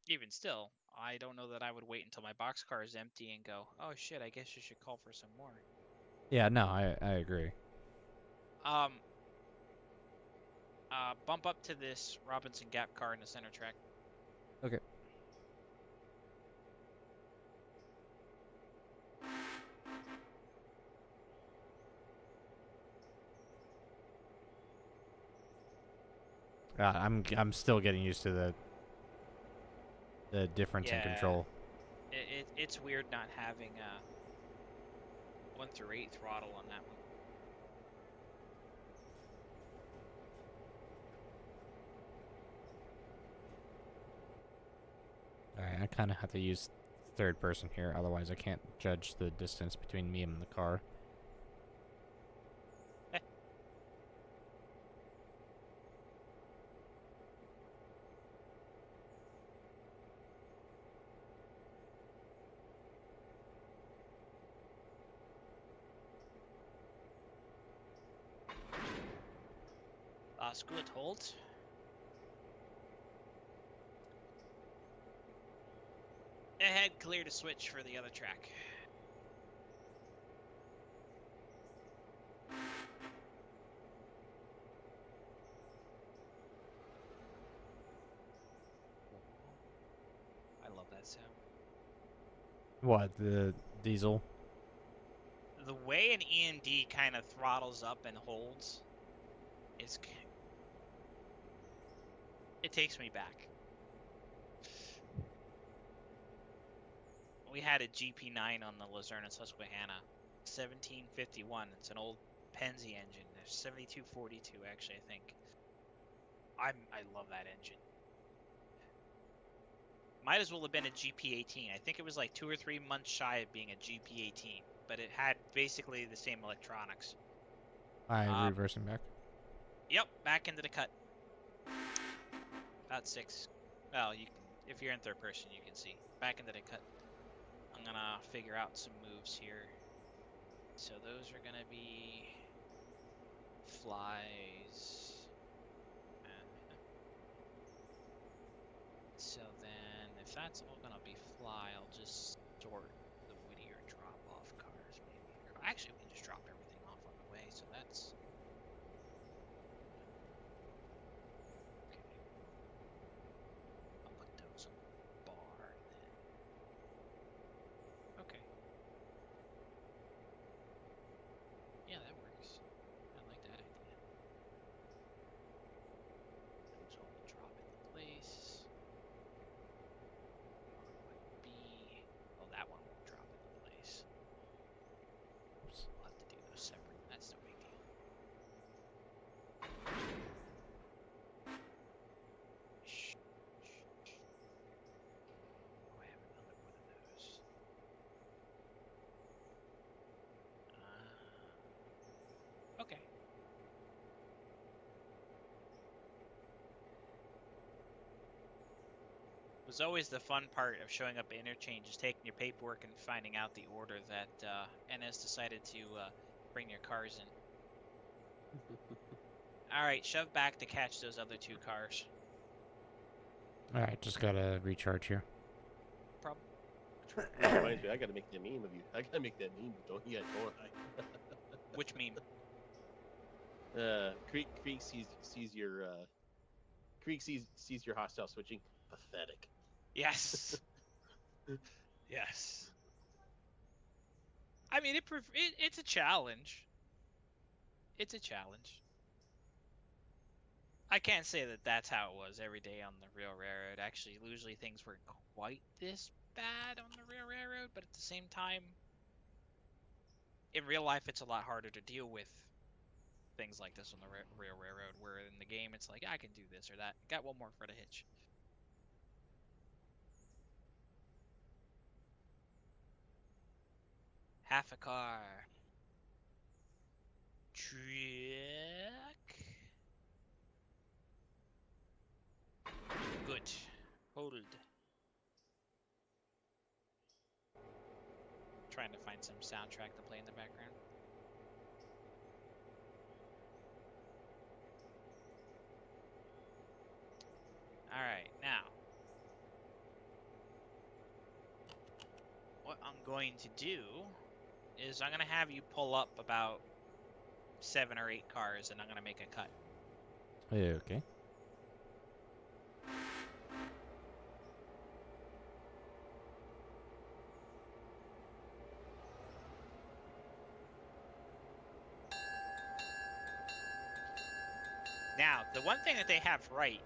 Even still, I don't know that I would wait until my boxcar is empty and go, oh shit, I guess you should call for some more.
Yeah, no, I agree.
Bump up to this Robinson Gap car in the center track.
Okay. I'm still getting used to the difference in control.
It's weird not having 1 through 8 throttle on that one.
Alright, I kind of have to use third person here, otherwise I can't judge the distance between me and the car.
Good hold. Ahead, clear to switch for the other track. I love that sound.
What, the diesel?
The way an EMD kind of throttles up and holds is... It takes me back. We had a GP9 on the Luzerne Susquehanna, 1751. It's an old Penzi engine. There's 7242 actually, I think. I love that engine. Might as well have been a GP18. I think it was like 2 or 3 months shy of being a GP18, but it had basically the same electronics.
Reversing back.
Yep, back into the cut. About 6. Well, you can, if you're in third person, you can see. Back into the cut. I'm gonna figure out some moves here. So those are gonna be flies. So then, if that's all gonna be fly, I'll just sort the Whittier drop-off cars, maybe. Actually, we can just drop everything off on the way, so that's... Okay. I'll put those on the bar, then. Okay. Yeah, that works. I like that idea. Those all drop into place. B. Oh, that one won't drop into place.
Oops.
We'll have to do those separate. That's no big deal. Oh, I have another one of those. Okay. It was always the fun part of showing up at interchange, is taking your paperwork and finding out the order that NS decided to bring your cars in. Alright, shove back to catch those other 2 cars.
Alright, just gotta recharge here.
Problem.
That reminds me, I gotta make that meme of you. I gotta make that meme, don't you? Don't I?
Which meme?
Creek sees your Creek sees your hostile switching. Pathetic.
Yes. Yes. I mean, it's a challenge. It's a challenge. I can't say that that's how it was every day on the real railroad. Actually, usually things weren't quite this bad on the real railroad, but at the same time, in real life, it's a lot harder to deal with things like this on the real railroad, where in the game, it's like, I can do this or that. Got one more for the hitch. Half a car. Truck. Good. Hold. Trying to find some soundtrack to play in the background. Alright, now. What I'm going to do is I'm going to have you pull up about 7 or 8 cars, and I'm going to make a cut.
Okay.
Now, the one thing that they have right,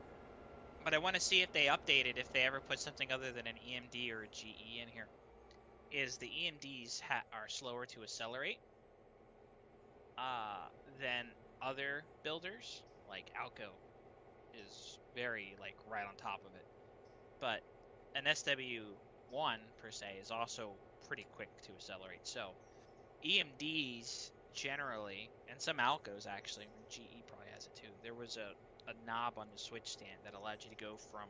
but I want to see if they update it, if they ever put something other than an EMD or a GE in here, is the EMDs are slower to accelerate than other builders. Like Alco is very like right on top of it, but an SW F1 per se is also pretty quick to accelerate. So EMDs generally, and some Alcos actually, and GE probably has it too. There was a knob on the switch stand that allowed you to go from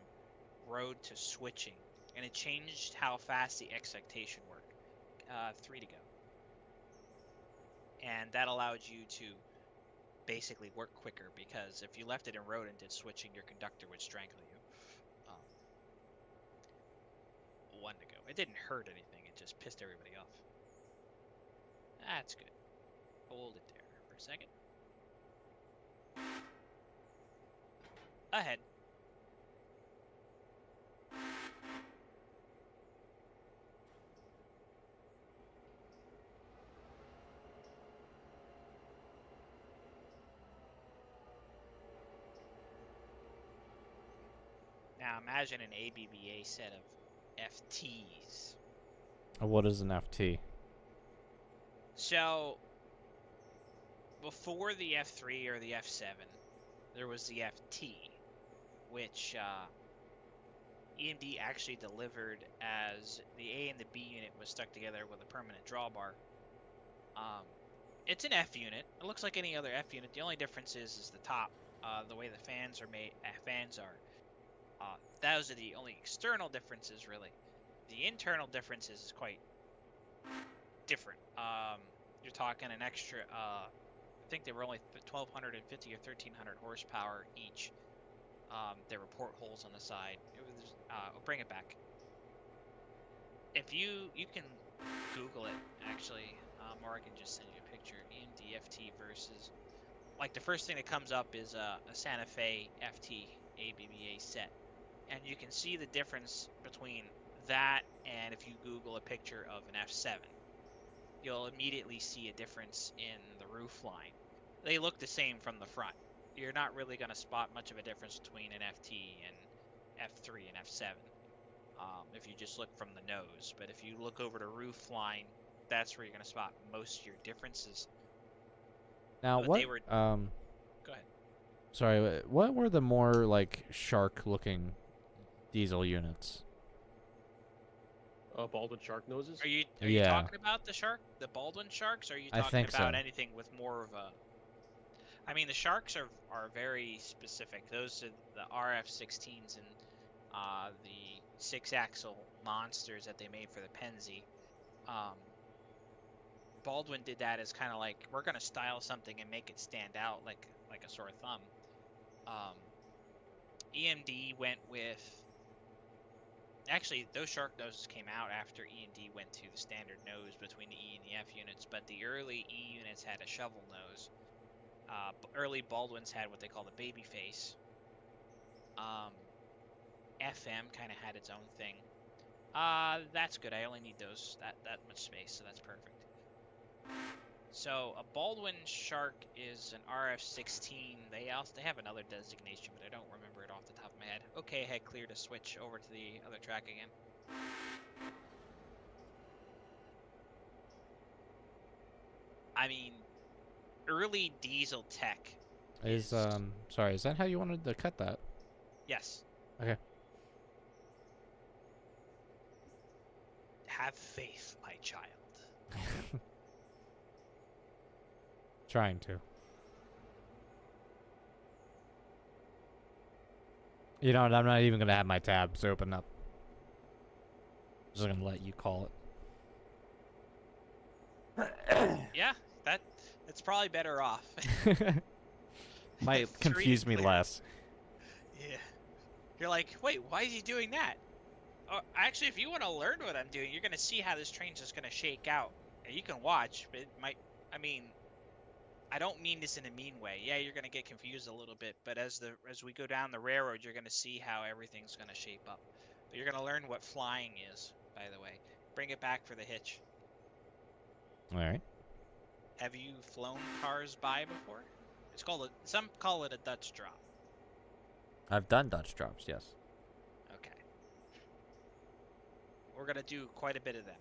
road to switching, and it changed how fast the excitation worked. 3 to go. And that allowed you to basically work quicker, because if you left it in road and did switching, your conductor would strangle you. 1 to go. It didn't hurt anything, it just pissed everybody off. That's good. Hold it there for a second. Ahead. Now imagine an ABBA set of FTs.
What is an FT?
So, before the F3 or the F7, there was the FT, which EMD actually delivered as the A and the B unit was stuck together with a permanent drawbar. It's an F unit. It looks like any other F unit. The only difference is the top, the way the fans are made. Those are the only external differences, really. The internal differences is quite different. You're talking an extra. I think they were only 1,250 or 1,300 horsepower each. There were portholes on the side. It was. I'll bring it back. If you can Google it actually, or I can just send you a picture. EMD FT versus, like, the first thing that comes up is a Santa Fe FT ABBA set, and you can see the difference between that and if you Google a picture of an F7, you'll immediately see a difference in the roof line. They look the same from the front. You're not really going to spot much of a difference between an FT and F3 and F7 if you just look from the nose. But if you look over the roof line, that's where you're going to spot most of your differences.
Now,
But
what?
they were-
Go
ahead.
Sorry, what were the more like shark-looking diesel units?
Baldwin shark noses.
Are you
Yeah.
talking about the Baldwin sharks? Or are you
I
talking
think
about
so.
anything with more of a? I mean, the sharks are very specific. Those are the RF-16s and the 6-axle monsters that they made for the Penzi. Baldwin did that as kind of like, we're gonna style something and make it stand out like a sore thumb. EMD went with. Actually, those shark noses came out after E&D went to the standard nose between the E and the F units, but the early E units had a shovel nose. Early Baldwins had what they call the baby face. FM kind of had its own thing. That's good. I only need that much space, so that's perfect. So a Baldwin shark is an RF-16. They have another designation, but I don't remember it off the top of my head. Okay, head clear to switch over to the other track again. I mean, early diesel tech
Is sorry, is that how you wanted to cut that?
Yes.
Okay.
Have faith, my child.
Trying to. You know what? I'm not even gonna have my tabs open up. Just gonna let you call
Yeah, that's probably better off.
it. Might confuse me
clear.
less.
Yeah. You're like, wait, why is he doing that? Actually, if you want to learn what I'm doing, you're going to see how this train's just going to shake out. And you can watch, but it might... I mean, I don't mean this in a mean way. Yeah, you're going to get confused a little bit, but as we go down the railroad, you're going to see how everything's going to shape up. But you're going to learn what flying is, by the way. Bring it back for the hitch.
All right.
Have you flown cars by before? It's called some call it a Dutch drop.
I've done Dutch drops, yes.
Okay. We're gonna do quite a bit of them.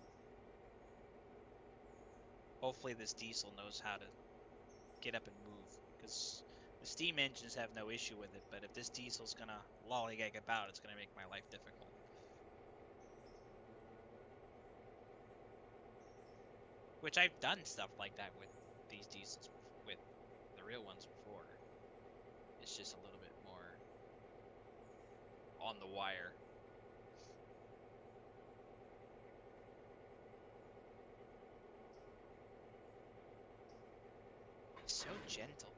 Hopefully this diesel knows how to get up and move, because the steam engines have no issue with it, but if this diesel's gonna lollygag about, it's gonna make my life difficult. Which I've done stuff like that with these diesels, with the real ones before. It's just a little bit more on the wire. So gentle.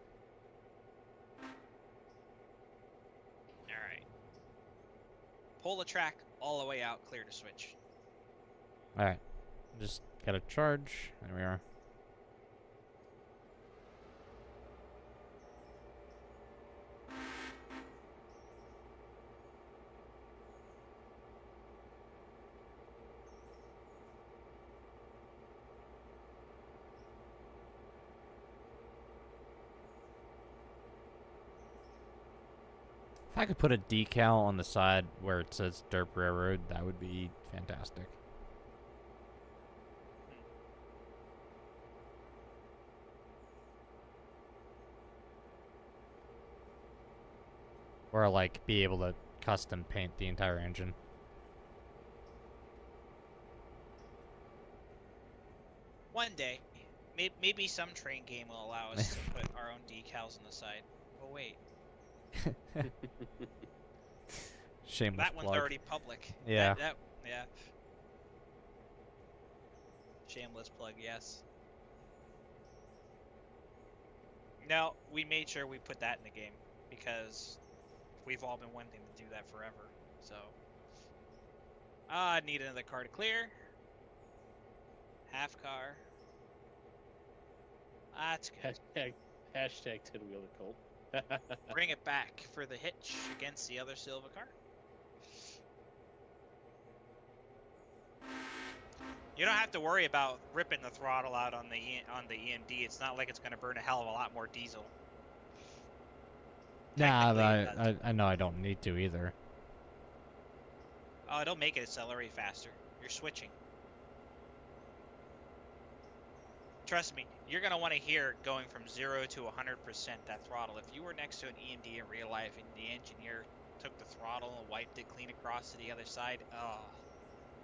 Alright. Pull the track all the way out, clear to switch.
Alright. Just gotta charge. There we are. If I could put a decal on the side where it says Derp Railroad, that would be fantastic. Or like be able to custom paint the entire engine.
One day, maybe some train game will allow us to put our own decals on the side. Oh wait,
Shameless
that one's
plug.
already public.
Yeah.
Yeah. Shameless plug, yes. No, we made sure we put that in the game because we've all been wanting to do that forever. So, I need another car to clear. Half car. That's good.
Hashtag 10-wheeler Colt.
Bring it back for the hitch against the other silver car. You don't have to worry about ripping the throttle out on the EMD. It's not like it's going to burn a hell of a lot more diesel.
Nah,
Technically, it does.
I know I don't need to either.
Oh, it'll make it accelerate faster. You're switching. Trust me, you're going to want to hear going from 0 to 100% that throttle. If you were next to an EMD in real life and the engineer took the throttle and wiped it clean across to the other side, oh,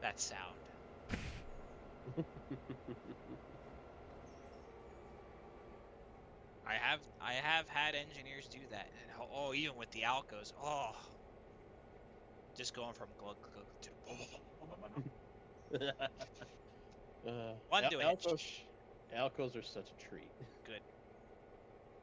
that sound. I have had engineers do that. And, oh, even with the Alcos, oh, just going from glug glug to one to
Alcos, Alcos are such a treat.
Good.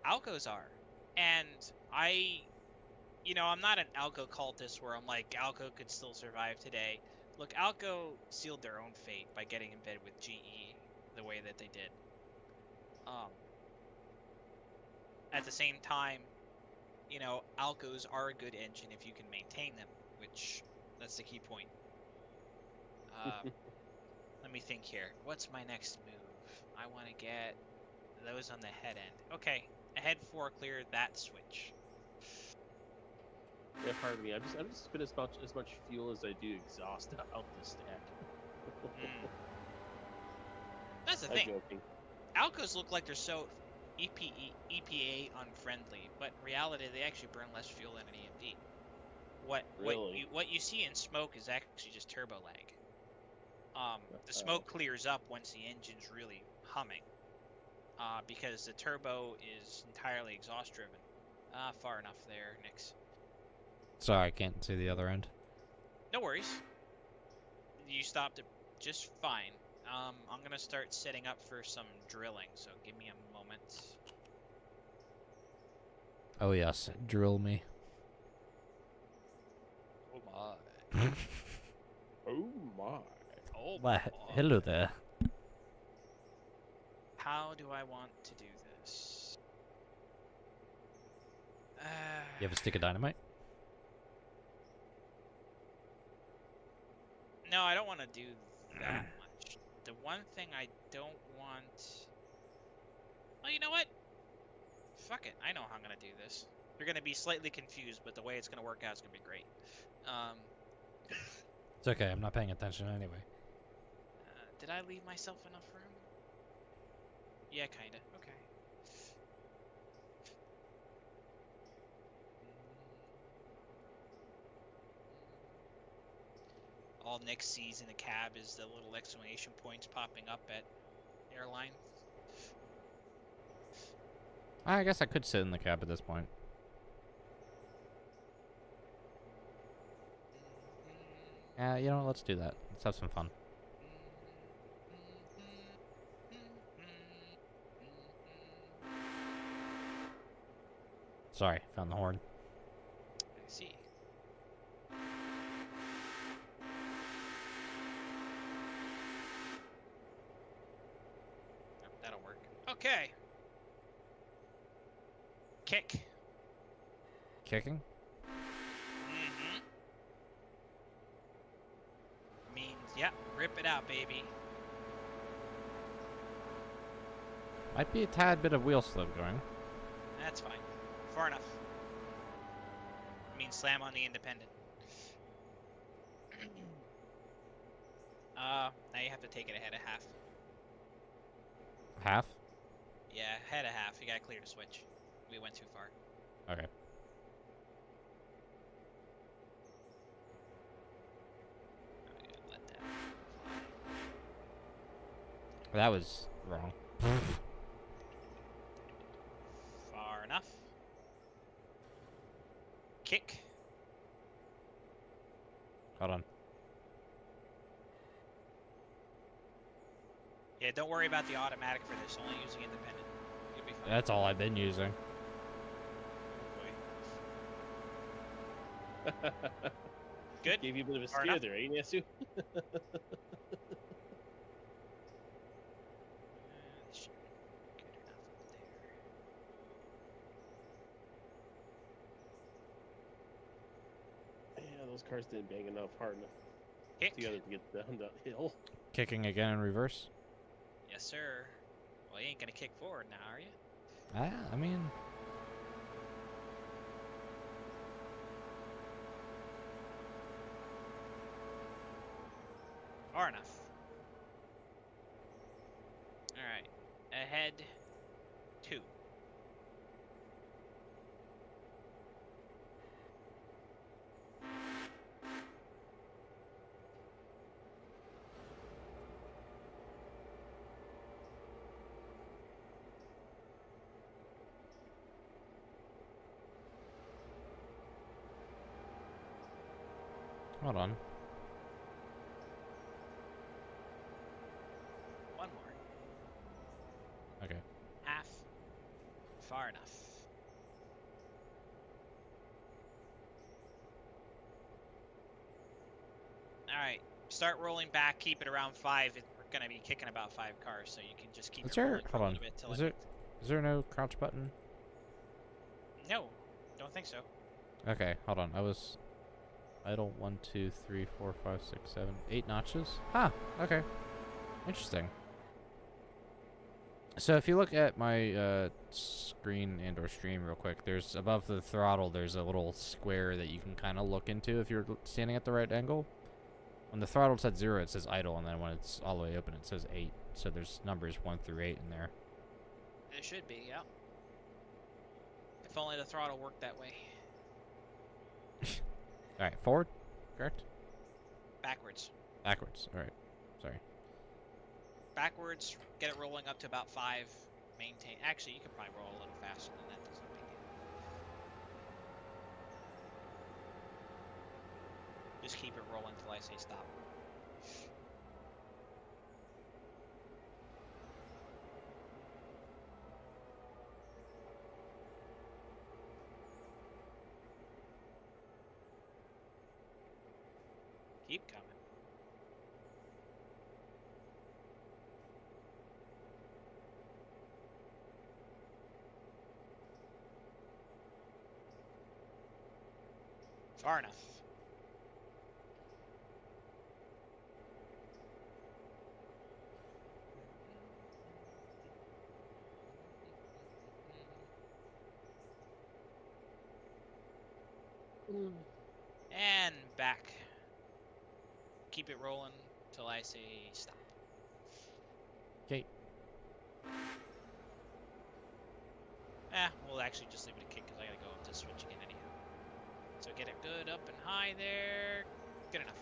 Alcos are, and I'm not an Alco cultist where I'm like Alco could still survive today. Look, Alco sealed their own fate by getting in bed with GE the way that they did. At the same time, Alcos are a good engine if you can maintain them, which that's the key point. Let me think here. What's my next move? I want to get those on the head end. Okay, ahead 4 clear that switch.
Yeah, pardon me. I'm just spit as much fuel as I do exhaust out the stack.
That's the
I'm
thing.
joking.
Alcos look like they're so EPA unfriendly, but in reality, they actually burn less fuel than an EMD. What you see in smoke is actually just turbo lag. The smoke clears up once the engine's really humming, because the turbo is entirely exhaust driven. Far enough there, Nix.
Sorry, I can't see the other end.
No worries. You stopped it just fine. I'm gonna start setting up for some drilling, so give me a moment.
Oh yes, drill me.
Oh my.
Oh my.
Oh
Why,
my.
hello there.
How do I want to do this?
You have a stick of dynamite?
No, I don't want to do that much. The one thing I don't want... Oh, you know what? Fuck it. I know how I'm going to do this. You're going to be slightly confused, but the way it's going to work out is going to be great.
It's okay, I'm not paying attention anyway.
Did I leave myself enough room? Yeah, kinda. Okay. All Nick sees in the cab is the little exclamation points popping up at airline.
I guess I could sit in the cab at this point. You know what? Let's do that. Let's have some fun. Sorry, found the horn.
I see. Yep, that'll work. Okay. Kick.
Kicking?
Mm-hmm. Means, yeah, rip it out, baby.
Might be a tad bit of wheel slip going.
That's fine. Far enough. Means slam on the independent. Now you have to take it ahead of half.
Half?
Yeah, head of half. You gotta clear the switch. We went too far.
Okay.
Let that
That was wrong.
far enough. Kick.
Hold on.
Yeah, don't worry about the automatic for this. Only using independent. You'll be fine.
That's all I've been using.
Good.
Gave you a bit of a
Far
scare
enough.
there, eh, Nasu?
Should be good enough there.
Yeah, those cars didn't bang enough hard enough
Kick.
together to get down the hill.
Kicking again in reverse?
Yes, sir. Well, you ain't gonna kick forward now, are you?
I mean...
Far enough. Alright. Ahead 2.
Hold on.
One more.
Okay.
Half. Far enough. Alright. Start rolling back. Keep it around 5. We're gonna be kicking about 5 cars, so you can just keep
Is
it
there...
rolling for a
Hold on.
little bit till
Is
it...
there no crouch button?
No. Don't think so.
Okay, hold on. I was... Idle 1, 2, 3, 4, 5, 6, 7, 8 notches? Huh, okay. Interesting. So if you look at my screen and or stream real quick, there's above the throttle, there's a little square that you can kind of look into if you're standing at the right angle. When the throttle's at 0, it says idle, and then when it's all the way open, it says 8. So there's numbers 1 through 8 in there.
It should be, yeah. If only the throttle worked that way.
Alright, forward? Correct?
Backwards.
Backwards. Alright. Sorry.
Backwards, get it rolling up to about 5. Maintain. Actually, you could probably roll a little faster than that. That's no big deal. Just keep it rolling until I say stop. Keep coming. Far enough. And back. Keep it rolling till I say stop.
Okay.
We'll actually just leave it a kick because I gotta go up to switch again anyhow. So get it good up and high there. Good enough.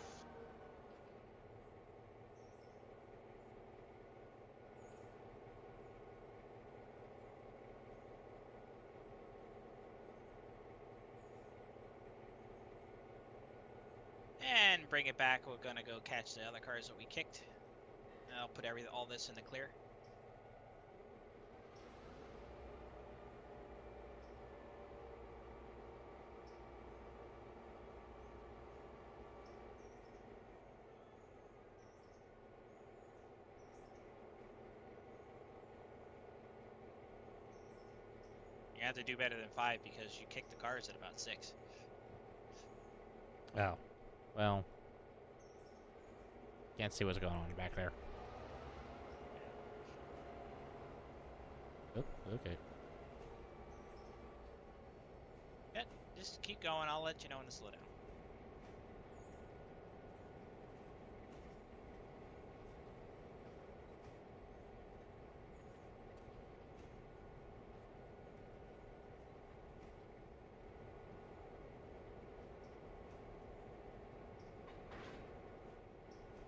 bring it back. We're gonna go catch the other cars that we kicked. And I'll put all this in the clear. You have to do better than 5 because you kicked the cars at about 6.
Oh. Well. Can't see what's going on back there. Oh, okay.
Yeah, just keep going. I'll let you know when to slow down.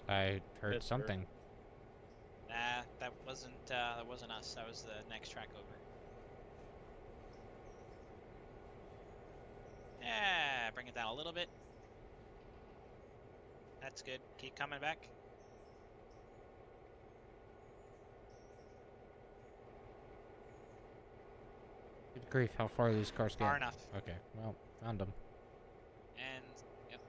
I heard
Yes, sir.
something.
Nah, that wasn't us. That was the next track over. Yeah, bring it down a little bit. That's good. Keep coming back.
Good grief, how far are these cars get?
Far enough.
Okay, well, found them.
And yep.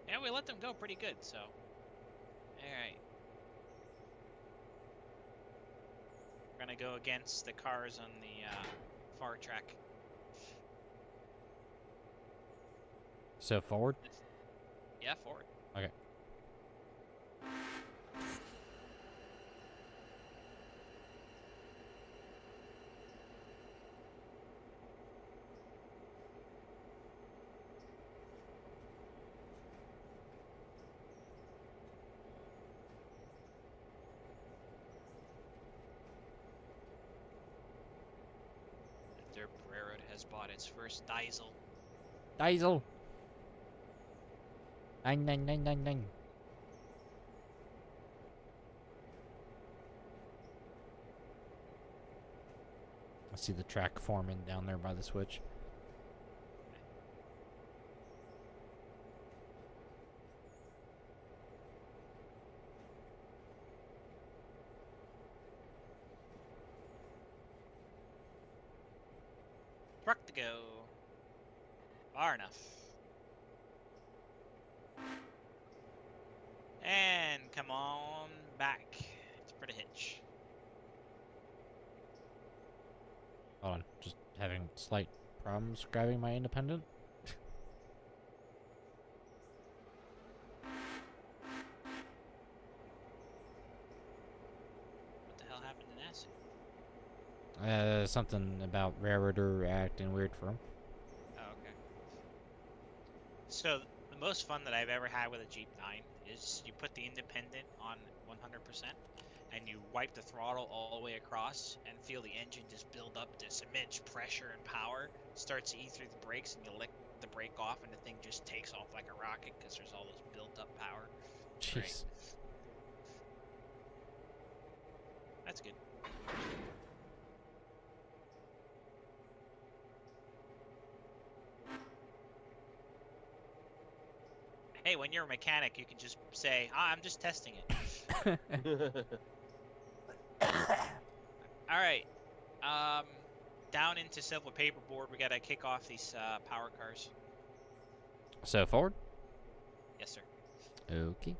Yeah, we let them go pretty good. So, all right. We're gonna go against the cars on the far track.
So forward?
Yeah, forward.
Okay.
The Derp RR has bought its first diesel.
Diesel! 9999. I see the track forming down there by the switch.
Truck to go. Far enough. And come on back. It's pretty hitch.
Hold on, just having slight problems grabbing my independent.
What the hell happened to NASA?
Something about Railroader acting weird for him.
Oh, okay. So the most fun that I've ever had with a Jeep 9 is you put the independent on 100% and you wipe the throttle all the way across and feel the engine just build up this immense pressure and power. Starts to eat through the brakes and you lick the brake off and the thing just takes off like a rocket because there's all this built up power.
Jeez.
Right. That's good. Hey, when you're a mechanic, you can just say, I'm just testing it. All right. Down into silver paperboard. We gotta kick off these power cars.
So forward?
Yes, sir.
Okay.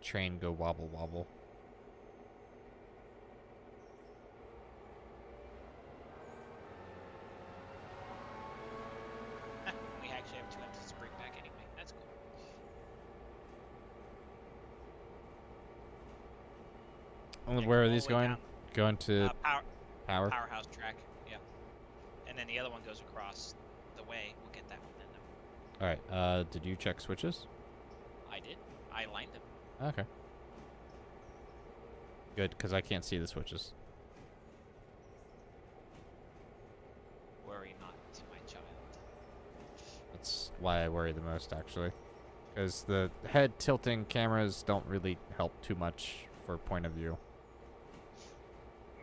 Train go wobble wobble.
We actually have 2 empties to bring back anyway. That's cool. Yeah,
Where are
all the
these
way
going?
down.
Going to power?
Powerhouse track. Yeah. And then the other one goes across the way. We'll get that one then. Though.
Alright, did you check switches?
I did. I lined them.
Okay. Good, because I can't see the switches.
Worry not, my child.
That's why I worry the most, actually. because the head tilting cameras don't really help too much for point of view.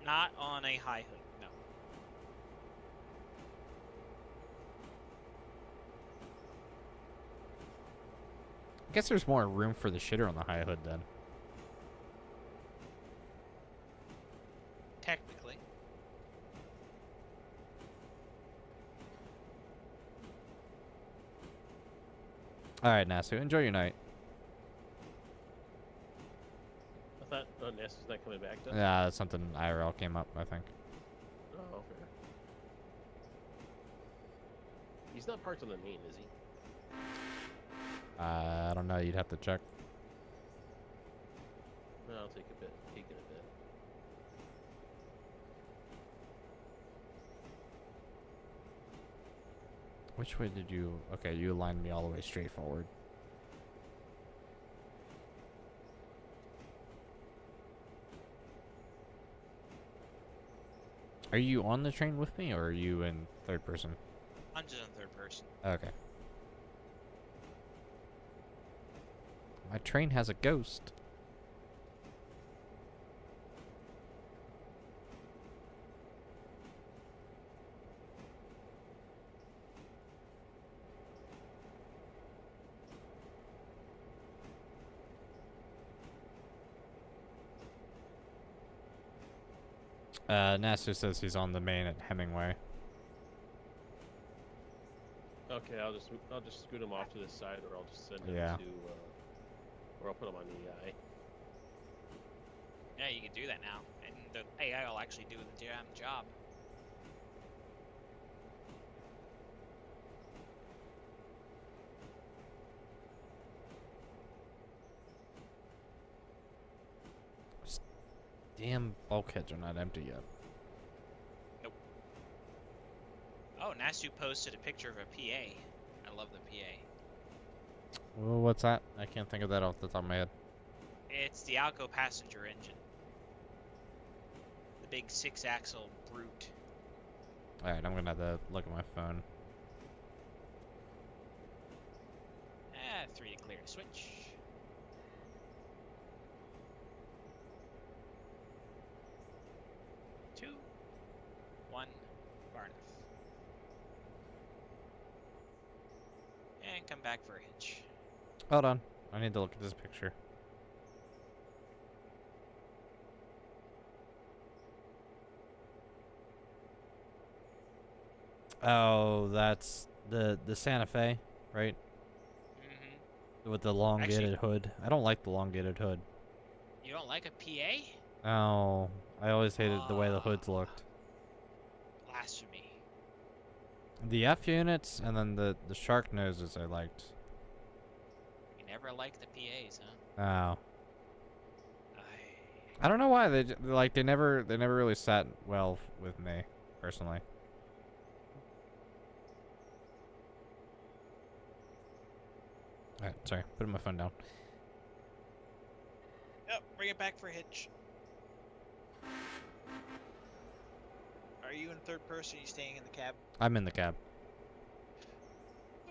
Not on a high hood, no.
I guess there's more room for the shitter on the high hood then.
Technically.
All right, Nasu, enjoy your night.
I thought Ness was not coming back though.
Yeah, something IRL came up, I think.
Oh, okay. He's not parked on the main, is he?
I don't know. You'd have to check.
No, I'll take a bit. Take it a bit.
Which way did you... Okay, you aligned me all the way straight forward. Are you on the train with me, or are you in third person?
I'm just in third person.
Okay. My train has a ghost. Nasser says he's on the main at Hemingway.
Okay, I'll just scoot him off to this side, or I'll just send him
Yeah.
to, or I'll put him on the EI.
Yeah, you can do that now, and the AI will actually do the damn job.
Damn bulkheads are not empty yet.
Nope. Oh, Nasu posted a picture of a PA. I love the PA.
Well, what's that? I can't think of that off the top of my head.
It's the Alco passenger engine. The big 6-axle brute.
Alright, I'm gonna have to look at my phone.
3 to clear to switch. 2, 1, Barnif. And come back for a hitch.
Hold on. I need to look at this picture. Oh, that's the Santa Fe, right?
Mm-hmm.
With the elongated hood. I don't like the elongated hood.
You don't like a PA?
Oh, I always hated the way the hoods looked.
Blasphemy.
The F units and then the shark noses I liked.
You never liked the PAs, huh?
Oh. I don't know why they never really sat well with me personally. Alright, sorry, putting my phone down.
Yep, bring it back for a hitch. Are you in third person? Are you staying in the cab?
I'm in the cab.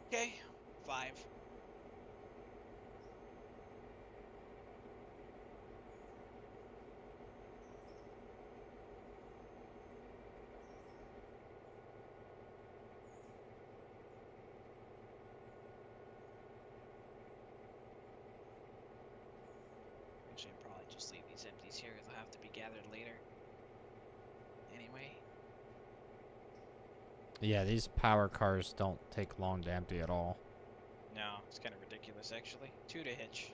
Okay, 5. Actually, I'll probably just leave these empties here because they'll have to be gathered later. Anyway.
Yeah, these power cars don't take long to empty at all.
No, it's kind of ridiculous actually. 2 to hitch.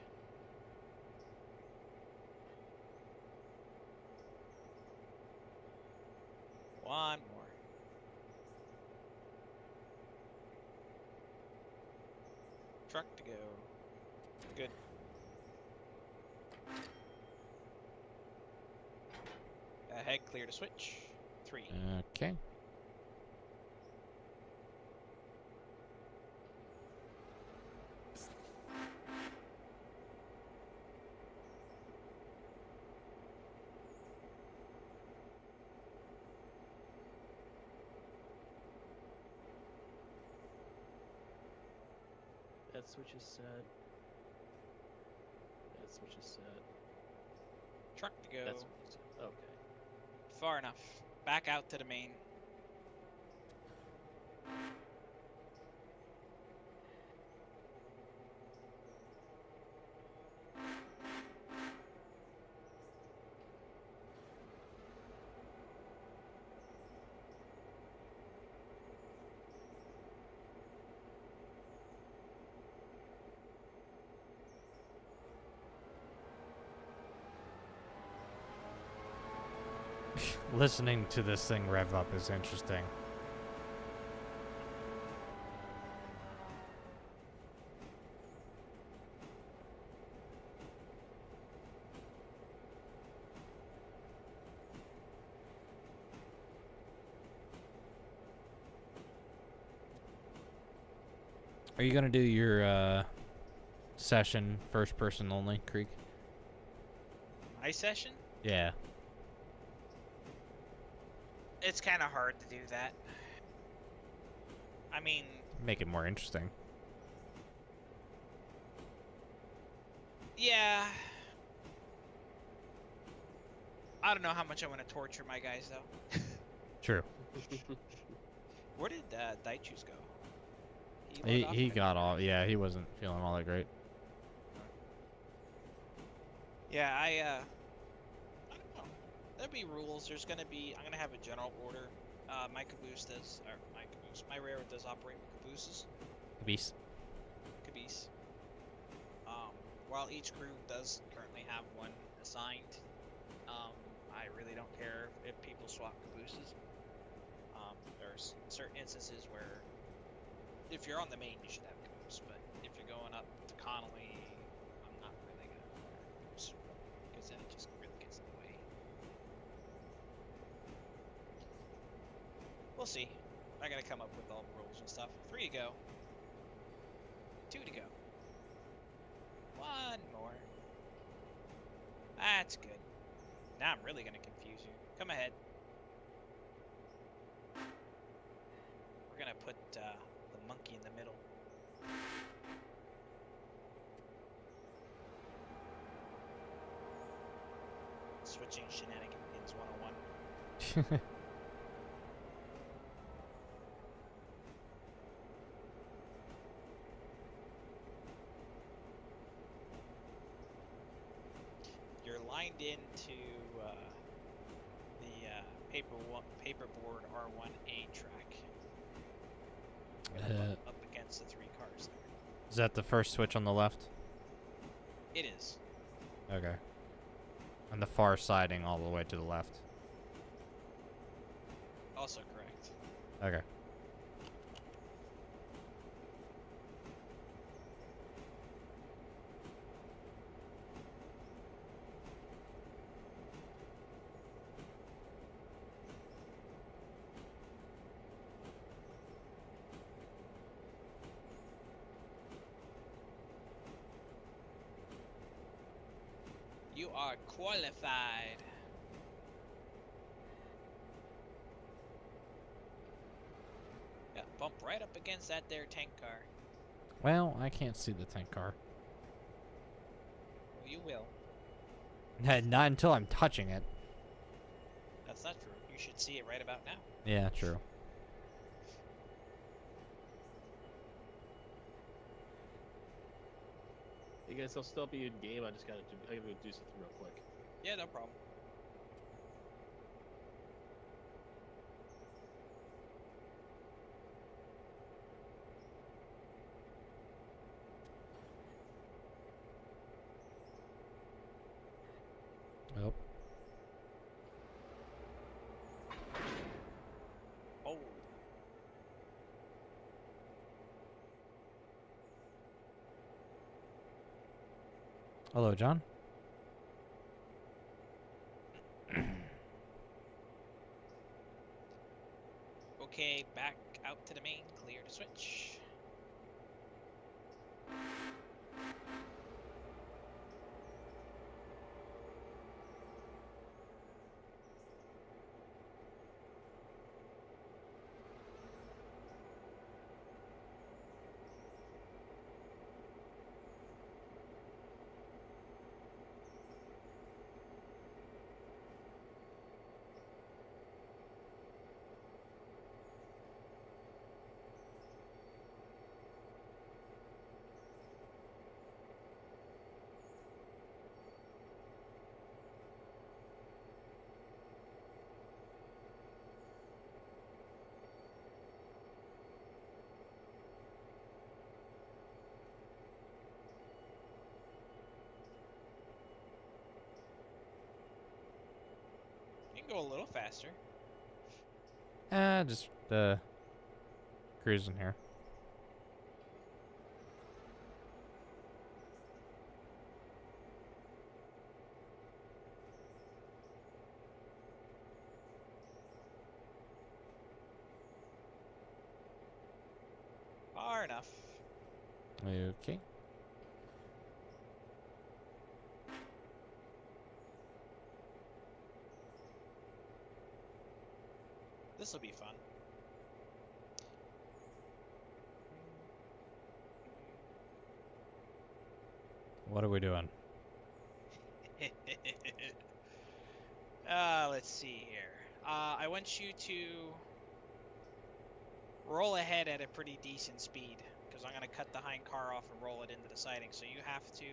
One more. Truck to go. Good. Head clear to switch. 3.
Okay.
That switch is set. switch is set.
Truck to go.
That's what you said. Okay.
Far enough. Back out to the main.
Listening to this thing rev up is interesting. Are you gonna do your session first person only, Creek?
My session?
Yeah.
It's kind of hard to do that. I mean,
Make it more interesting.
yeah. I don't know how much I want to torture my guys, though.
True.
Where did Daichus go? logged off
He
already?
got all. Yeah, he wasn't feeling all that great.
Yeah, I don't know. There'll be rules. There's gonna be. I'm gonna have a general order. My caboose does, or my railroad does operate with cabooses.
Beast.
Caboose. While each crew does currently have one assigned, I really don't care if people swap cabooses. There's certain instances where, if you're on the main, you should have caboose, but if you're going up to Connolly, I'm not really gonna wear a caboose because then it just really gets in the way. We'll see. I gotta come up with all the rules and stuff. 3 to go. 2 to go. 1 more. That's good. Now I'm really gonna confuse you. Come ahead. We're gonna put the monkey in the middle. Switching shenanigans 101. You're lined into the paperboard R1A track. You're gonna bump up against the 3 cars there.
Is that the first switch on the left?
It is.
Okay. On the far siding all the way to the left.
Also correct.
Okay.
You are qualified. Yeah, bump right up against that there tank car.
Well, I can't see the tank car.
Well, you will.
Not until I'm touching it.
That's not true. You should see it right about now.
Yeah, true.
Hey guys, I'll still be in game. I gotta do something real quick.
Yeah, no problem.
Oh.
Oh.
Hello, John.
Okay, back out to the main. Clear to switch. Go a little faster.
Just cruising here.
Far enough.
Okay.
This will be fun.
What are we doing?
Let's see here. I want you to roll ahead at a pretty decent speed, because I'm going to cut the hind car off and roll it into the siding. So you have to...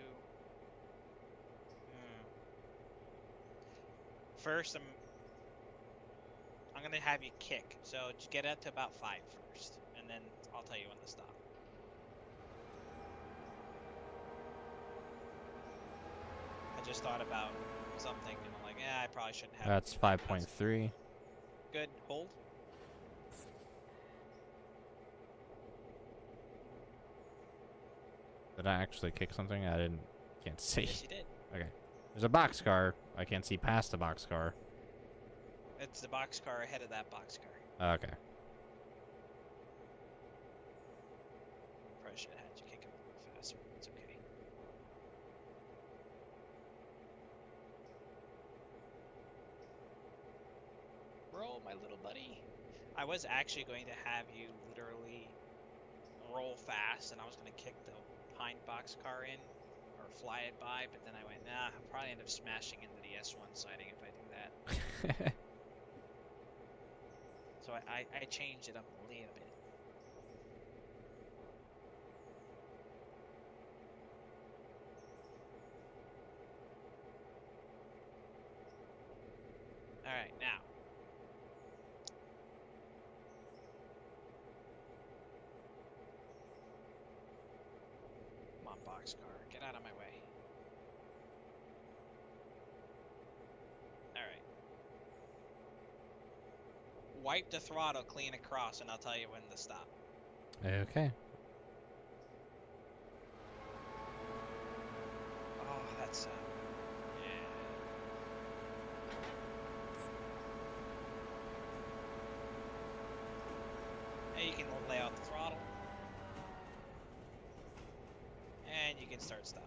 First, I'm going to have you kick. So just get up to about 5 first, and then I'll tell you when to stop. I just thought about something, and I'm like, I probably shouldn't have.
That's 5.3.
Good. Hold.
Did I actually kick something? I didn't. Can't see.
Yes, you did.
Okay. There's a boxcar. I can't see past the boxcar.
It's the boxcar ahead of that boxcar.
Okay.
Probably should have had you kick him a little faster. It's okay. Roll, my little buddy. I was actually going to have you literally roll fast, and I was going to kick the hind boxcar in or fly it by, but then I went, nah, I'll probably end up smashing into the S1 siding if I do that. So I changed it up a little bit. Alright, now. Come on, boxcar. Get out of my way. Alright. Wipe the throttle clean across, and I'll tell you when to stop.
Okay.
Oh, that's yeah. And you can lay out the throttle, and you can start stopping.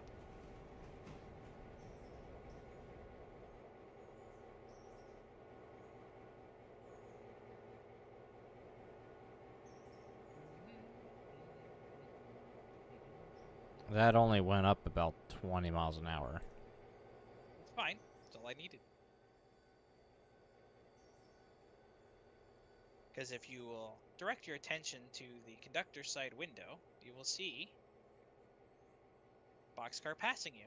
That only went up about 20 miles an hour.
It's fine. That's all I needed. Because if you will direct your attention to the conductor's side window, you will see boxcar passing you.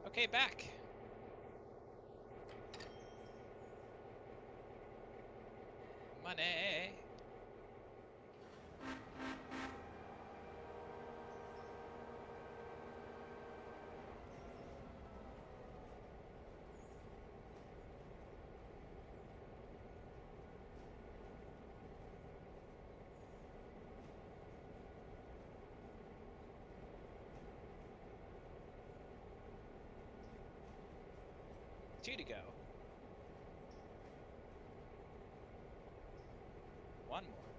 Okay, back. Money. Two to go. One more.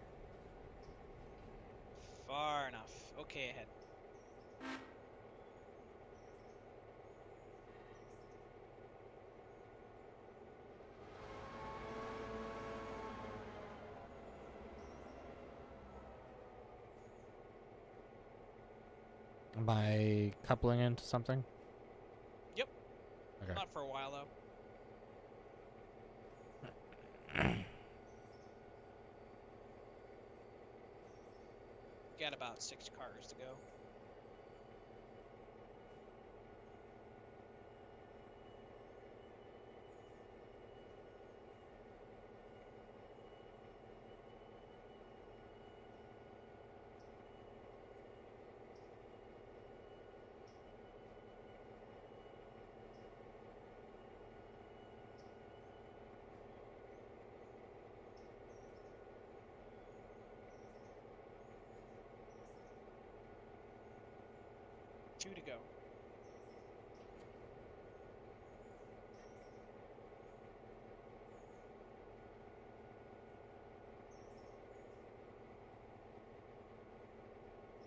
Far enough. Okay, ahead.
By coupling into something?
Yep.
Okay.
Not for a while, though. got about 6 cars to go. Two to go.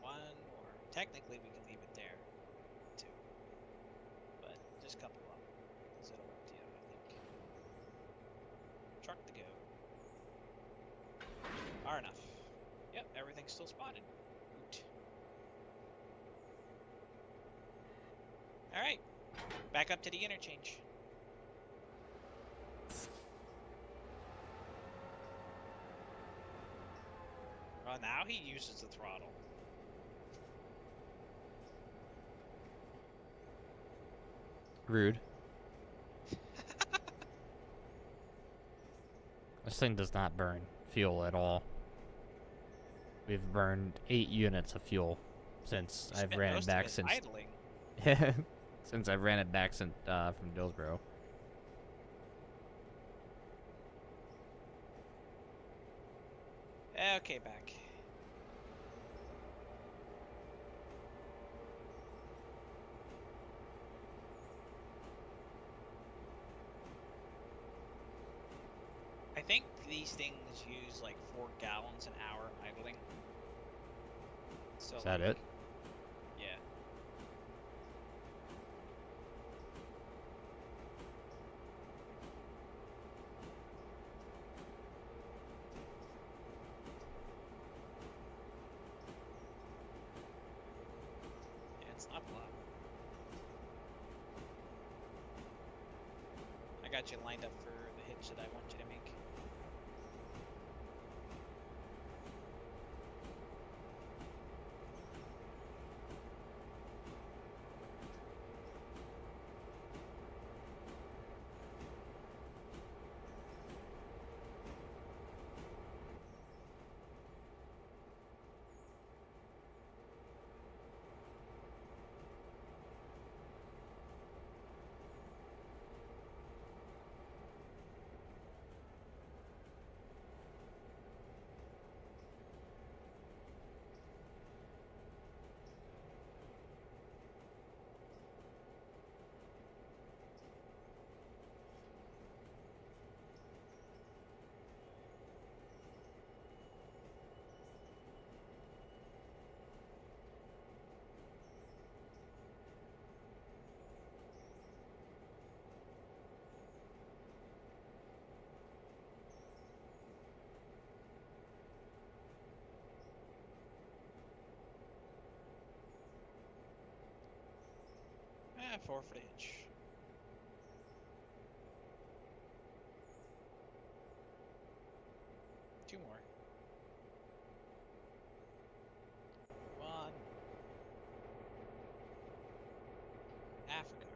One more. Technically, we can leave it there. 2. But just couple up. Because it'll empty out, I think. Truck to go. Far enough. Yep, everything's still spotted. Oot. Alright. Back up to the interchange. Well, now he uses the throttle.
Rude. This thing does not burn fuel at all. We've burned 8 units of fuel since I've
Spent
ran it
most of
back
it
since
idling.
since I've ran it back since from Dillsboro.
Okay, back. I think these things use like 4 gallons an hour idling. So
Is that
like,
it?
Yeah. Yeah, it's not a lot. I got you lined up for the hitch that I want you to make. Ah, 4 for the hitch. Two more. One. Africa.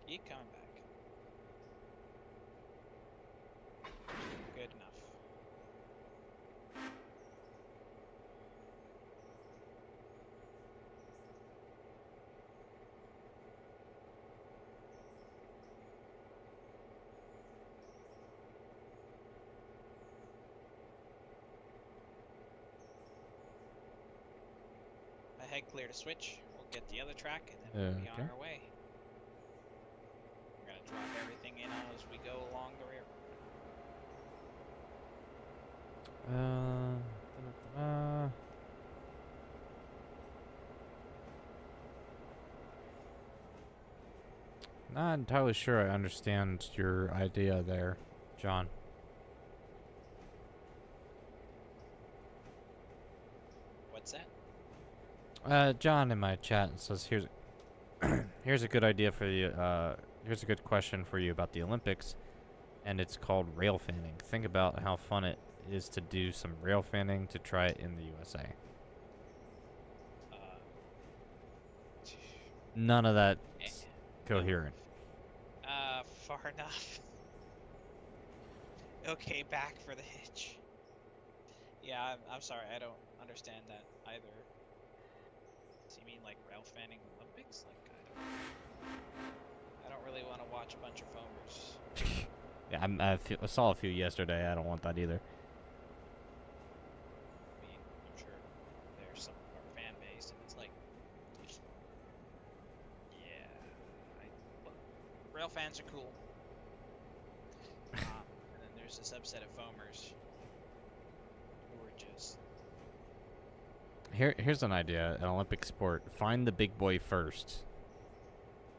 Keep coming back. Good enough. Head clear to switch. We'll get the other track and then we'll be on
Okay.
our way. We're gonna drop everything in as we go along the railroad.
Not entirely sure I understand your idea there, John.
What's that?
John in my chat says here's here's a good idea for you. Here's a good question for you about the Olympics, and it's called rail fanning. Think about how fun it is to do some rail fanning to try it in the USA.
Uh,
None of that
eh,
coherent.
far enough. Okay, back for the hitch. Yeah, I'm sorry, I don't understand that either. So you mean like rail fanning Olympics? Like I don't really want to watch a bunch of foamers.
Yeah, I saw a few yesterday. I don't want that either.
I mean, I'm sure there's some of our fan base, and it's like, yeah, look, rail fans are cool. And then there's a subset of foamers who are just
Here's an idea: an Olympic sport. Find the big boy first.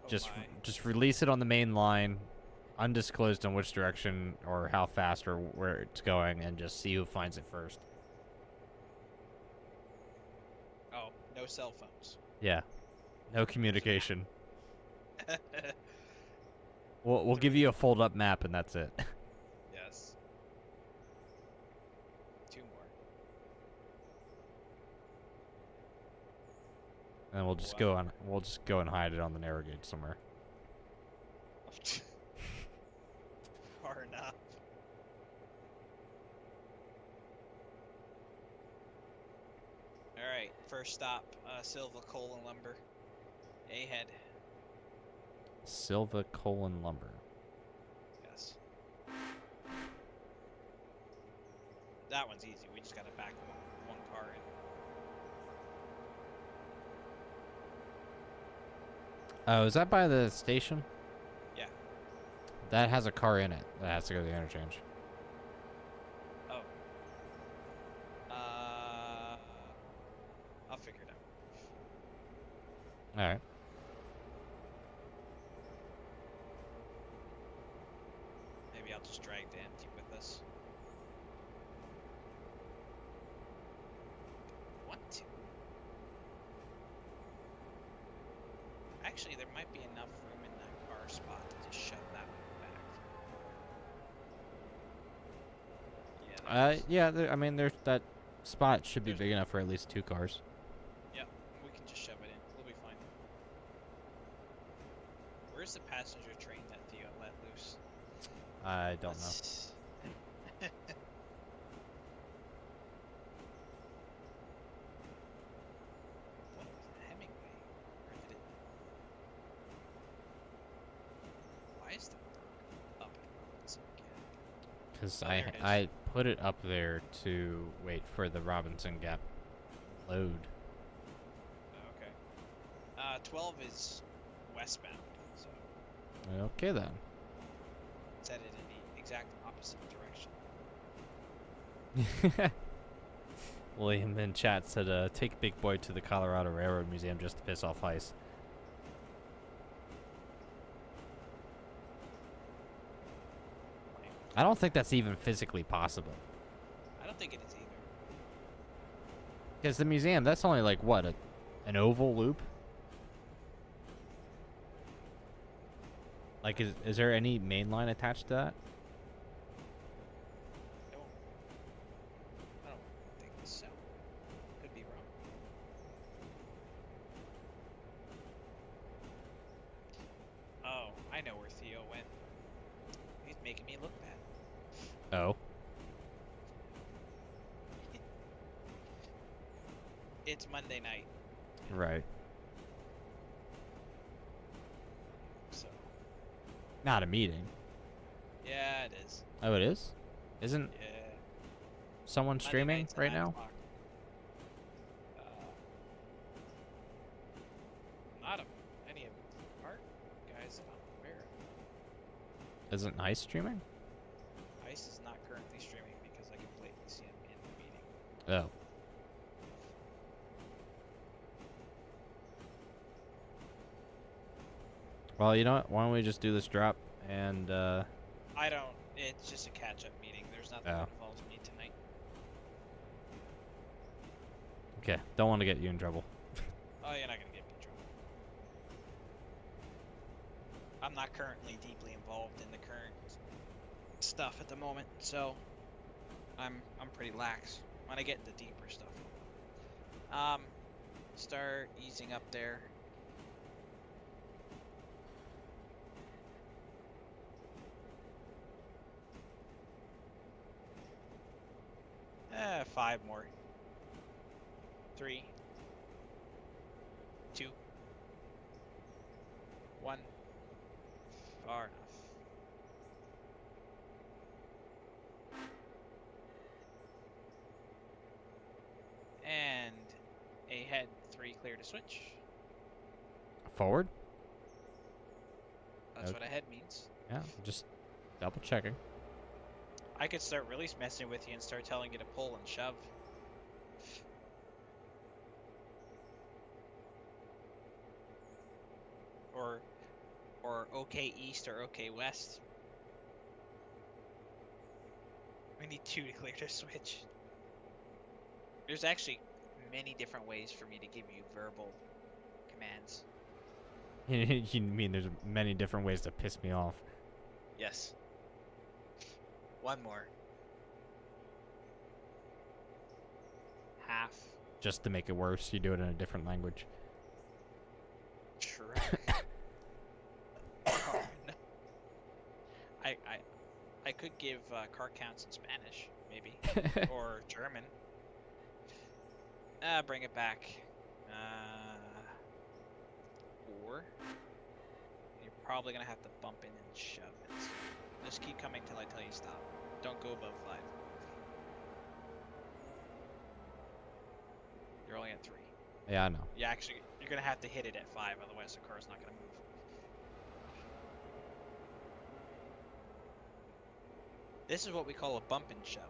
oh
Just
my.
just release it on the main line, undisclosed in which direction or how fast or where it's going, and just see who finds it first.
Oh, no cell phones.
Yeah, no communication. We'll give you a fold up map and that's it.
Yes. 2 more.
And we'll just
Wow.
go and hide it on the narrow gauge somewhere.
Far enough. Alright, first stop, Silva Coal and Lumber. A-head.
Silva colon lumber.
Yes. That one's easy. We just gotta back one car in.
Oh, is that by the station?
Yeah.
That has a car in it. That has to go to the interchange.
Oh. I'll figure it out.
All right.
Maybe I'll just drag the empty with us. Want to? Actually, there might be enough room in that car spot to just shove that one back. Yeah.
Yeah. I mean, there's that spot should be big enough for at least 2 cars.
Yeah, we can just shove it in. We'll be fine. Where's the passenger train that Theo let loose?
I don't know.
What was it, Hemingway? Or did it? Why is the bird up in Robinson Gap?
Because
Oh, there it is.
I put it up there to wait for the Robinson Gap load.
Oh, okay. 12 is westbound, so
Okay then.
it's headed in the exact opposite direction.
William in chat said, take Big Boy to the Colorado Railroad Museum just to piss off Heist. I don't think that's even physically possible.
I don't think it is either.
Because the museum, that's only like, what, an oval loop? Like, is there any main line attached to that?
I don't think so. Could be wrong. Oh, I know where Theo went. He's making me look bad.
Oh.
It's Monday night,
Right.
so
Not a meeting.
yeah, it is.
Oh, it is? Isn't
Yeah.
someone
Monday
streaming
nights at
right
9
now?
o'clock. Not any of art guys that I'm aware of.
Isn't Heist streaming?
Ice is not currently streaming because I can blatantly see him in the meeting.
Oh. Well, you know what? Why don't we just do this drop and,
I don't. It's just a catch-up meeting. There's nothing
Oh.
that involves me tonight.
okay. Don't want to get you in trouble.
Oh, you're not gonna get me in trouble. I'm not currently deeply involved in the current stuff at the moment, so I'm pretty lax when I get into deeper stuff. Start easing up there. Five more. 3, 2, 1. Far enough. And ahead, 3 clear to switch.
Forward?
That's
Okay.
what ahead means.
Yeah, just double checking.
I could start really messing with you and start telling you to pull and shove. Or OK east or OK west. We need 2 to clear to switch. There's actually many different ways for me to give you verbal commands.
You mean there's many different ways to piss me off?
Yes. 1 more. Half.
Just to make it worse, you do it in a different language.
Shrek. Oh, no. I could give car counts in Spanish, maybe, or German. Bring it back. 4. You're probably gonna have to bump in and shove it. So just keep coming till I tell you stop. Don't go above 5. You're only at 3.
Yeah, I know.
Yeah, actually, you're gonna have to hit it at 5, otherwise the car's not gonna move. This is what we call a bump and shove.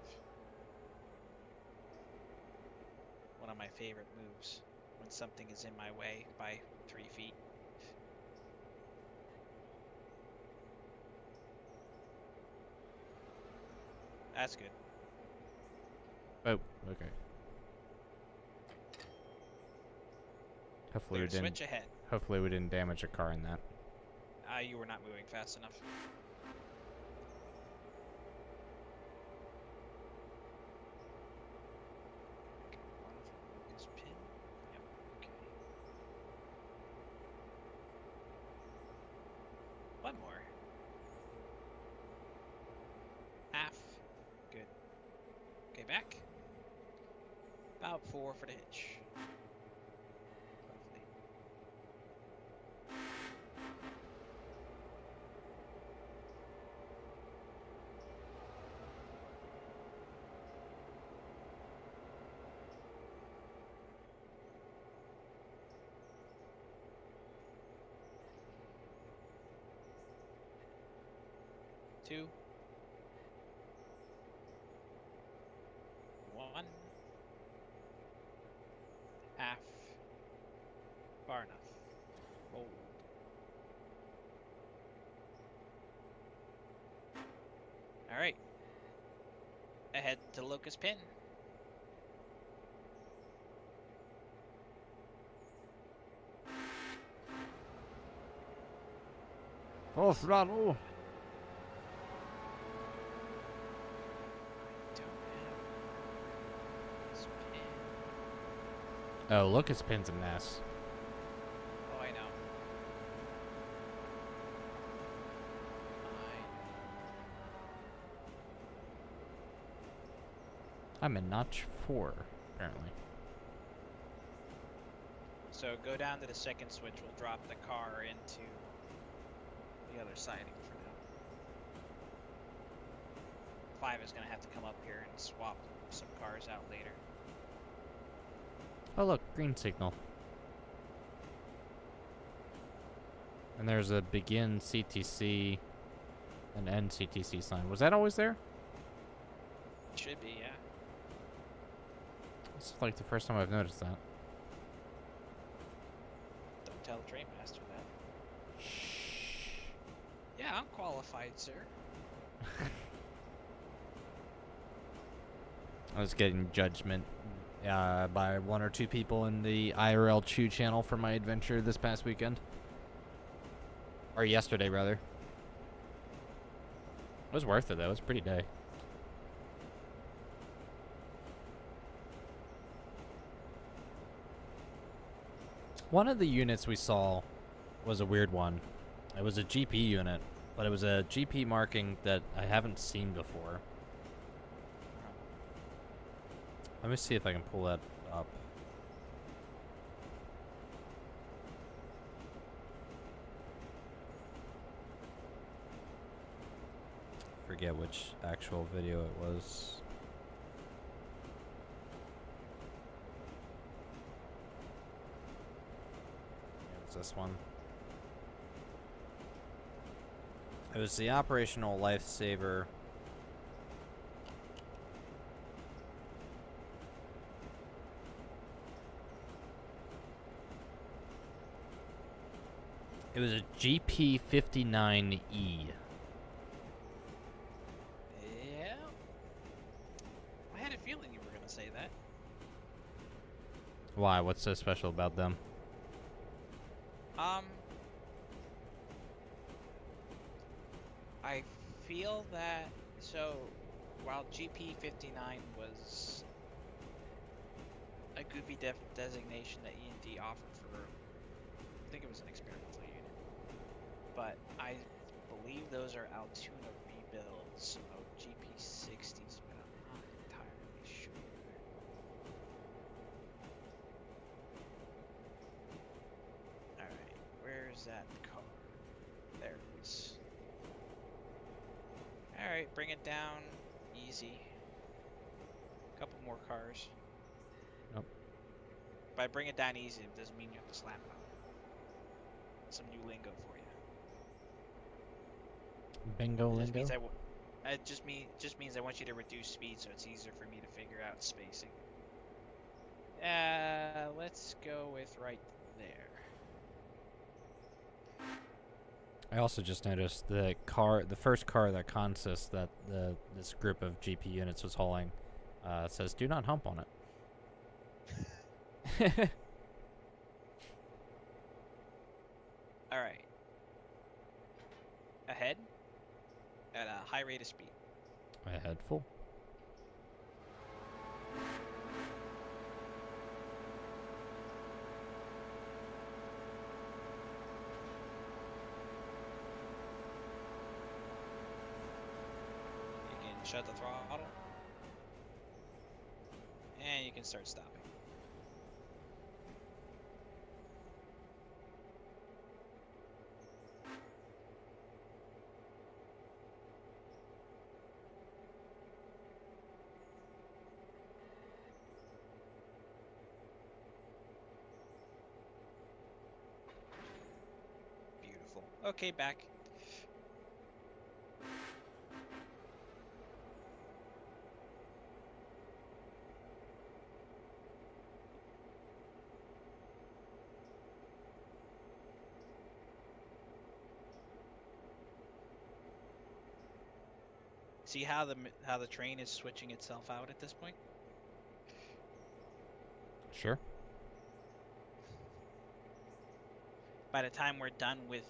One of my favorite moves when something is in my way by 3 feet. That's good.
Oh, okay. Hopefully
Clear
we
to
didn't.
switch ahead.
Hopefully we didn't damage a car in that.
You were not moving fast enough. This pin. Yep. Okay. 1 more. Half. Good. Okay, back. About 4 for the hitch. Lovely. Two. 1. Half. Far enough. Hold. Alright. Ahead to locust pin.
Oh, throttle!
Don't have this pin.
Oh, locust pin's a mess.
Oh, I know. Fine.
I'm in notch 4, apparently.
So go down to the second switch. We'll drop the car into the other siding for now. 5 is going to have to come up here and swap some cars out later.
Oh, look, green signal. And there's a begin CTC and end CTC sign. Was that always there?
Should be, yeah.
It's like the first time I've noticed that.
Don't tell the train master that.
Shh.
Yeah, I'm qualified, sir.
I was getting judgment by 1 or 2 people in the IRL Chew channel for my adventure this past weekend. Or yesterday, rather. It was worth it though. It was a pretty day. One of the units we saw was a weird one. It was a GP unit, but it was a GP marking that I haven't seen before. Let me see if I can pull that up. Forget which actual video it was. It was this one. It was the operational lifesaver. It was a GP59E.
Yeah. I had a feeling you were gonna say that.
Why? What's so special about them?
I feel that so while GP59 was a goofy designation that E&D offered for, I think it was an experimental unit, but I believe those are Altoona rebuilds of GP60s, but I'm not entirely sure. Alright, where's that car? There it is. Alright, bring it down easy. Couple more cars.
Nope.
By bring it down easy, it doesn't mean you have to slap it on. Some new lingo for you.
Bingo
It just
lingo?
means it just means I want you to reduce speed so it's easier for me to figure out spacing. Let's go with right there.
I also just noticed the first car that consists that this group of GP units was hauling says "Do not hump on it."
All right. Ahead at a high rate of speed.
I had full.
You can shut the throttle. And you can start stopping. Beautiful. Okay, back. See how the train is switching itself out at this point?
Sure.
By the time we're done with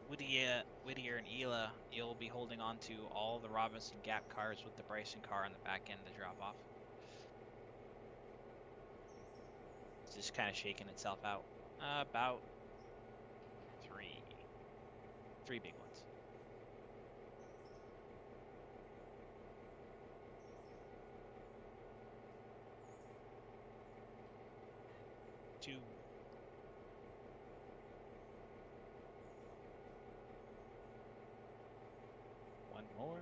Whittier and Ela, you'll be holding on to all the Robinson Gap cars with the Bryson car on the back end to drop off. It's just kind of shaking itself out. About three big ones. Two. One more.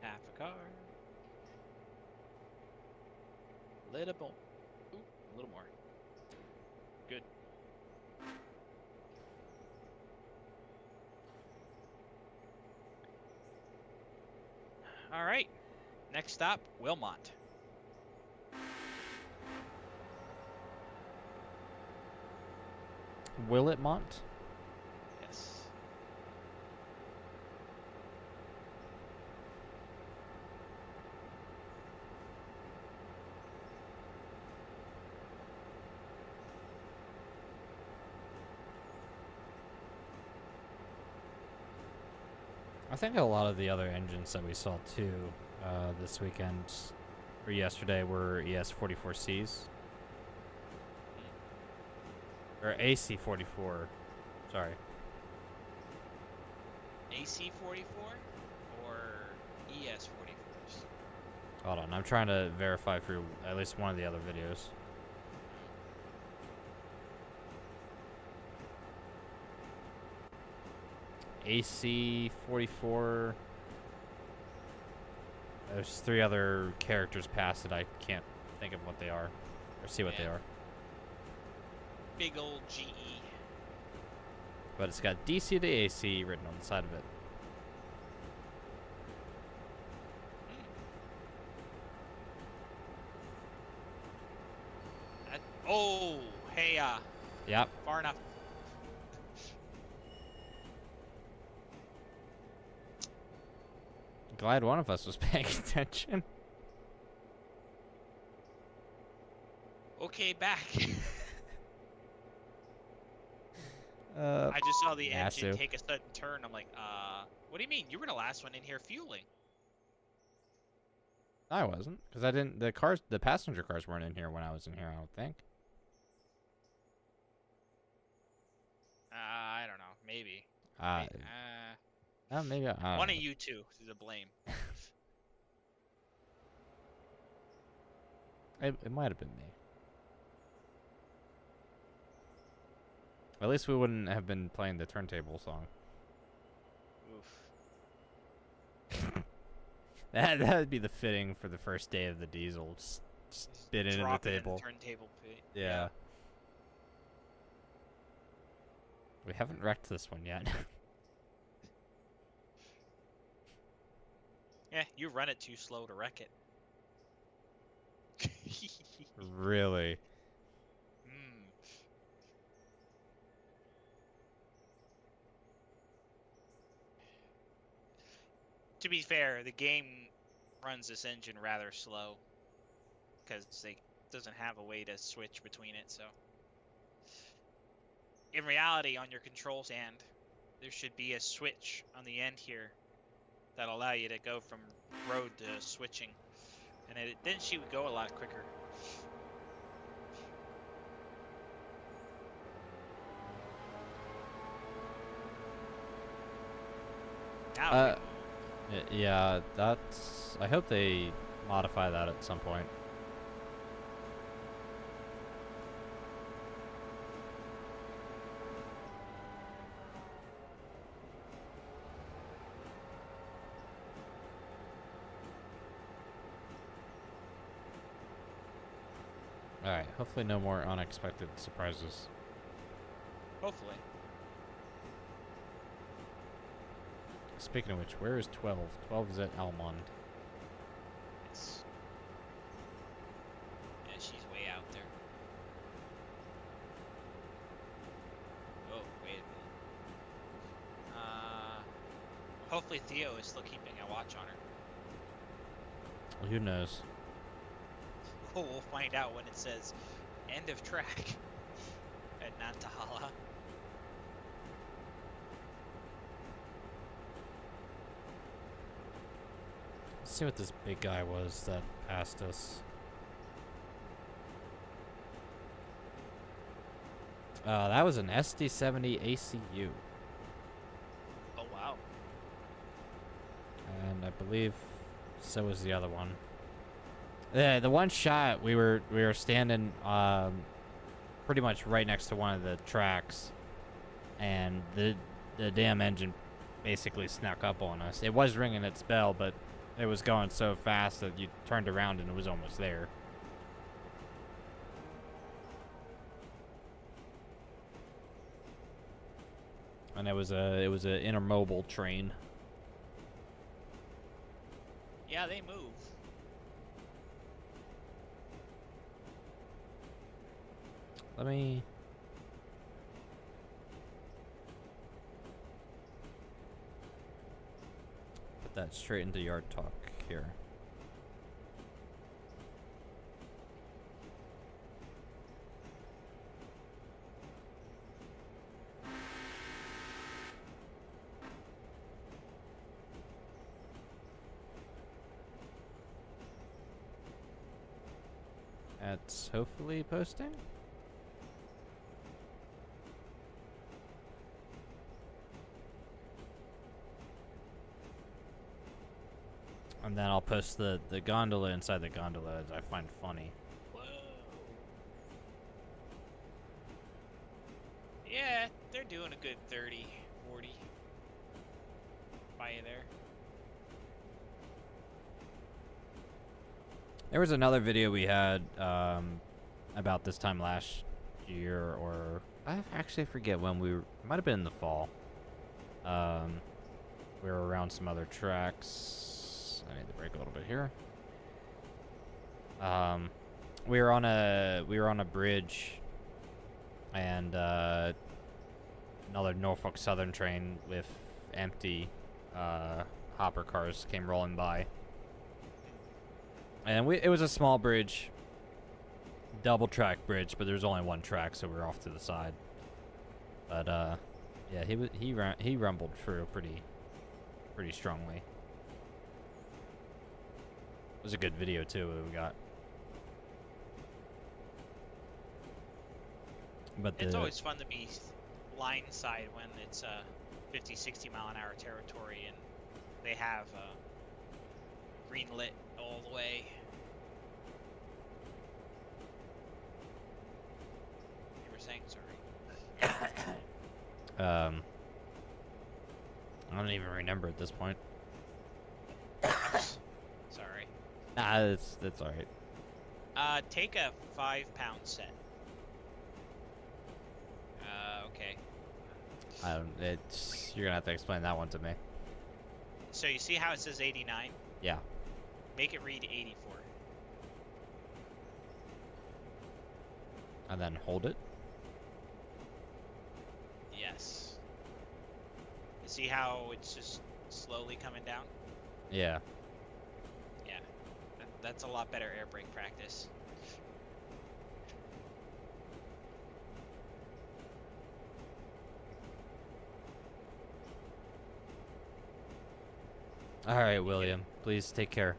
Half a car. Little more. Ooh, a little more. Good. All right. Next stop, Wilmot.
Willetmont?
Yes.
I think a lot of the other engines that we saw too this weekend or yesterday were ES44Cs. Or AC44. Sorry.
AC44 or ES44s?
Hold on, I'm trying to verify for at least one of the other videos. AC44. There's 3 other characters past it. I can't think of what they are or see what they
Yeah.
are.
Big old GE.
But it's got DC to AC written on the side of it.
Oh, hey,
Yep.
far enough.
Glad one of us was paying attention.
Okay, back.
Uh,
I just saw the engine
Nasu.
take a sudden turn. I'm like, what do you mean? You were the last one in here fueling.
I wasn't, because I didn't. The passenger cars weren't in here when I was in here. I don't think.
I don't know. Maybe.
Maybe. I don't
One
know.
of you two is to blame.
It might have been me. At least we wouldn't have been playing the turntable song.
Oof.
That would be the fitting for the first day of the diesel. Just spit it in the
Drop it
table.
the turntable pit.
Yeah. We haven't wrecked this one yet.
Yeah, you run it too slow to wreck it.
Really?
Hmm. To be fair, the game runs this engine rather slow because it doesn't have a way to switch between it. So, in reality, on your control stand, there should be a switch on the end here that'll allow you to go from road to switching, and then she would go a lot quicker. Now,
Yeah, that's. I hope they modify that at some point. Alright, hopefully no more unexpected surprises.
hopefully.
Speaking of which, where is 12? 12 is at Almond.
It's... Yeah, she's way out there. Oh, wait a minute. Hopefully Theo is still keeping a watch on her.
Well, who knows?
We'll find out when it says end of track at Nantahala.
Let's see what this big guy was that passed us. That was an SD70 ACU.
Oh wow.
And I believe so was the other one. Yeah, the one shot we were standing pretty much right next to one of the tracks, and the damn engine basically snuck up on us. It was ringing its bell, but it was going so fast that you turned around and it was almost there. And it was a intermobile train.
Yeah, they move.
Let me... put that straight into yard talk here. That's hopefully posting. And then I'll post the gondola inside the gondola as I find funny.
Whoa. Yeah, they're doing a good 30, 40. Buy you there.
There was another video we had about this time last year, or I actually forget when we were, might have been in the fall. We were around some other tracks. I need to break a little bit here. We were on a bridge, and another Norfolk Southern train with empty hopper cars came rolling by. And it was a small bridge, double track bridge, but there's only one track, so we're off to the side. But yeah, he rumbled through pretty strongly. It was a good video too that we got. But
It's always fun to be line side when it's 50, 60 mile an hour territory and they have green lit all the way. You were saying, sorry.
I don't even remember at this point.
Sorry.
Nah, that's all right.
Take a 5-pound set. Okay.
You're gonna have to explain that one to me.
So you see how it says 89?
Yeah.
Make it read 84.
And then hold it.
Yes. You see how it's just slowly coming down?
Yeah.
Yeah. That's a lot better air brake practice.
All right, William. Please take care.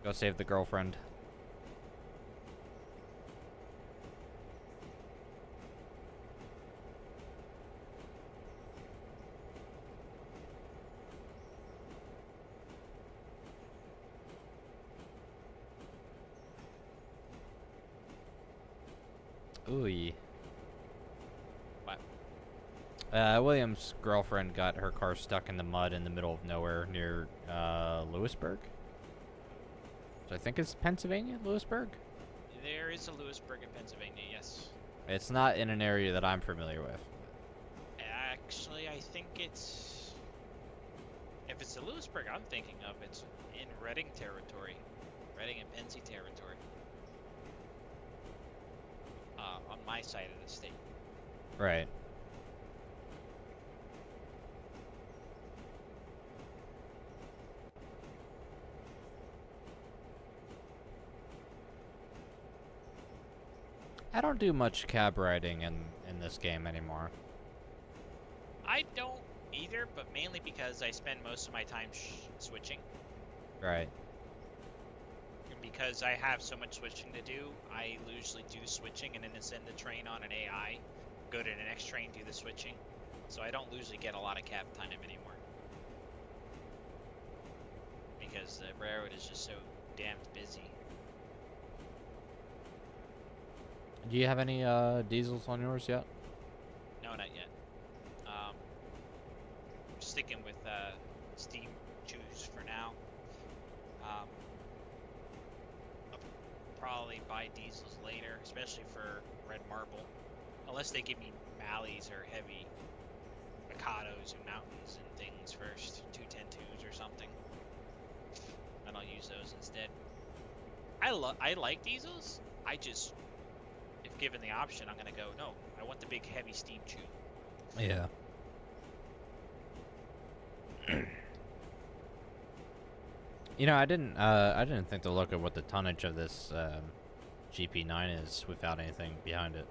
Go save the girlfriend. Ooh.
What?
William's girlfriend got her car stuck in the mud in the middle of nowhere near Lewisburg. So I think it's Pennsylvania, Lewisburg.
There is a Lewisburg in Pennsylvania, yes.
It's not in an area that I'm familiar with.
Actually, I think it's... If it's the Lewisburg I'm thinking of, it's in Reading territory. Reading and Pennsy territory. On my side of the state.
Right. I don't do much cab riding in this game anymore.
I don't either, but mainly because I spend most of my time switching.
Right.
And because I have so much switching to do, I usually do switching and then send the train on an AI, go to the next train, do the switching. So I don't usually get a lot of cab time anymore. Because the railroad is just so damn busy.
Do you have any diesels on yours yet?
No, not yet. Sticking with steam chews for now. I'll probably buy diesels later, especially for Red Marble, unless they give me Malleys or heavy Mikados and Mountains and things first, 210-2s or something. And I'll use those instead. I like diesels. I just, if given the option, I'm gonna go no. I want the big heavy steam chew.
Yeah. You know, I didn't think to look at what the tonnage of this GP9 is without anything behind it.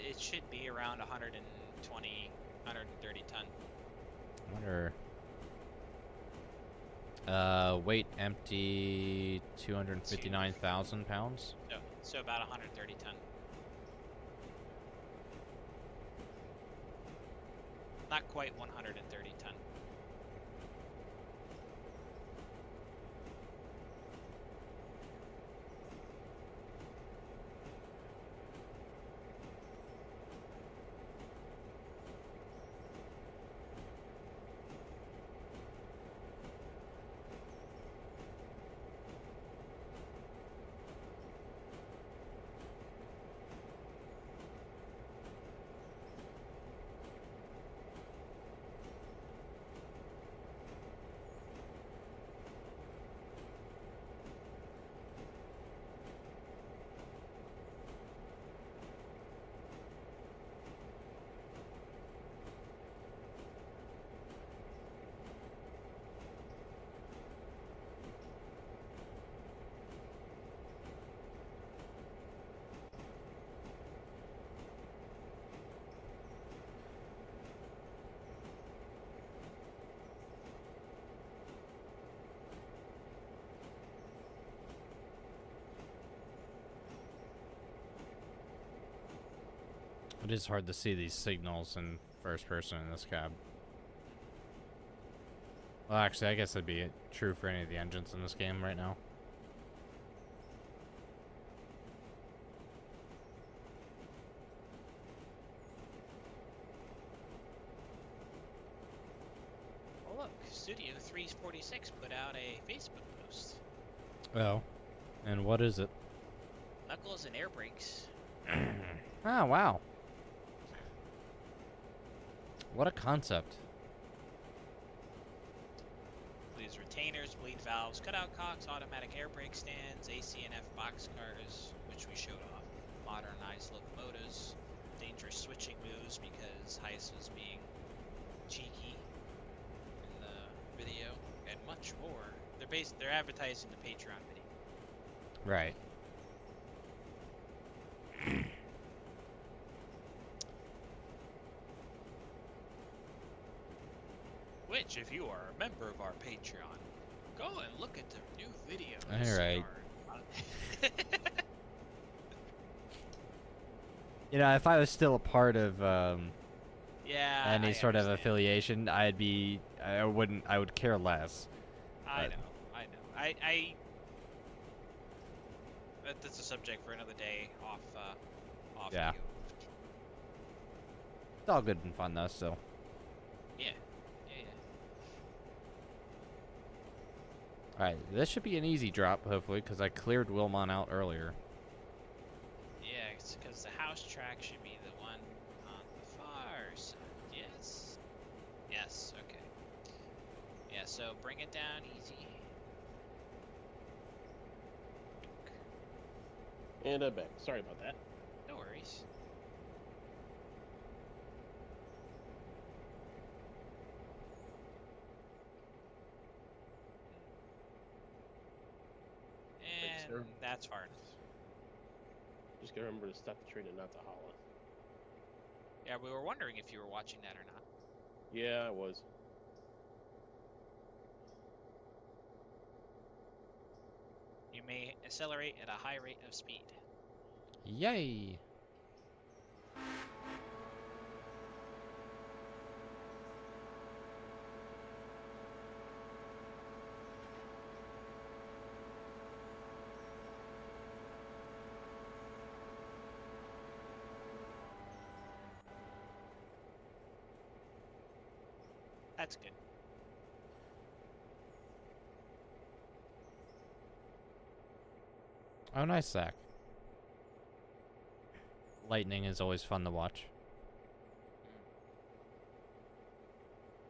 It should be around 120, 130 ton.
I wonder. Weight empty 259,000 pounds.
So about 130 ton. Not quite 130 ton.
It is hard to see these signals in first person in this cab. Well, actually, I guess that'd be true for any of the engines in this game right now.
Oh look, Studio 346 put out a Facebook post.
Oh. And what is it?
Knuckles and air brakes.
Oh, wow. What a concept.
Includes retainers, bleed valves, cutout cocks, automatic air brake stands, AC and F boxcars, which we showed off, modernized locomotives, dangerous switching moves because Heist was being cheeky in the video, and much more. They're advertising the Patreon video.
Right.
Which, if you are a member of our Patreon, go and look at the new video.
Alright.
CR.
If I was still a part of
Yeah.
any
I
sort of
understand.
affiliation, I would care less.
I
but-
know. That's a subject for another day off.
Yeah.
video.
It's all good and fun though, so.
Yeah.
Alright, this should be an easy drop, hopefully, because I cleared Wilmon out earlier.
Yeah, it's because the house track should be the one on the far side. Yes. Yes. Okay. Yeah. So bring it down easy.
And I'm back. Sorry about that.
No worries.
Thanks, sir.
And that's hard.
Just gotta remember to stop the train and not to holla.
Yeah, we were wondering if you were watching that or not.
Yeah, I was.
You may accelerate at a high rate of speed.
Yay!
That's good.
Oh, nice, Zach. Lightning is always fun to watch.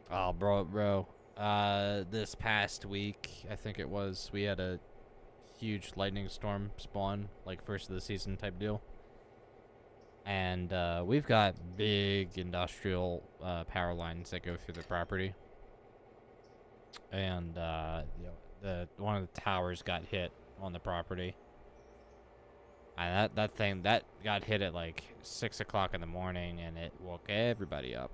Oh, bro. This past week, I think it was, we had a huge lightning storm spawn, like first of the season type deal. And we've got big industrial power lines that go through the property. And one of the towers got hit on the property. And that thing that got hit at like 6 o'clock in the morning, and it woke everybody up.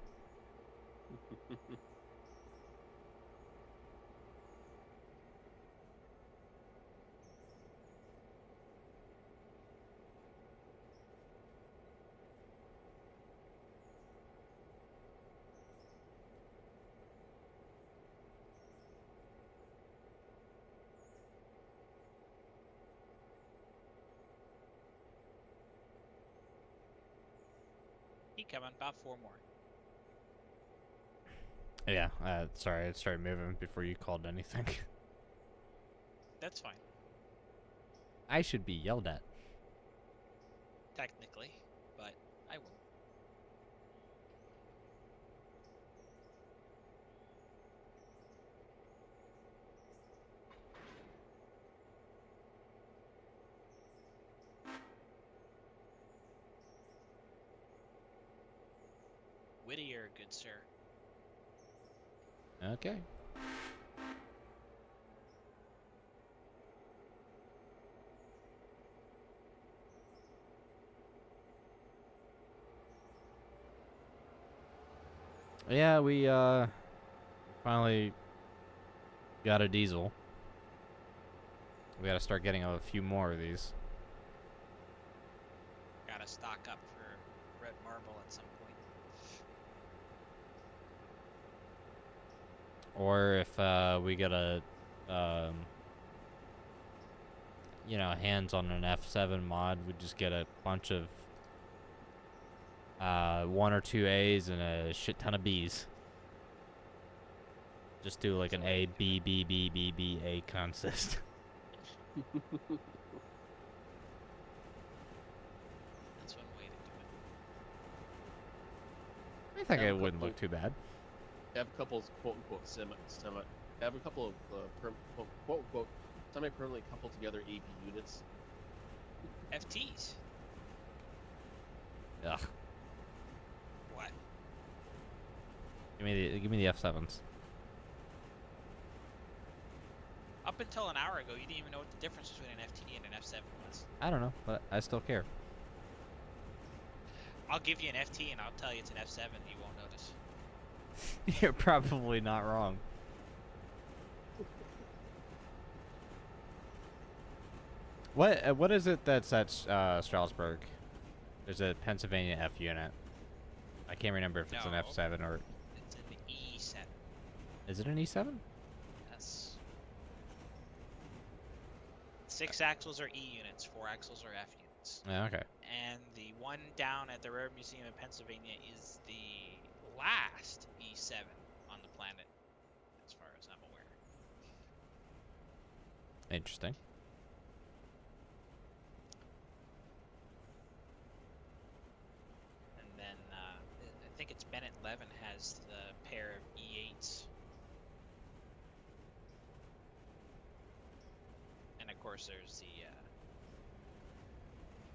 Come on, about 4 more.
Yeah, sorry, I started moving before you called anything.
That's fine,
I should be yelled at.
technically, but I won't. Whittier, good sir.
Okay. Yeah, we finally got a diesel. We gotta start getting a few more of these.
Gotta stock up for red marble at some point.
Or if we get a, you know, hands on an F7 mod, we just get a bunch of 1 or 2 A's and a shit ton of B's. Just do like an A, B, B, B, B, B, A consist.
That's one way to do it.
I think
Yeah,
it wouldn't look too bad.
Have a couple of quote unquote have a couple of quote unquote semi-permanently coupled together AB units.
FTs.
Ugh.
What?
Give me the F7s.
Up until an hour ago, you didn't even know what the difference between an FT and an F7 was.
I don't know, but I still care.
I'll give you an FT and I'll tell you it's an F7 and you won't notice.
You're probably not wrong. What is it that's at Strasbourg? There's a Pennsylvania F unit. I can't remember if it's an
No.
F7 or...
It's an E7.
Is it an E7?
Yes. 6 axles are E units, 4 axles are F units.
Yeah, okay.
And the one down at the Rare Museum in Pennsylvania is the last E7 on the planet, as far as I'm aware.
Interesting.
And then I think it's Bennett Levin has the pair of E8s. And of course there's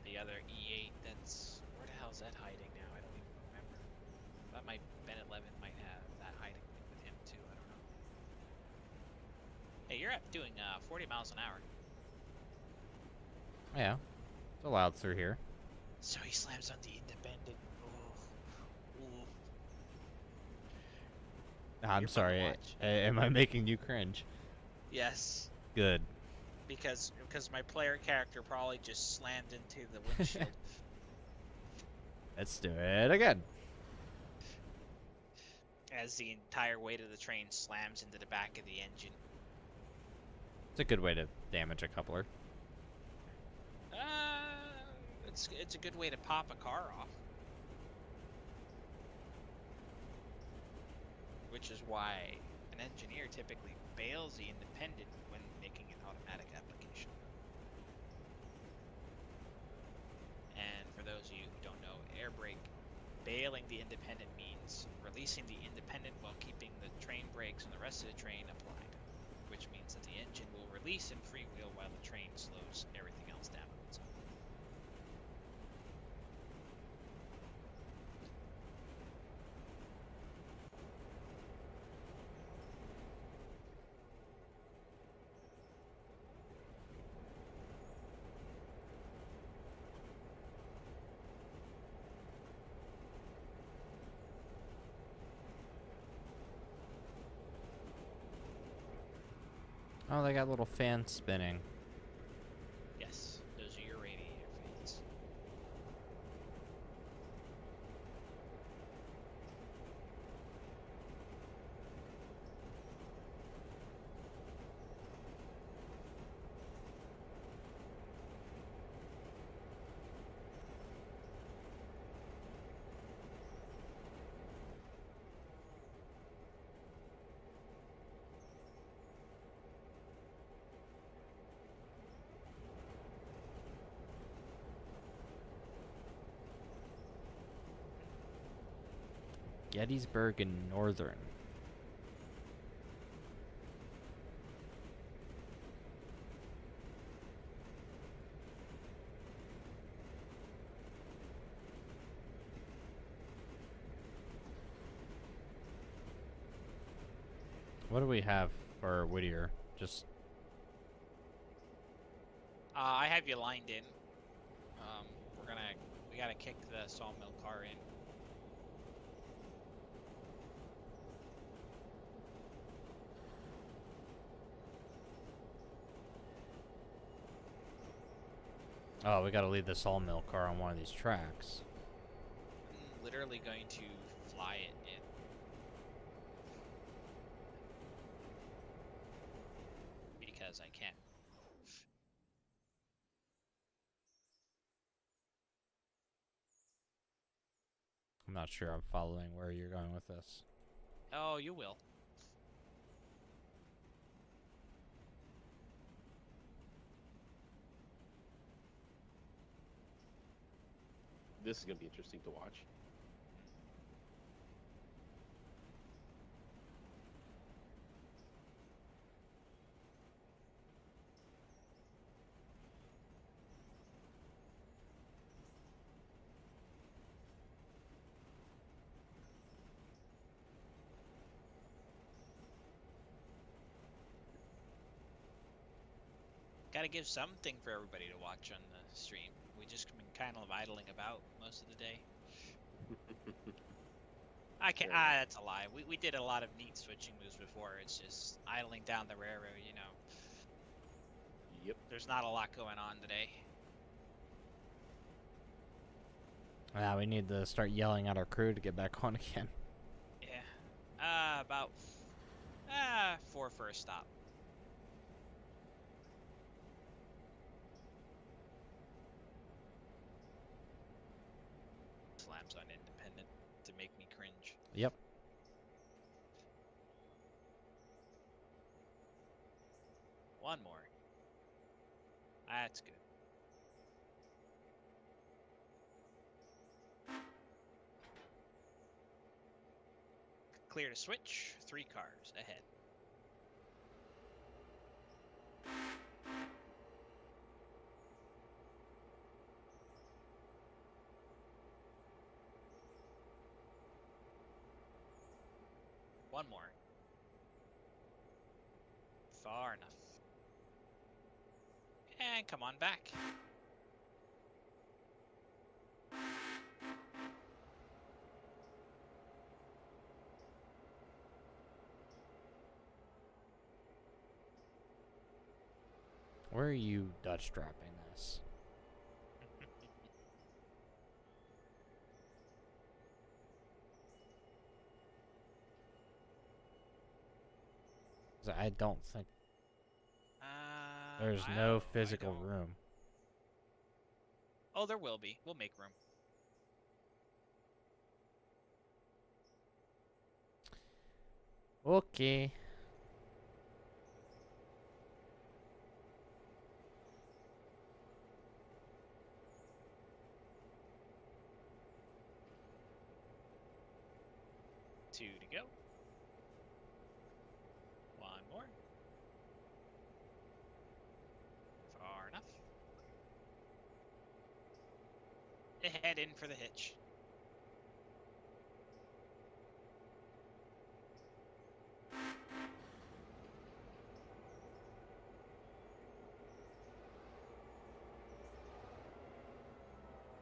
the other E8 that's... Where the hell is that hiding now? I don't even remember. That might... Bennett Levin might have that hiding with him too, I don't know. Hey, you're up doing 40 miles an hour.
Yeah. It's allowed through here.
So he slams on the independent. Ooh.
I'm
You're fun to
sorry.
watch.
Am I making you cringe?
Yes,
Good.
because my player character probably just slammed into the windshield.
Let's do it again.
As the entire weight of the train slams into the back of the engine.
It's a good way to damage a coupler.
It's a good way to pop a car off. Which is why an engineer typically bails the independent when making an automatic application. And for those of you who don't know, air brake bailing the independent means releasing the independent while keeping the train brakes and the rest of the train applied, which means that the engine will release and freewheel while the train slows everything else down on its own.
Oh, they got little fans spinning.
Yes, those are your radiator fans.
Gettysburg and Northern. What do we have for Whittier? Just
I have you lined in. We gotta kick the sawmill car in.
oh, we gotta leave the sawmill car on one of these tracks.
I'm literally going to fly it in. Because I can.
I'm not sure I'm following where you're going with this.
Oh, you will.
This is gonna be interesting to watch.
Gotta give something for everybody to watch on the stream. We just been kind of idling about most of the day. I can't.
Fair enough.
That's a lie. We did a lot of neat switching moves before. It's just idling down the railroad. You know,
Yep.
there's not a lot going on today.
Yeah, we need to start yelling at our crew to get back on again.
Yeah. About 4 for a stop. Slams on independent to make me cringe.
Yep.
One more. That's good. Clear to switch. 3 cars ahead. One more. Far enough. And come on back.
Where are you Dutch dropping this? 'Cause I don't think there's no physical room.
Oh, there will be. We'll make room.
Okay.
Two to go. One more. Far enough. Head in for the hitch.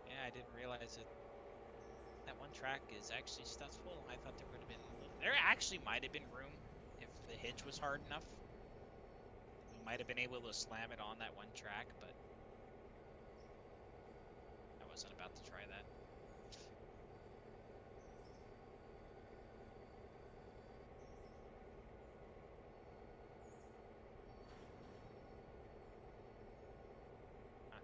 Yeah, I didn't realize it. That one track is actually stuffed full. I thought there would have been a little. There actually might have been room if the hitch was hard enough. We might have been able to slam it on that one track, but I wasn't about to try that. Huh.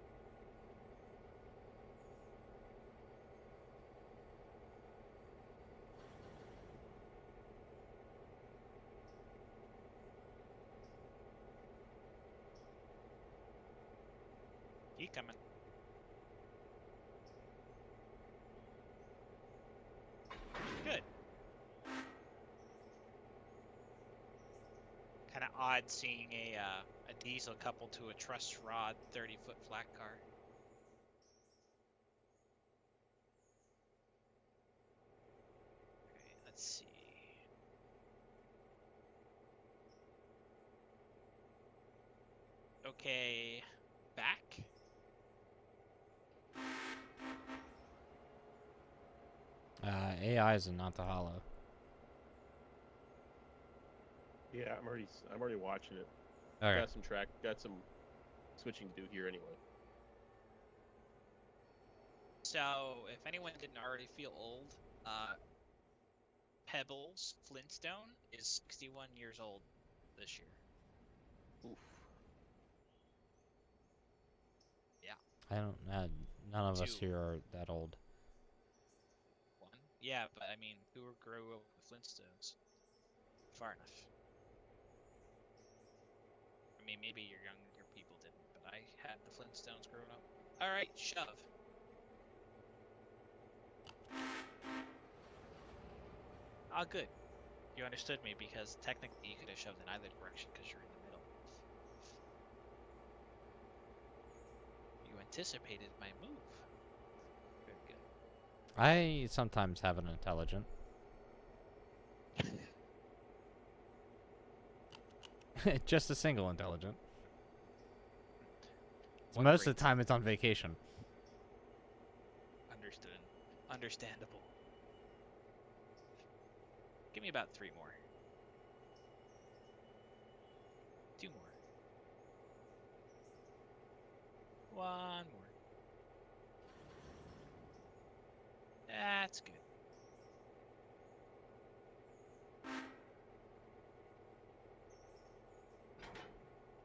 Keep coming. Good. odd seeing a diesel coupled to a truss rod 30-foot flat car. Okay, let's see. Okay, back.
AI is not the hollow.
Yeah, I'm already watching it.
Okay.
Got some switching to do here anyway.
So, if anyone didn't already feel old, Pebbles Flintstone is 61 years old this year.
Oof.
I don't. None of us
Two.
here are that old.
One. Yeah, but I mean, who grew up with Flintstones? Far enough. I mean, maybe your younger people didn't, but I had the Flintstones growing up. All right, shove. Ah, good. You understood me because technically you could have shoved in either direction because you're in the middle. You anticipated my move. Very good.
I sometimes have an intelligent. Just a single intelligent.
One
Most of
great
the time it's on vacation.
Understood. Understandable. Give me about 3 more. 2 more. 1 more. That's good.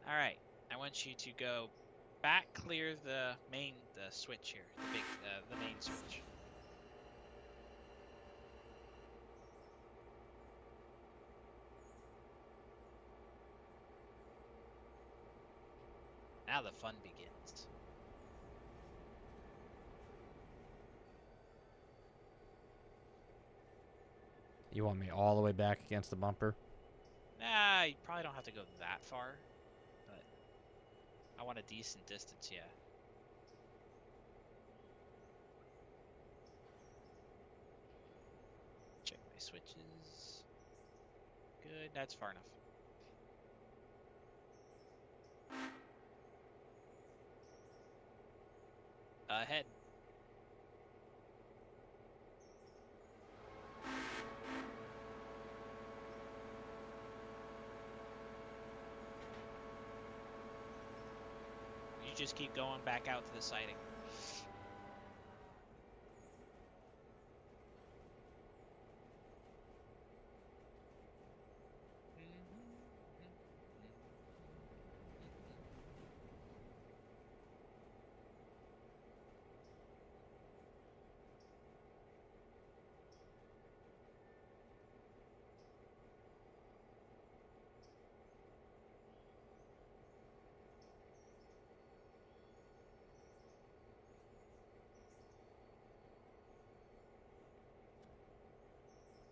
All right. I want you to go back, clear the switch here, the main switch. Now the fun begins.
You want me all the way back against the bumper?
Nah, you probably don't have to go that far, but I want a decent distance, yeah. Check my switches. Good, that's far enough. Ahead. You just keep going back out to the siding.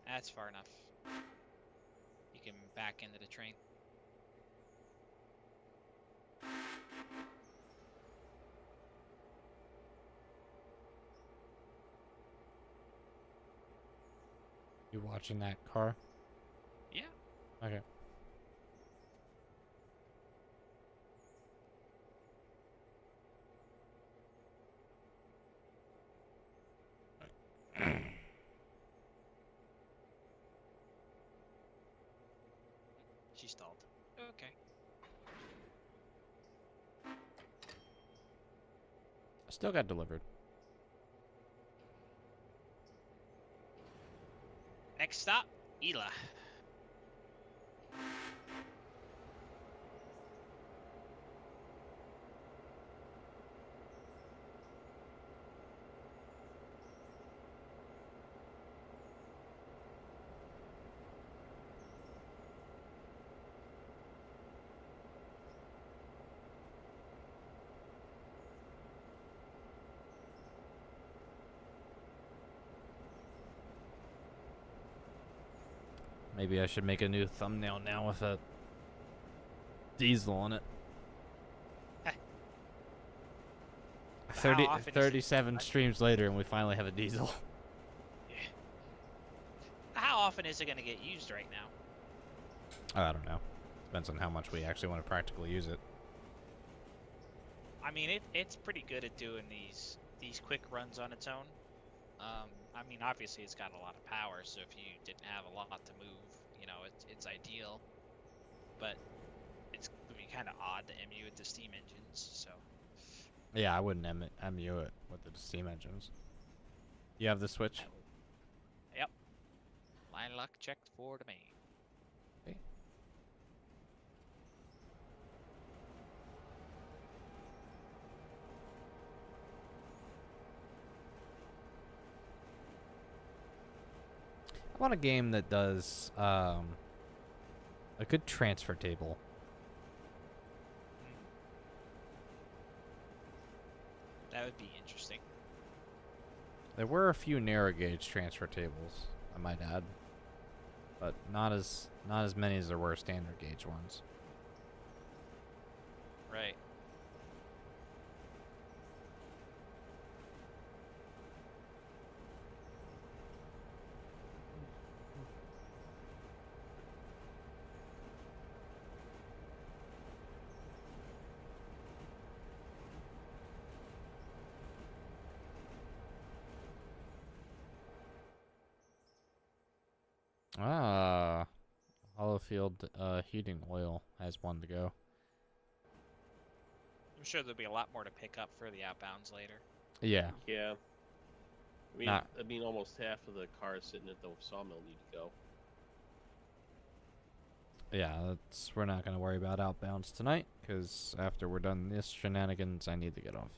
That's far enough. You can back into the train.
You watching that car?
Yeah.
Okay.
She stalled. Okay.
Still got delivered.
Next stop, Ela.
Maybe I should make a new thumbnail now with it. diesel on it.
Heh.
30,
How often is it-
37 streams later, and we finally have a diesel.
Yeah. How often is it going to get used right now?
I don't know. Depends on how much we actually want to practically use it.
I mean, it's pretty good at doing these quick runs on its own. I mean, obviously it's got a lot of power, so if you didn't have a lot to move, you know, it's ideal. But it's gonna be kind of odd to MU with the steam engines, so.
Yeah, I wouldn't MU it with the steam engines. You have the Switch?
Yep. Line lock checked for the main.
Okay. I want a game that does a good transfer table.
That would be interesting.
There were a few narrow gauge transfer tables, I might add, but not as many as there were standard gauge ones.
Right.
Ah, Hollowfield heating oil has one to go.
I'm sure there'll be a lot more to pick up for the outbounds later.
Yeah,
Yeah.
Nah.
I mean, almost half of the cars sitting at the sawmill need to go.
yeah. We're not gonna worry about outbounds tonight, because after we're done this shenanigans, I need to get off.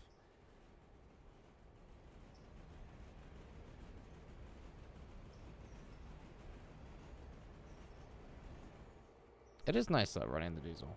It is nice though running the diesel.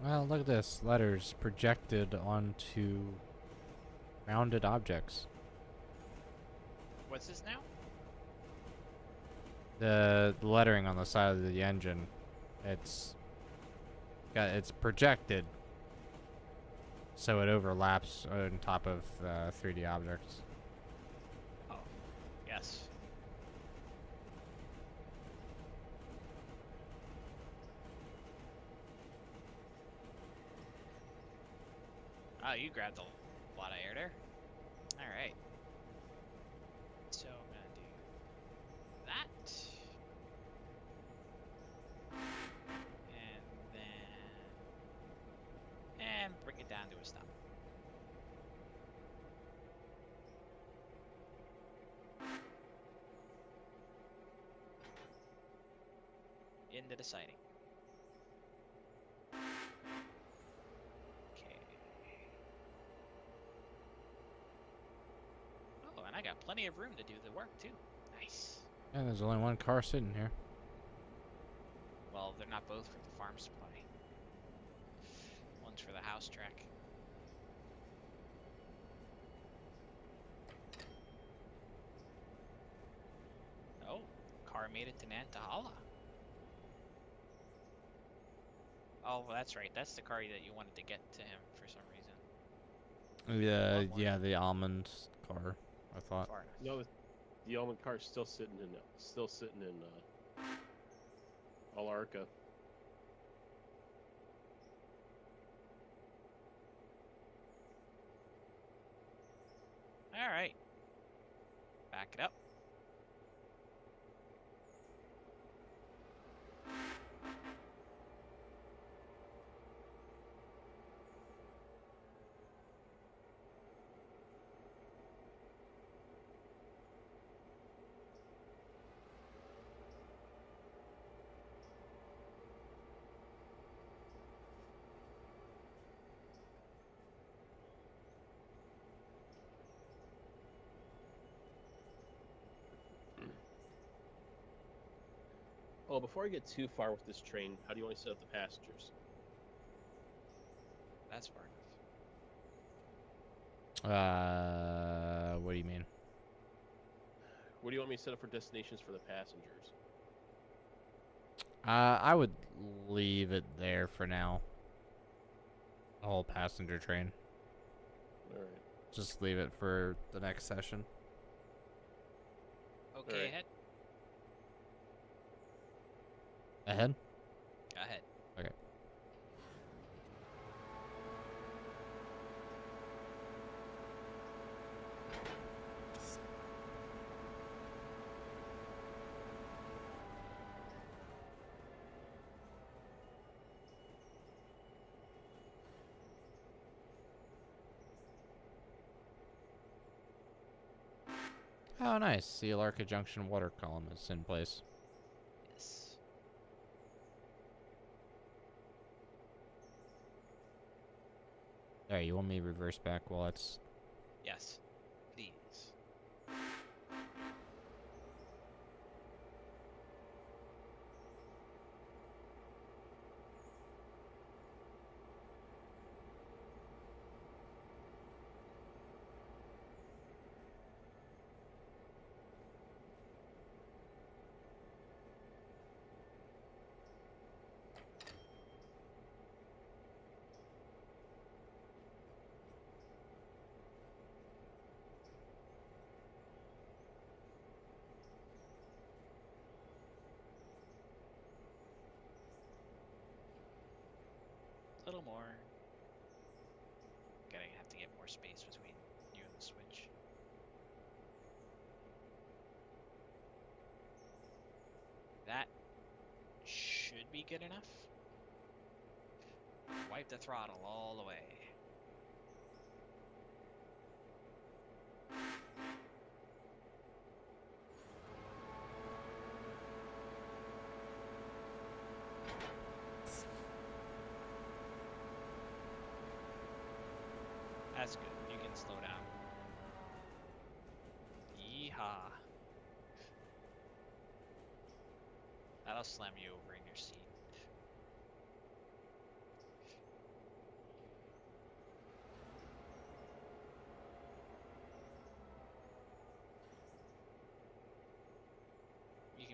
Well, look at this. Letters projected onto rounded objects.
What's this now?
The lettering on the side of the engine, it's projected, so it overlaps on top of 3D objects.
Oh, yes. Oh, you grabbed a lot of air there. All right. So I'm gonna do that, and bring it down to a stop. Into the siding. Okay. Oh, and I got plenty of room to do the work too. Nice.
And there's only one car sitting here.
Well, they're not both for the farm supply. One's for the house track. Oh, car made it to Nantahala. Oh, well, that's right. That's the car that you wanted to get to him for some reason.
Yeah,
One
yeah, the almond car, I thought.
Far enough.
No, the almond car's still sitting in Alarka.
All right. Back it up.
Oh, before I get too far with this train, how do you want to set up the passengers?
That's far enough.
What do you mean?
What do you want me to set up for destinations for the passengers?
I would leave it there for now. The whole passenger train.
All right.
Just leave it for the next session.
Okay,
Alright.
ahead.
Ahead?
Ahead.
Okay. Oh, nice. The Alarka Junction water column is in place.
Yes.
There, you want me to reverse back while it's...
Yes. Please. A little more. Gonna have to get more space between you and the switch. That should be good enough. Wipe the throttle all the way. That's good. You can slow down. Yeehaw. That'll slam you over in your seat.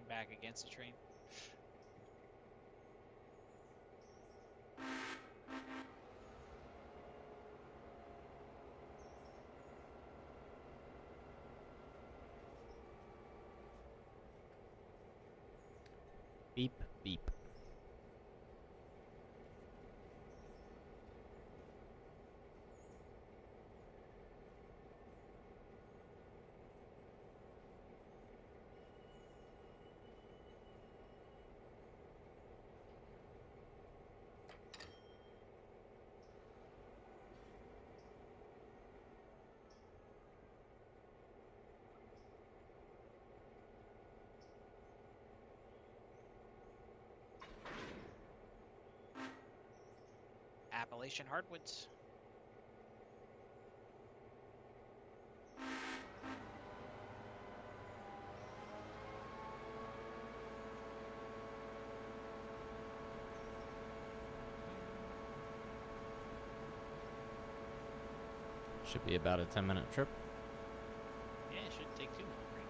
back against the train.
Beep, beep.
Appalachian hardwoods.
Should be about a 10-minute trip.
Yeah, it shouldn't take too long, right?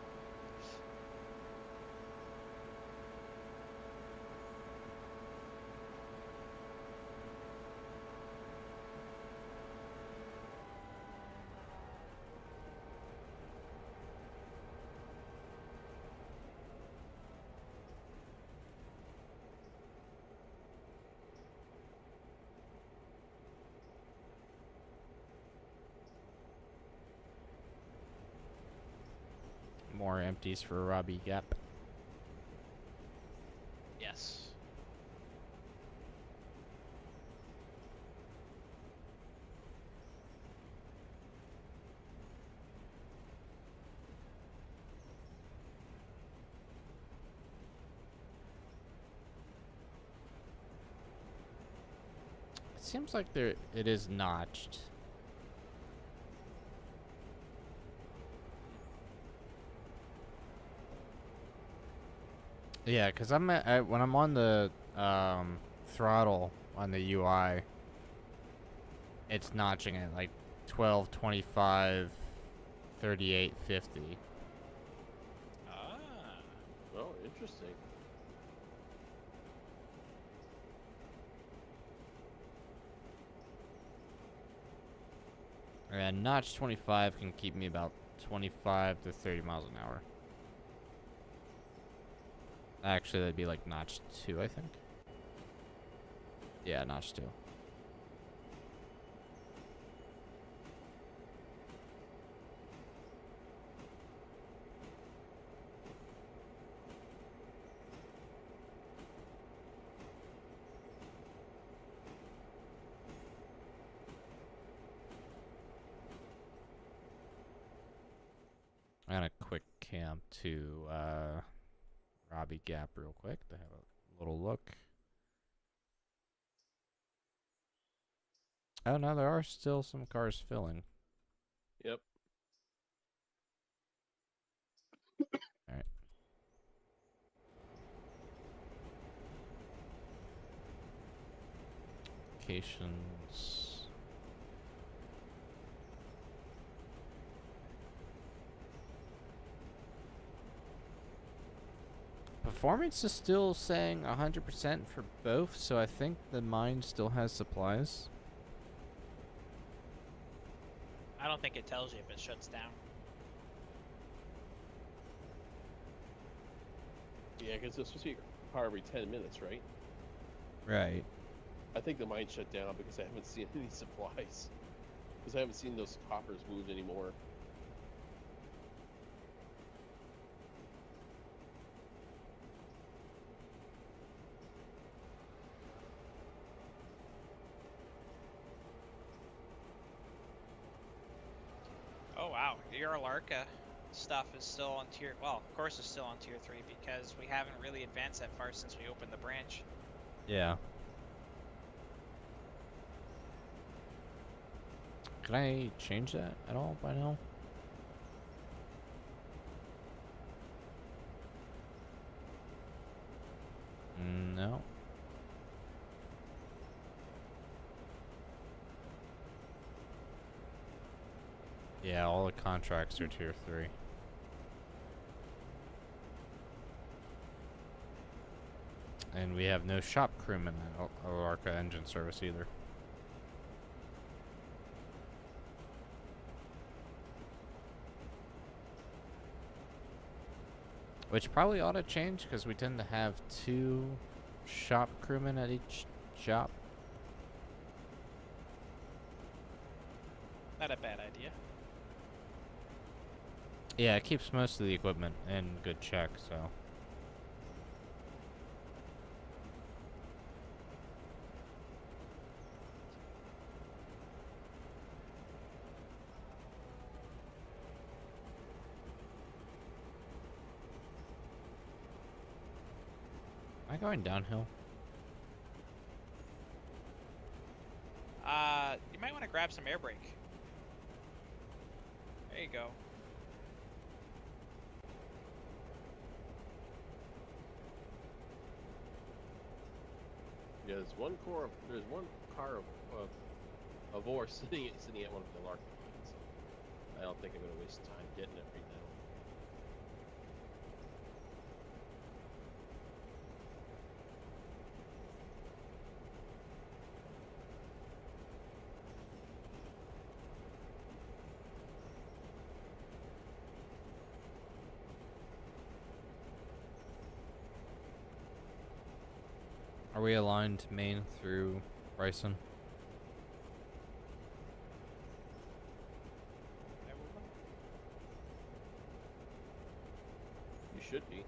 More empties for Robbie Gap.
Yes.
It seems like it is notched. Yeah, because when I'm on the throttle on the UI, it's notching at like 12, 25, 38, 50.
Ah.
Oh, interesting.
And notch 25 can keep me about 25 to 30 miles an hour. Actually, that'd be like notch 2, I think. Yeah, notch 2. And a quick camp to Robbie Gap real quick to have a little look. Oh no, there are still some cars filling.
Yep.
Alright. Locations. Performance is still saying 100% for both, so I think the mine still has supplies.
I don't think it tells you if it shuts down.
Yeah, because it's supposed to be a car every 10 minutes, right?
Right.
I think the mine shut down because I haven't seen any supplies. Because I haven't seen those coppers moved anymore.
Oh wow, your Alarka stuff is still on tier. Well, of course, it's still on tier 3 because we haven't really advanced that far since we opened the branch.
Yeah. Can I change that at all by now? No. Yeah, all the contracts are tier 3. And we have no shop crewman at Alarka Engine Service either. Which probably ought to change because we tend to have 2 shop crewmen at each shop.
Not a bad idea.
Yeah, it keeps most of the equipment in good check, so. Am I going downhill?
You might want to grab some air brake. There you go.
Yeah, there's one car of ore sitting at one of the Lark mines. I don't think I'm gonna waste time getting it right now.
Are we aligned main through Bryson?
You should be.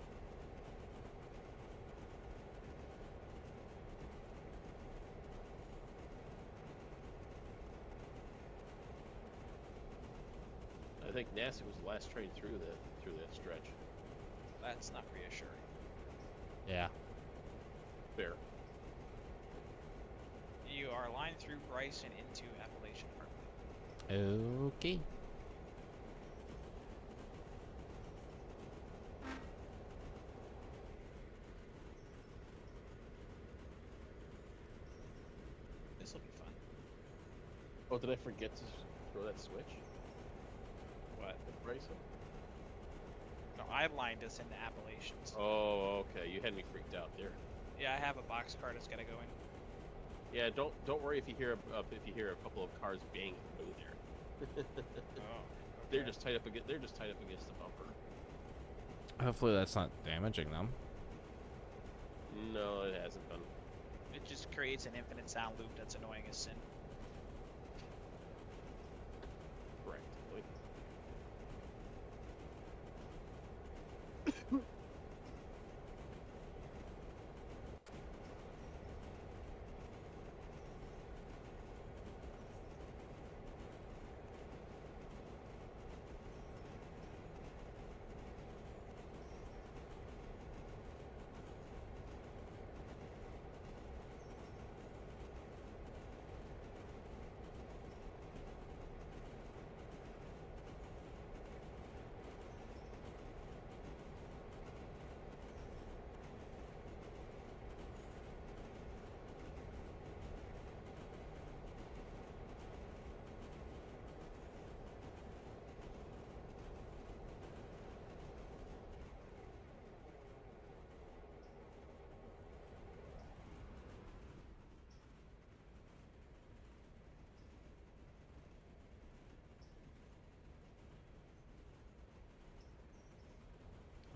I think Nasty was the last train through that stretch.
That's not reassuring.
Yeah.
Fair.
You are lined through Bryson into Appalachian Parkway.
Okay.
This will be fun.
Oh, did I forget to throw that switch?
What?
At Bryson?
No, I lined us into Appalachians.
Oh, okay. You had me freaked out there.
Yeah, I have a box car that's gotta go in.
Yeah, don't worry if you hear a couple of cars banging through there.
Oh.
They're just tied up against the bumper.
Hopefully that's not damaging them.
No, it hasn't been.
It just creates an infinite sound loop that's annoying as sin.
Practically.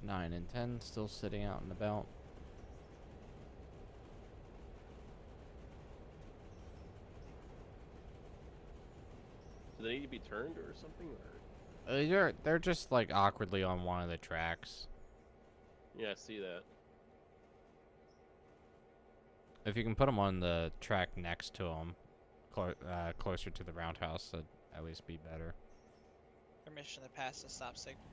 Nine and 10 still sitting out and about.
Do they need to be turned or something? Or
They're just like awkwardly on one of the tracks.
yeah, I see that.
If you can put them on the track next to them, closer to the roundhouse, that'd at least be better.
Permission to pass the stop signal.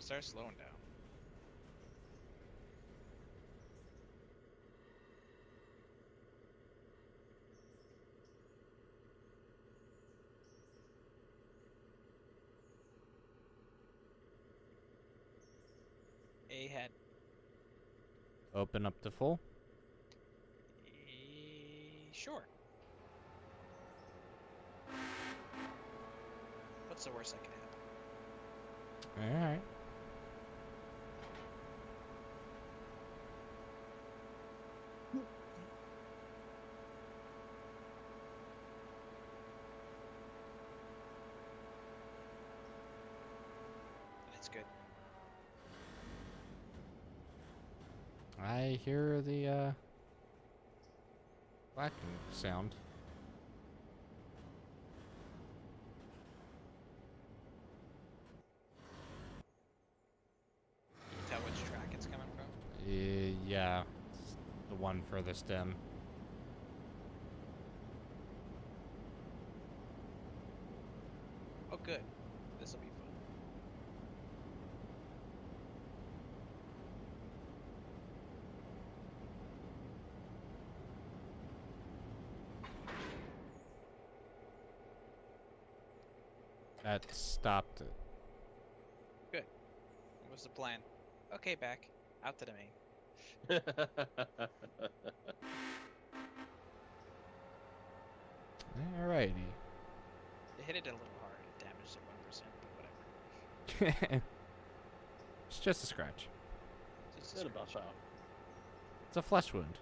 Start slowing down. Ahead.
Open up to full.
Sure. What's the worst that can happen?
All right.
That's good.
I hear the clacking sound.
Can you tell which track it's coming from?
Yeah, it's the one furthest in.
Oh, good. This will be fun.
That stopped it.
What was the plan? Okay, back. Out to the main.
Alrighty.
It hit it a little hard. It damaged it 1%, but whatever.
It's just a scratch.
Just a
Good about
scratch.
that.
It's a flesh wound.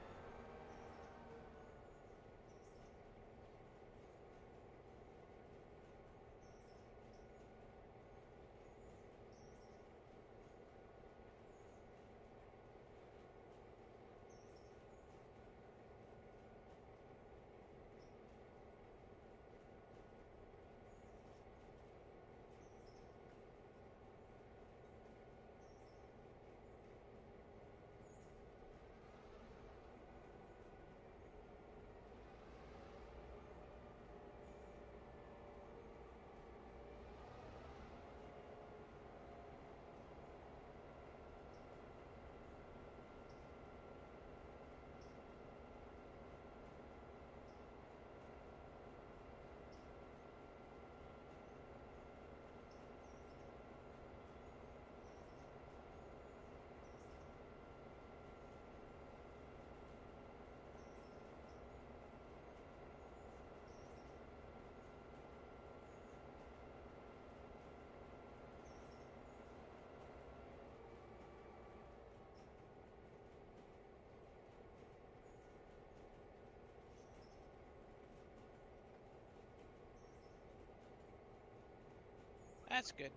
That's good.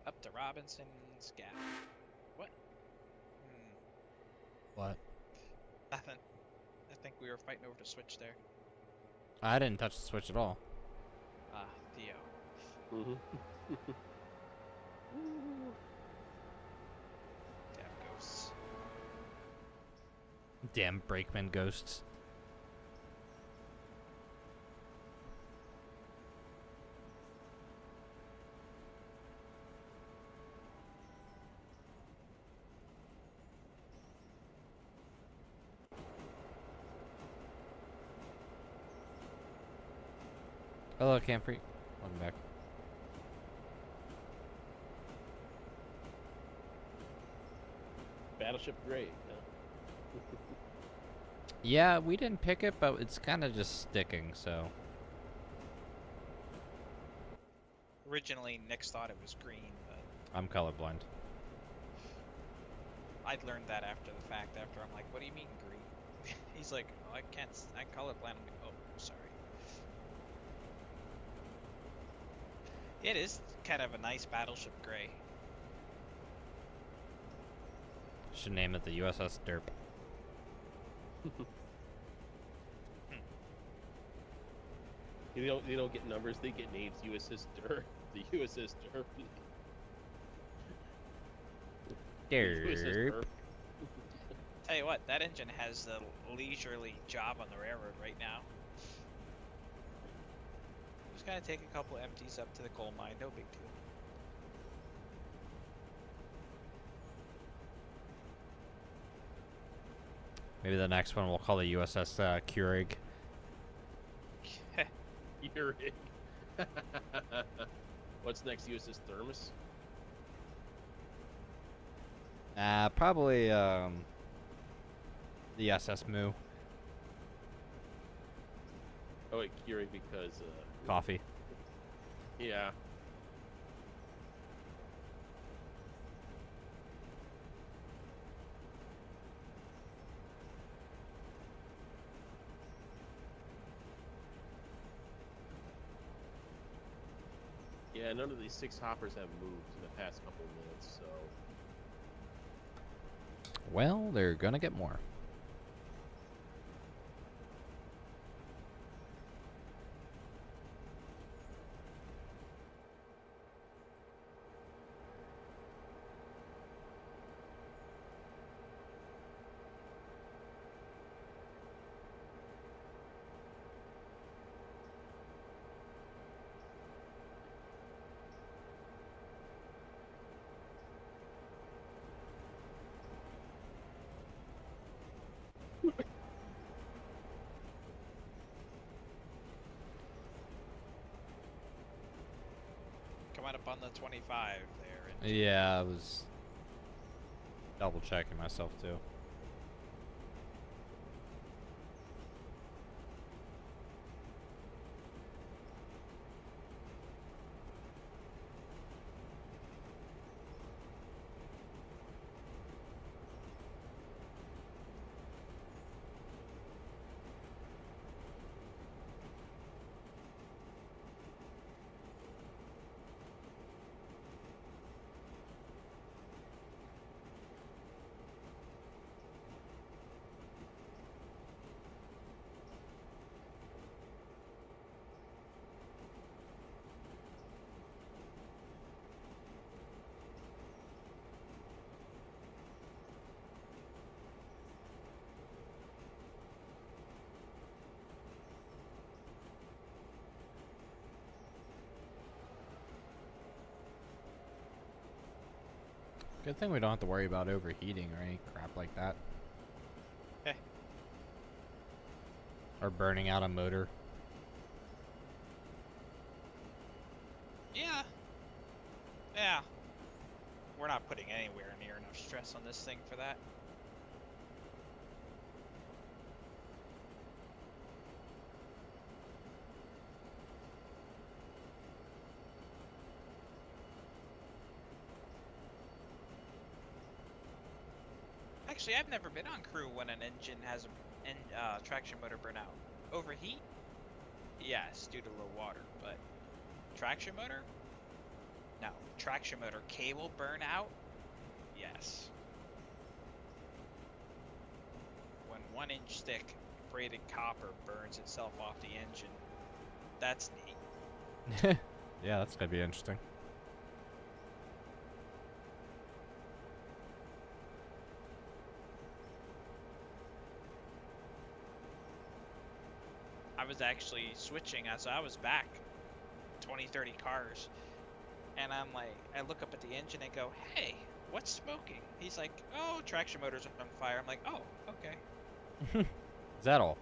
Up to Robinson's Gap. What?
What?
Nothing. I think we were fighting over the switch there.
I didn't touch the switch at all.
Ah, Theo.
Mm-hmm.
Damn ghosts.
Damn brakeman ghosts. Hello, Camfrey. Welcome back.
Battleship great.
Yeah, we didn't pick it, but it's kind of just sticking, so.
Originally, Nick thought it was green, but
I'm colorblind.
I'd learned that after the fact. After I'm like, what do you mean green? He's like, oh, I can't. I'm colorblind. I'm like, oh, sorry. It is kind of a nice battleship gray.
Should name it the USS Derp.
You don't get numbers, they get names. USS Derp. The USS Derp. USS
Derp.
Tell you what, that engine has a leisurely job on the railroad right now. Just gotta take a couple empties up to the coal mine, no big deal.
Maybe the next one we'll call the USS Keurig.
Your rig. What's next? USS Thermos?
Probably the SS Moo.
Oh wait, Keurig because
Coffee.
yeah. Yeah, none of these 6 hoppers have moved in the past couple of minutes, so
Well, they're gonna get more.
Coming up on the 25 there. And
Yeah, I was double checking myself too. Good thing we don't have to worry about overheating or any crap like that.
Eh.
Or burning out a motor.
Yeah. Yeah. We're not putting anywhere near enough stress on this thing for that. Actually, I've never been on crew when an engine has a traction motor burn out. Overheat? Yes, due to low water, but traction motor? No. Traction motor cable burn out? Yes. When 1-inch thick braided copper burns itself off the engine, that's neat.
Yeah, that's gonna be interesting.
I was actually switching as I was back 20, 30 cars. And I'm like, I look up at the engine and go, hey, what's smoking? He's like, oh, traction motor's on fire. I'm like, oh, okay.
Is that all?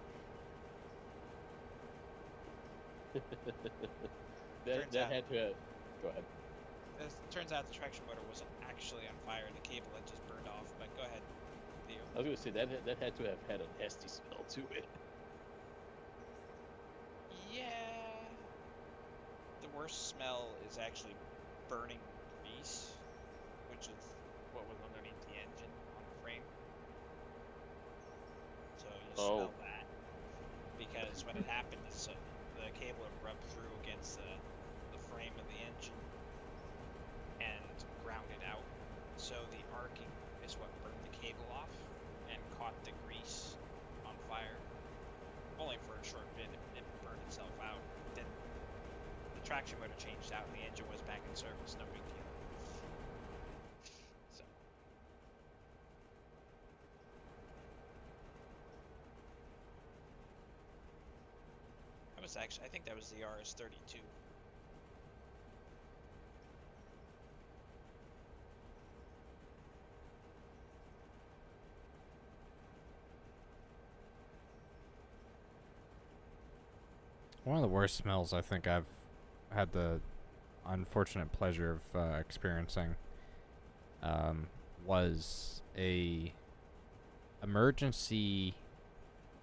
Turns
that
out-
had to have. Go ahead.
It turns out the traction motor wasn't actually on fire. The cable had just burned off. But go ahead, Theo.
I was gonna say that had to have had a nasty smell to it.
Yeah. The worst smell is actually burning grease, which is what was underneath the engine on the frame. So you'll smell that. Because what had happened is the cable had rubbed through against the frame of the engine and ground it out. So the arcing is what burned the cable off and caught the grease on fire. Only for a short bit, it burned itself out. Then the traction motor changed out and the engine was back in service, no big deal. So. That was actually, I think that was the RS-32.
One of the worst smells I think I've had the unfortunate pleasure of experiencing was a emergency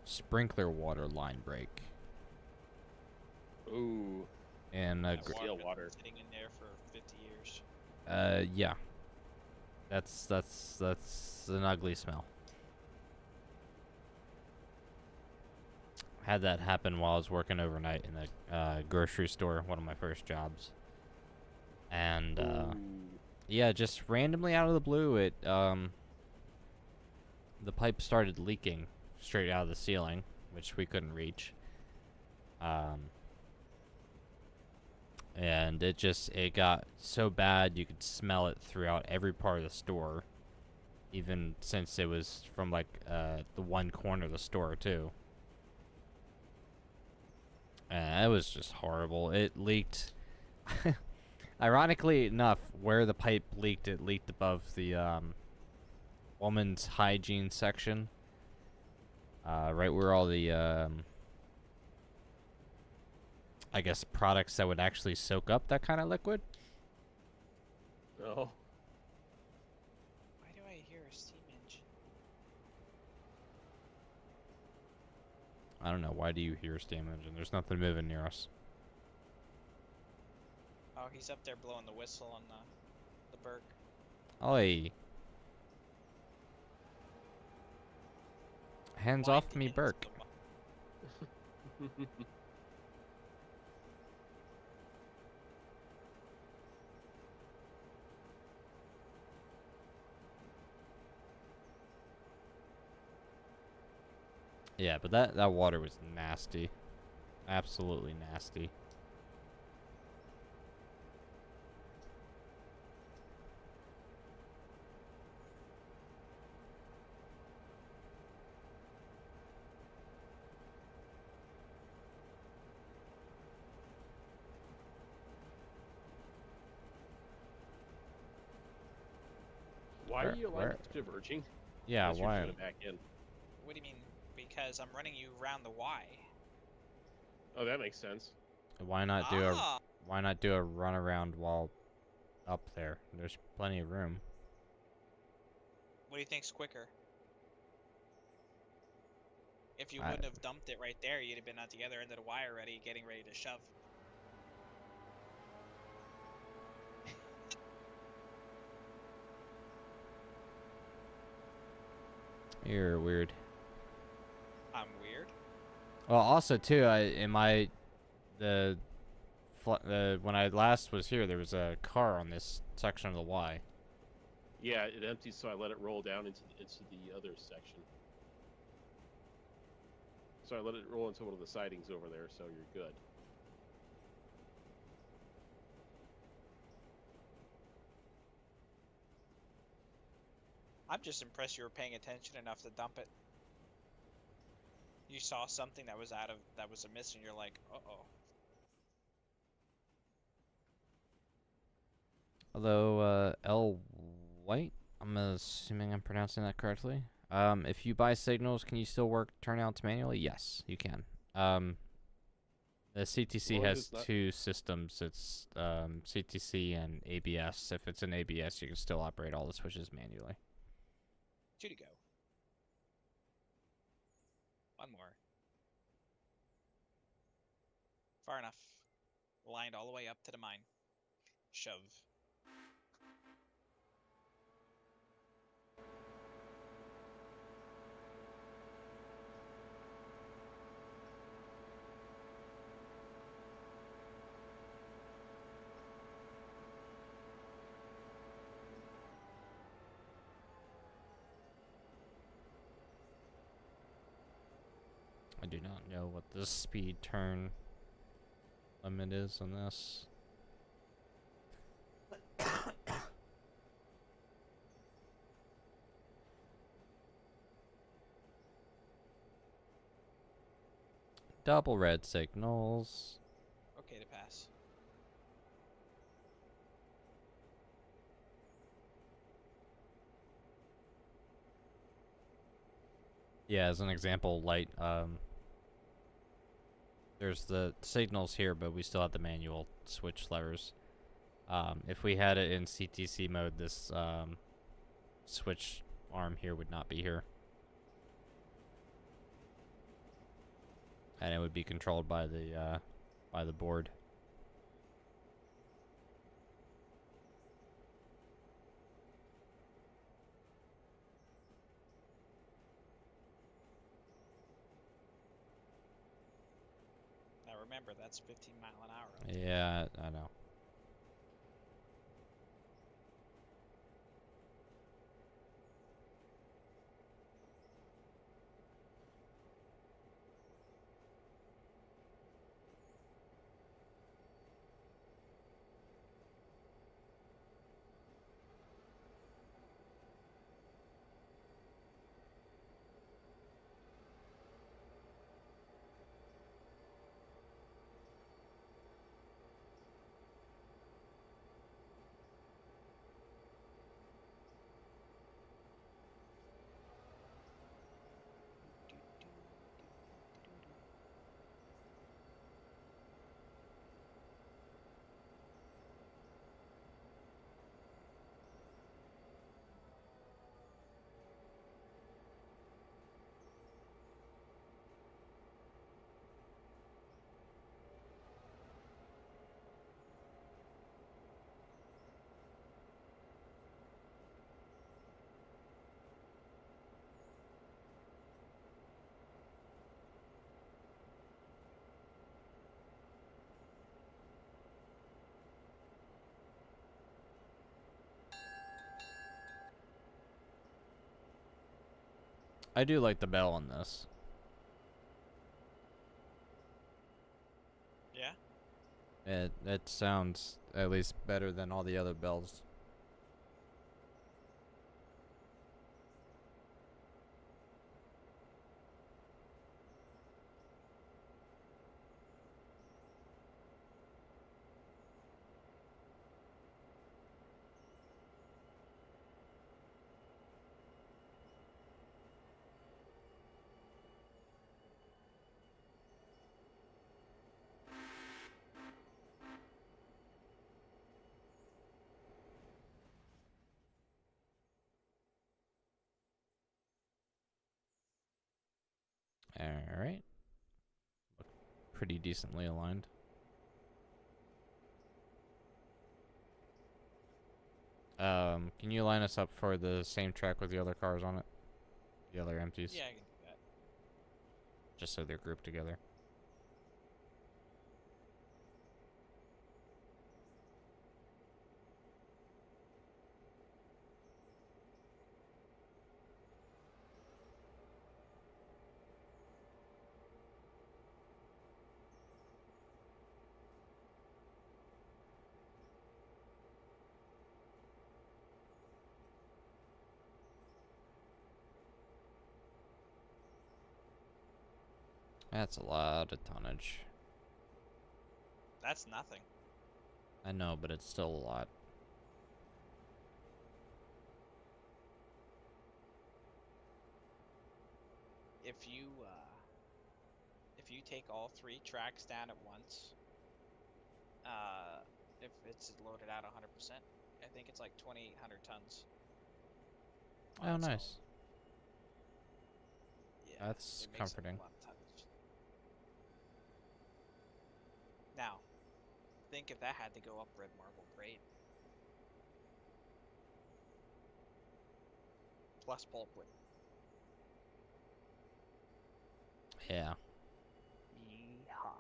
sprinkler water line break.
Ooh.
And
That
Steel
been
water.
sitting in there for 50 years.
yeah. That's an ugly smell. Had that happen while I was working overnight in a grocery store, one of my first jobs. And
Ooh.
yeah, just randomly out of the blue, the pipe started leaking straight out of the ceiling, which we couldn't reach. And it got so bad you could smell it throughout every part of the store, even since it was from like the one corner of the store too. And it was just horrible. It leaked. Ironically enough, where the pipe leaked, it leaked above the woman's hygiene section. Right where all the I guess products that would actually soak up that kind of liquid.
Oh.
Why do I hear a steam engine?
I don't know. Why do you hear a steam engine? There's nothing moving near us.
Oh, he's up there blowing the whistle on the Burke.
Oi. Hands off
Winding
me,
into
Burke.
the
Yeah, but that water was nasty. Absolutely nasty.
Why are you like diverging?
Yeah,
Unless you're
why?
putting it back in.
What do you mean? Because I'm running you around the Y.
Oh, that makes sense.
Why not do
Ah,
why not do a run around while up there? There's plenty of room.
what do you think's quicker? If you
I-
wouldn't have dumped it right there, you'd have been at the other end of the Y already, getting ready to shove.
You're weird.
I'm weird.
Well, also too, when I last was here, there was a car on this section of the Y.
Yeah, it empties, so I let it roll down into the other section. So I let it roll into one of the sidings over there, so you're good.
I'm just impressed you were paying attention enough to dump it. You saw something that was amiss, and you're like, uh-oh.
Although L White, I'm assuming I'm pronouncing that correctly. If you buy signals, can you still work turnouts manually? Yes, you can. The CTC
Well, it
has
is not-
two systems. It's CTC and ABS. If it's an ABS, you can still operate all the switches manually.
2 to go. One more. Far enough. Lined all the way up to the mine. Shove.
I do not know what the speed turn limit is on this. Double red signals.
Okay to pass.
Yeah, as an example, light there's the signals here, but we still have the manual switch levers. If we had it in CTC mode, this switch arm here would not be here. And it would be controlled by the board.
Now remember, that's 15 mile an hour.
Yeah, I know. I do like the bell on this.
Yeah.
It sounds at least better than all the other bells. Alright. Pretty decently aligned. Can you line us up for the same track with the other cars on it? The other empties?
Yeah, I can do that.
Just so they're grouped together. That's a lot of tonnage.
That's nothing.
I know, but it's still a lot.
If you take all 3 tracks down at once, if it's loaded out 100%, I think it's like 2,800 tons. on
Oh,
its own.
nice.
Yeah,
That's
it makes
comforting.
a lot of tonnage. Now, think if that had to go up red marble grade. Plus pulpwood.
Yeah.
Yeehaw.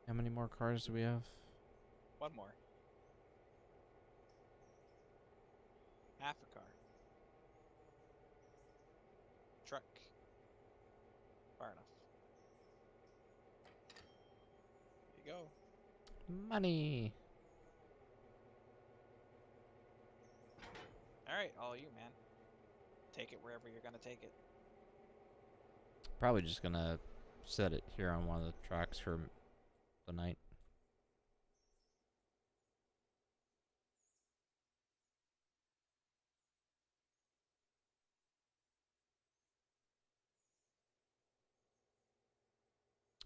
How many more cars do we have?
One more. Half a car. Truck. Far enough. There you go.
Money.
All right, all you, man. Take it wherever you're gonna take it.
Probably just gonna set it here on one of the tracks for the night.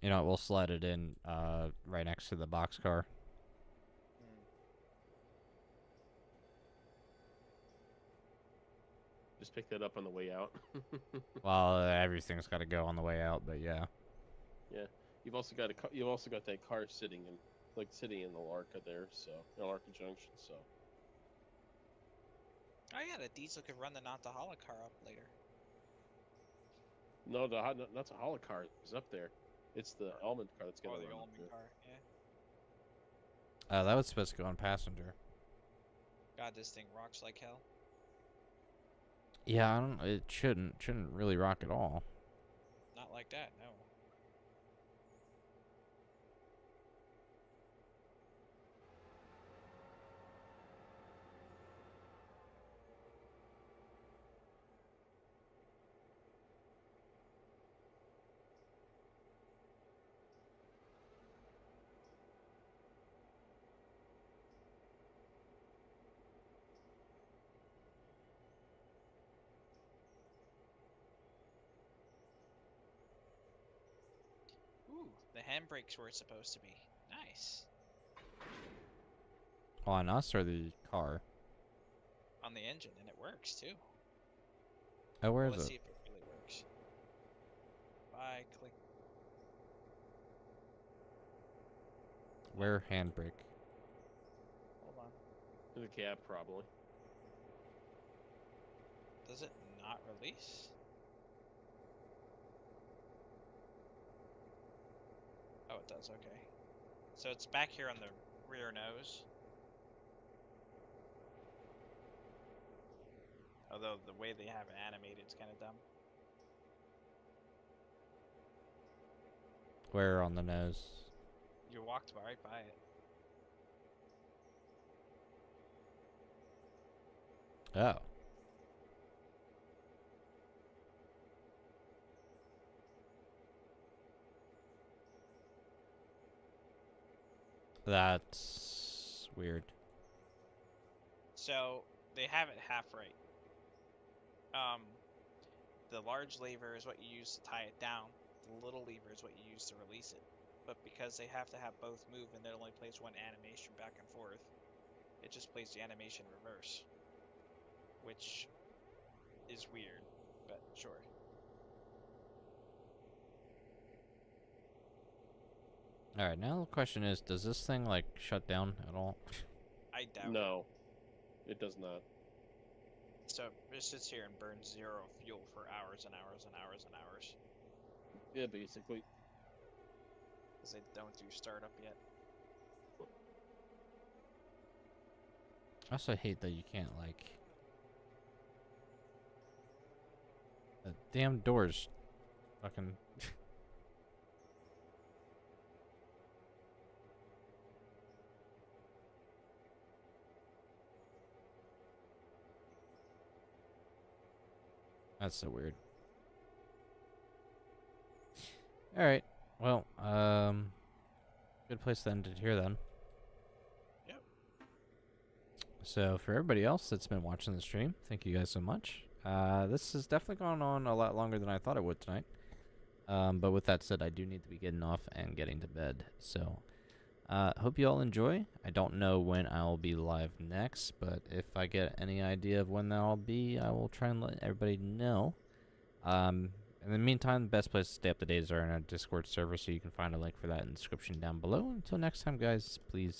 You know, we'll slide it in right next to the boxcar.
Hmm.
Just pick that up on the way out.
Well, everything's got to go on the way out, but yeah.
Yeah, you've also got that car sitting in the Larka there, so Larka Junction. So
Oh yeah, the diesel could run the Nantahala car up later.
no, not the Hollow car is up there. It's the almond car that's gonna
Or the
run up
Olman
there.
car, yeah.
That was supposed to go on passenger.
God, this thing rocks like hell.
Yeah, I don't. It shouldn't really rock at all.
Not like that, no. Ooh, the handbrakes where it's supposed to be. Nice.
On us or the car?
On the engine, and it works too.
Oh, where
Well,
is
let's
it?
see if it really works. If I click.
Where handbrake?
Hold on.
In the cab, probably.
Does it not release? Oh, it does, okay. So it's back here on the rear nose. Although the way they have it animated is kind of dumb.
Where on the nose?
You walked right by it.
Oh. That's weird.
So they have it half right. The large lever is what you use to tie it down. The little lever is what you use to release it. But because they have to have both move and it only plays one animation back and forth, it just plays the animation reverse. Which is weird, but sure.
Alright, now the question is, does this thing, like, shut down at all?
I doubt it.
No, it does not.
So it sits here and burns 0 fuel for hours and hours and hours and hours.
Yeah, basically.
Because they don't do startup yet.
I also hate that you can't, like... The damn doors fucking... That's so weird. Alright, well, good place to end it here then.
Yep.
So for everybody else that's been watching the stream, thank you guys so much. This has definitely gone on a lot longer than I thought it would tonight. But with that said, I do need to be getting off and getting to bed. So, hope you all enjoy. I don't know when I'll be live next, but if I get any idea of when that'll be, I will try and let everybody know. In the meantime, the best place to stay up to date is our Discord server, so you can find a link for that in the description down below. Until next time, guys, please